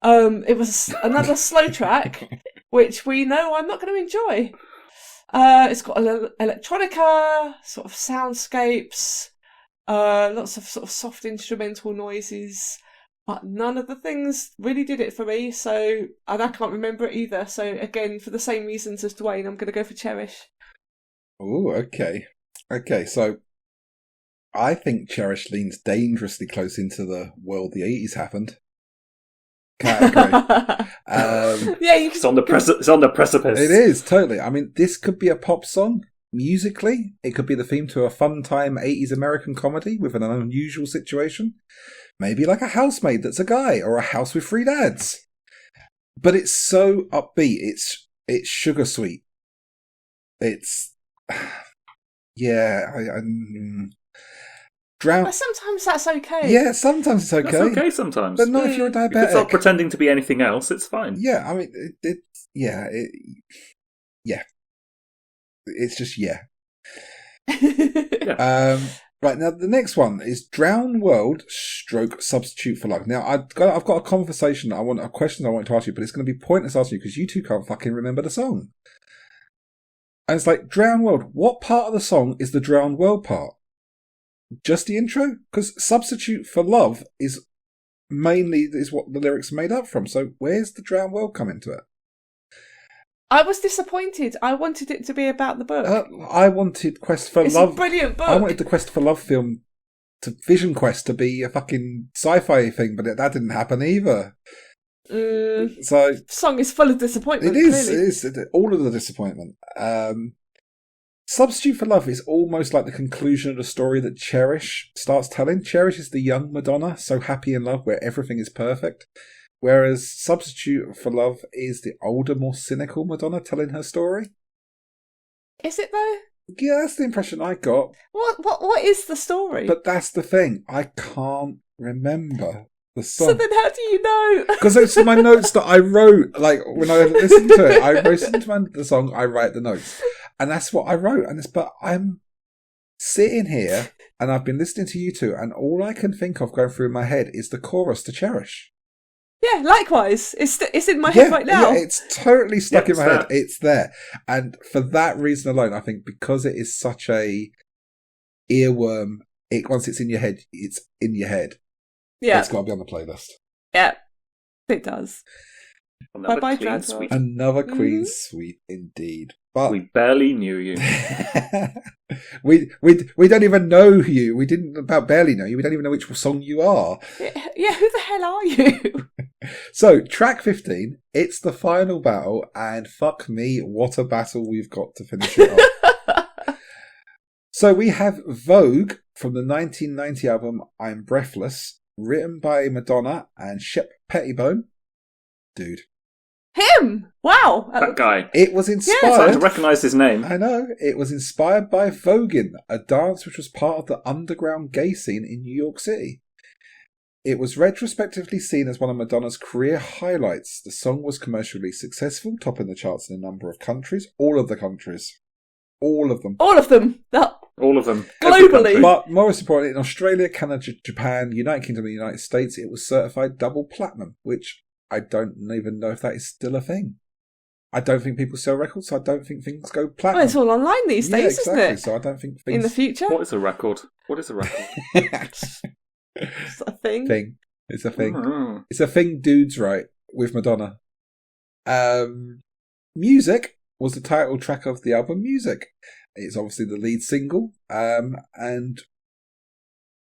It was another slow track, which we know I'm not going to enjoy. It's got electronica, sort of soundscapes, lots of sort of soft instrumental noises, but none of the things really did it for me. And I can't remember it either. So again, for the same reasons as Duane, I'm going to go for Cherish. Oh, okay. Okay, so I think Cherish leans dangerously close into the world the 80s happened. Category. It's on the precipice. It is, totally. I mean, this could be a pop song musically. It could be the theme to a fun time 80s American comedy with an unusual situation. Maybe like a housemaid that's a guy, or a house with three dads. But it's so upbeat. It's sugar sweet. It's Drown. But sometimes that's okay. Yeah, sometimes it's okay. That's okay sometimes. But not if you're a diabetic. If it's not pretending to be anything else, it's fine. Yeah, I mean, it's just Yeah. Right, now the next one is Drown World stroke Substitute for Love. Now I've got a conversation a question I want to ask you, but it's going to be pointless asking you because you two can't fucking remember the song. And it's like, Drown World, what part of the song is the Drown World part? Just the intro? Because Substitute for Love is what the lyrics are made up from. So where's the Drown World come into it? I was disappointed. I wanted it to be about the book. I wanted Quest for Love. It's a brilliant book. I wanted the Quest for Love film Vision Quest to be a fucking sci-fi thing, but that didn't happen either. So song is full of disappointment. It is. Clearly. It is all of the disappointment. Substitute for Love is almost like the conclusion of the story that Cherish starts telling. Cherish is the young Madonna, so happy in love where everything is perfect. Whereas Substitute for Love is the older, more cynical Madonna telling her story. Is it though? Yeah, that's the impression I got. What is the story? But that's the thing. I can't remember the song. So then how do you know? Because it's my notes that I wrote. Like, when I listened to it, I listened to the song, I write the notes. And that's what I wrote. But I'm sitting here and I've been listening to you two, and all I can think of going through my head is the chorus to Cherish. Yeah, likewise. It's in my head right now. Yeah, it's totally stuck in my head. There. It's there. And for that reason alone, I think because it is such a earworm, once it's in your head, it's in your head. Yeah. It's got to be on the playlist. Yeah, it does. Another Bye-bye, clean Dradswell. sweep. Another Queen suite indeed. But We barely knew you. we don't even know you. We didn't about barely know you. We don't even know which song you are. Yeah, who the hell are you? So, track 15, it's the final battle, and fuck me, what a battle we've got to finish it off. So we have Vogue from the 1990 album I'm Breathless, written by Madonna and Shep Pettibone. Dude. Him! Wow! That guy. It was It's hard inspired... to recognise his name. I know. It was inspired by Voguing, a dance which was part of the underground gay scene in New York City. It was retrospectively seen as one of Madonna's career highlights. The song was commercially successful, topping the charts in a number of countries. All of the countries. All of them. All of them. All of them. Globally. Every country. But most importantly, in Australia, Canada, Japan, United Kingdom and the United States, it was certified double platinum, which I don't even know if that is still a thing. I don't think people sell records, so I don't think things go platinum. Well, it's all online these days, exactly. isn't it? So I don't think things... In the future? What is a record? What is a record? It's a thing. It's a thing. Mm. It's a thing dudes write with Madonna. Music was the title track of the album Music. It's obviously the lead single, and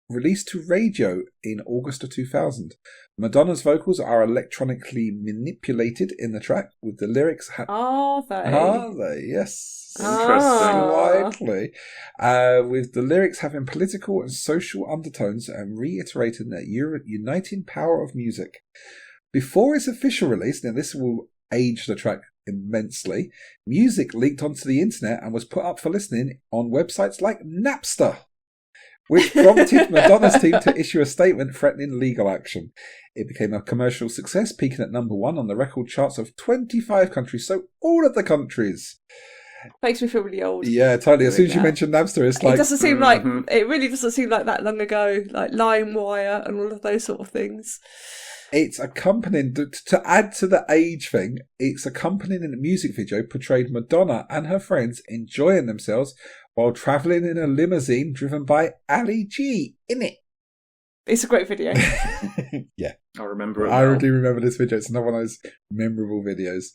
released to radio in August of 2000. Madonna's vocals are electronically manipulated in the track, with the lyrics... Are they? Are they? Yes. Ah. Slightly. With the lyrics having political and social undertones and reiterating the uniting power of music. Before its official release, now this will age the track immensely, music leaked onto the internet and was put up for listening on websites like Napster, which prompted Madonna's team to issue a statement threatening legal action. It became a commercial success, peaking at number 1 on the record charts of 25 countries, so all of the countries. Makes me feel really old. Yeah, totally. As soon as you that. mention Napster, it's like... It doesn't seem like... It really doesn't seem like that long ago, like LimeWire and all of those sort of things. It's accompanying, to add to the age thing, it's accompanying in a music video portrayed Madonna and her friends enjoying themselves while travelling in a limousine driven by Ali G in it. It's a great video. Yeah. I remember it. I now. do remember this video. It's another one of those memorable videos.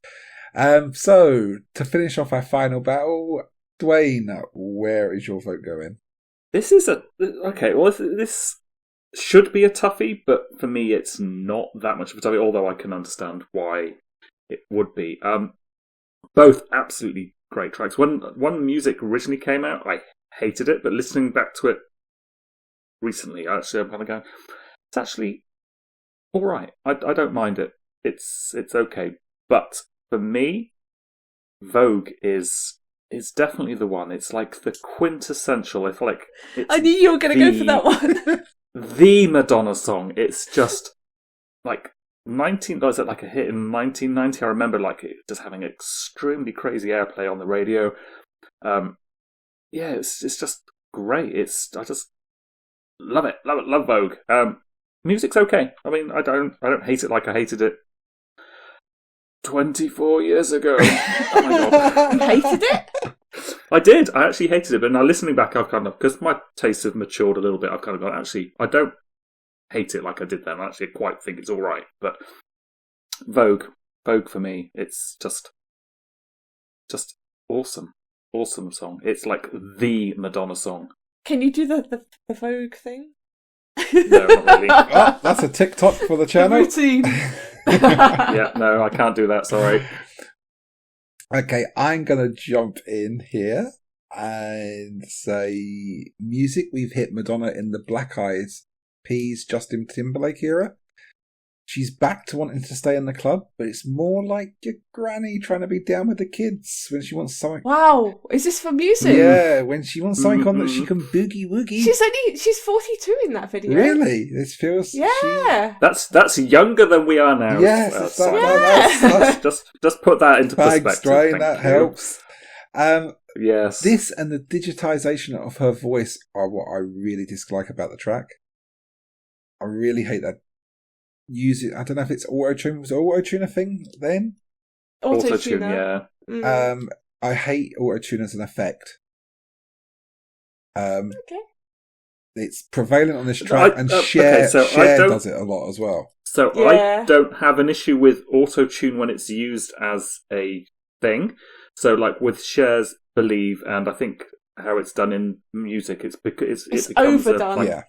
So, to finish off our final battle, Duane, where is your vote going? This is a... Okay, well, this should be a toughie, but for me it's not that much of a toughie, although I can understand why it would be. Both absolutely great tracks. When music originally came out, I hated it, but listening back to it recently, actually, I'm kind of going, it's actually all right. I don't mind it. It's okay. But for me, Vogue is definitely the one. It's like the quintessential. I feel like I knew you were going to go for that one. The Madonna song. It's just like was it like a hit in 1990? I remember like it just having extremely crazy airplay on the radio. Yeah, it's just great. I just love it. Love Vogue. Music's okay. I mean, I don't hate it like I hated it 24 years ago. Oh my god. You hated it? I did. I actually hated it, but now listening back, I've kind of, because my tastes have matured a little bit, I've kind of gone, actually, I don't hate it like I did then. I actually quite think it's all right. But Vogue for me, it's just awesome. Awesome song. It's like the Madonna song. Can you do the Vogue thing? No, not really. Oh, that's a TikTok for the channel. Routine. Yeah, no, I can't do that, sorry. Okay, I'm going to jump in here and say music. We've hit Madonna in the Black Eyes Peas Justin Timberlake era. She's back to wanting to stay in the club, but it's more like your granny trying to be down with the kids when she wants something. Wow, is this for music? Yeah, when she wants something on that she can boogie woogie. She's 42 in that video. Really? This feels... Yeah. That's younger than we are now. Yes, Just put that into Thanks, perspective. Dwayne, Thank that you. helps. Yes. This and the digitization of her voice are what I really dislike about the track. I really hate that. I don't know if it's auto-tune. Was auto-tune a thing then? Auto-tune, yeah. I hate auto-tune as an effect. Okay. It's prevalent on this track, and Cher does it a lot as well. So I don't have an issue with auto-tune when it's used as a thing. So like with Cher's Believe, and I think how it's done in music, it's because it becomes overdone.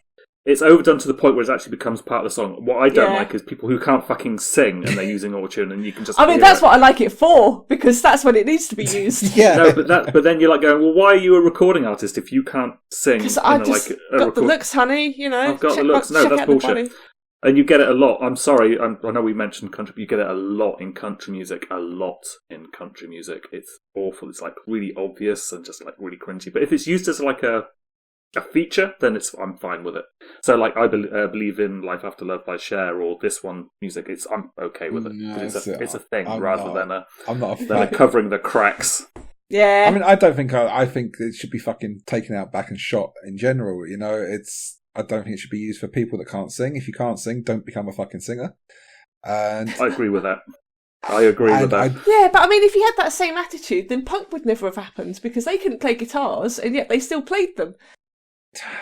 It's overdone to the point where it actually becomes part of the song. What I don't like is people who can't fucking sing and they're using auto-tune, and you can just. I mean, that's what I like it for, because that's when it needs to be used. No, but then you're like going, well, why are you a recording artist if you can't sing? Because I just got the looks, honey. You know, I've got the looks. No, that's bullshit. And you get it a lot. I'm sorry, I know we mentioned country, but you get it a lot in country music. It's awful. It's like really obvious and just like really cringy. But if it's used as like a feature, then I'm fine with it. So like I believe in Life After Love by Cher, or this one music. I'm okay with it. No, it's a thing rather than I'm not a fan. Covering the cracks. Yeah. I mean, I don't think I think it should be fucking taken out back and shot in general. You know, I don't think it should be used for people that can't sing. If you can't sing, don't become a fucking singer. And I agree with that. Yeah, but I mean, if you had that same attitude, then punk would never have happened, because they couldn't play guitars, and yet they still played them.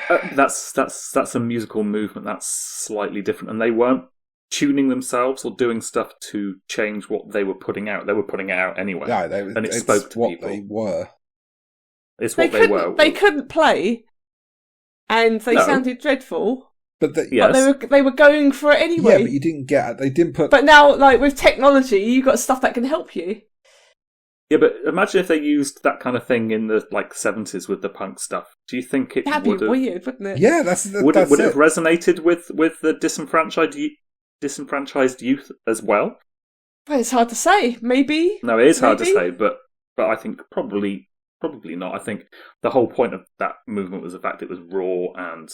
That's a musical movement. That's slightly different, and they weren't tuning themselves or doing stuff to change what they were putting out. They were putting it out anyway, and it spoke to people. They were. It's what they were. They couldn't play, and they sounded dreadful. But they were going for it anyway. Yeah, but you didn't get. They didn't put. But now, like with technology, you got stuff that can help you. Yeah, but imagine if they used that kind of thing in the 70s with the punk stuff. Do you think it would have... That'd be weird, wouldn't it? Yeah, would it have resonated with the disenfranchised youth as well? Well, it's hard to say. Maybe. No, it is hard to say, but I think probably not. I think the whole point of that movement was the fact it was raw and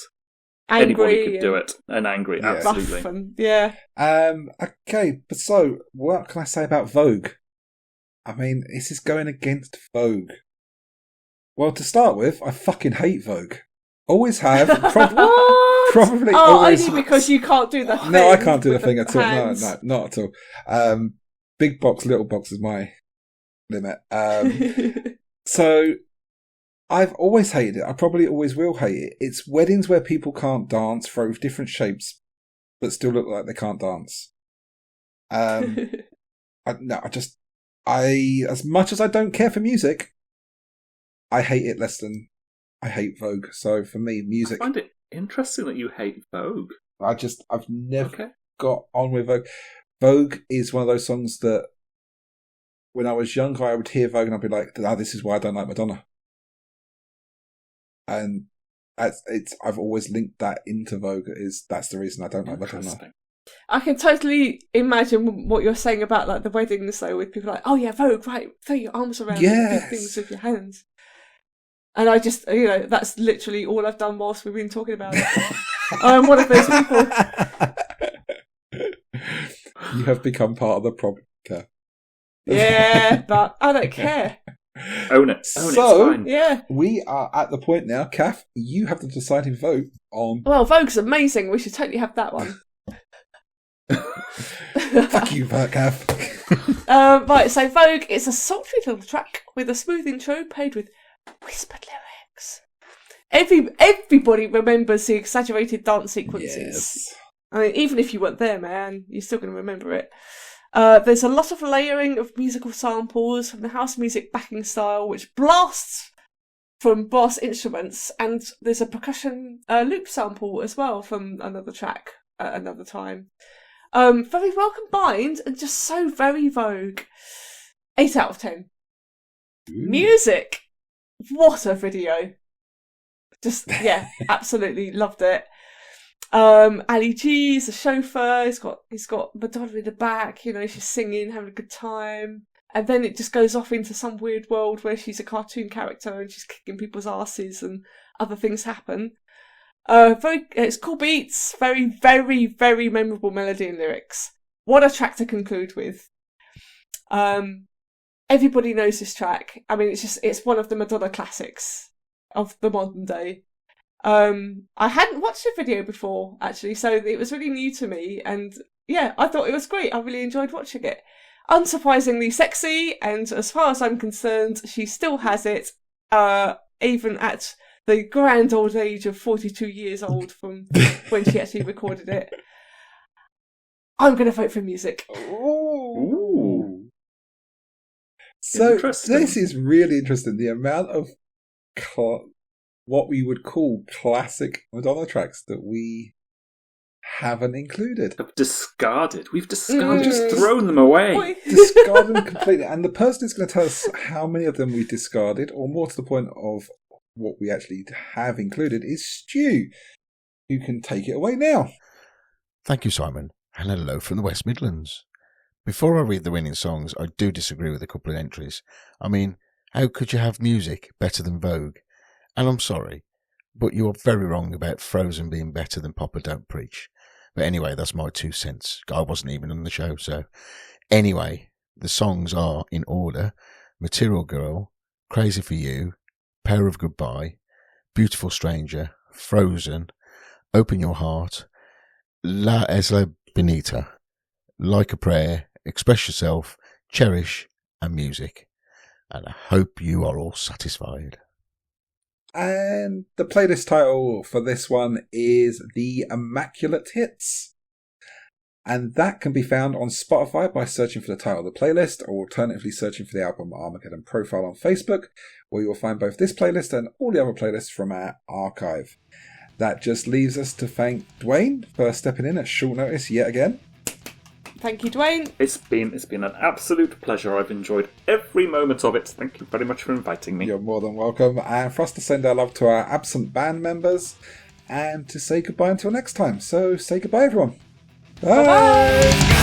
angry, anybody could do it, and angry, absolutely. Okay, but so what can I say about Vogue? I mean, this is going against Vogue. Well, to start with, I fucking hate Vogue. Always have. Probably always. Only because you can't do the thing. No, I can't do the thing at all. No, not at all. Big box, little box is my limit. So, I've always hated it. I probably always will hate it. It's weddings where people can't dance, throw different shapes, but still look like they can't dance. As much as I don't care for music, I hate it less than I hate Vogue. So for me, music. I find it interesting that you hate Vogue. I've never got on with Vogue. Vogue is one of those songs that when I was younger, I would hear Vogue and I'd be like, this is why I don't like Madonna. And I've always linked that into Vogue. That's the reason I don't like Madonna. I can totally imagine what you're saying about like the weddings, though, with people like, oh yeah, Vogue, right, throw your arms around and do things with your hands. And I just, that's literally all I've done whilst we've been talking about it. I'm one of those people. You have become part of the problem, Cath. Yeah, but I don't care. Own it. So, yeah. We are at the point now, Cath, you have the deciding vote on... Well, Vogue's amazing. We should totally have that one. Fuck you, Cath. Right, so Vogue is a sultry little track with a smooth intro played with whispered lyrics. Everybody remembers the exaggerated dance sequences. Yes. I mean, even if you weren't there, man, you're still going to remember it. There's a lot of layering of musical samples from the house music backing style, which blasts from brass instruments, and there's a percussion loop sample as well from another track at another time. Very well combined and just so very Vogue. 8 out of 10. Ooh. Music. What a video. Just, absolutely loved it. Ali G's the chauffeur. He's got Madonna in the back. She's singing, having a good time. And then it just goes off into some weird world where she's a cartoon character and she's kicking people's asses and other things happen. It's cool beats, very, very, very memorable melody and lyrics. What a track to conclude with. everybody knows this track. I mean, it's one of the Madonna classics of the modern day. I hadn't watched the video before, actually, so it was really new to me. And yeah, I thought it was great. I really enjoyed watching it. Unsurprisingly sexy, and as far as I'm concerned, she still has it, even at the grand old age of 42 years old from when she actually recorded it. I'm going to vote for music. Ooh. So this is really interesting. The amount of what we would call classic Madonna tracks that we haven't included. We've discarded, just thrown them away. Discarded them completely. And the person who's going to tell us how many of them we discarded, or more to the point of what we actually have included, is Stu, who can take it away now. Thank you, Simon, and hello from the West Midlands. Before I read the winning songs, I do disagree with a couple of entries. I mean, how could you have music better than Vogue? And I'm sorry, but you're very wrong about Frozen being better than Papa Don't Preach. But anyway, that's my 2 cents. I wasn't even on the show, so... Anyway, the songs are in order: Material Girl, Crazy for You, Pair of Goodbye, Beautiful Stranger, Frozen, Open Your Heart, La Isla Bonita, Like a Prayer, Express Yourself, Cherish, and Music. And I hope you are all satisfied. And the playlist title for this one is The Immaculate Hits. And that can be found on Spotify by searching for the title of the playlist, or alternatively searching for the album Armageddon profile on Facebook, where you will find both this playlist and all the other playlists from our archive. That just leaves us to thank Duane for stepping in at short notice yet again. Thank you, Duane. It's been an absolute pleasure. I've enjoyed every moment of it. Thank you very much for inviting me. You're more than welcome. And for us to send our love to our absent band members and to say goodbye until next time. So say goodbye, everyone. Bye. Bye-bye.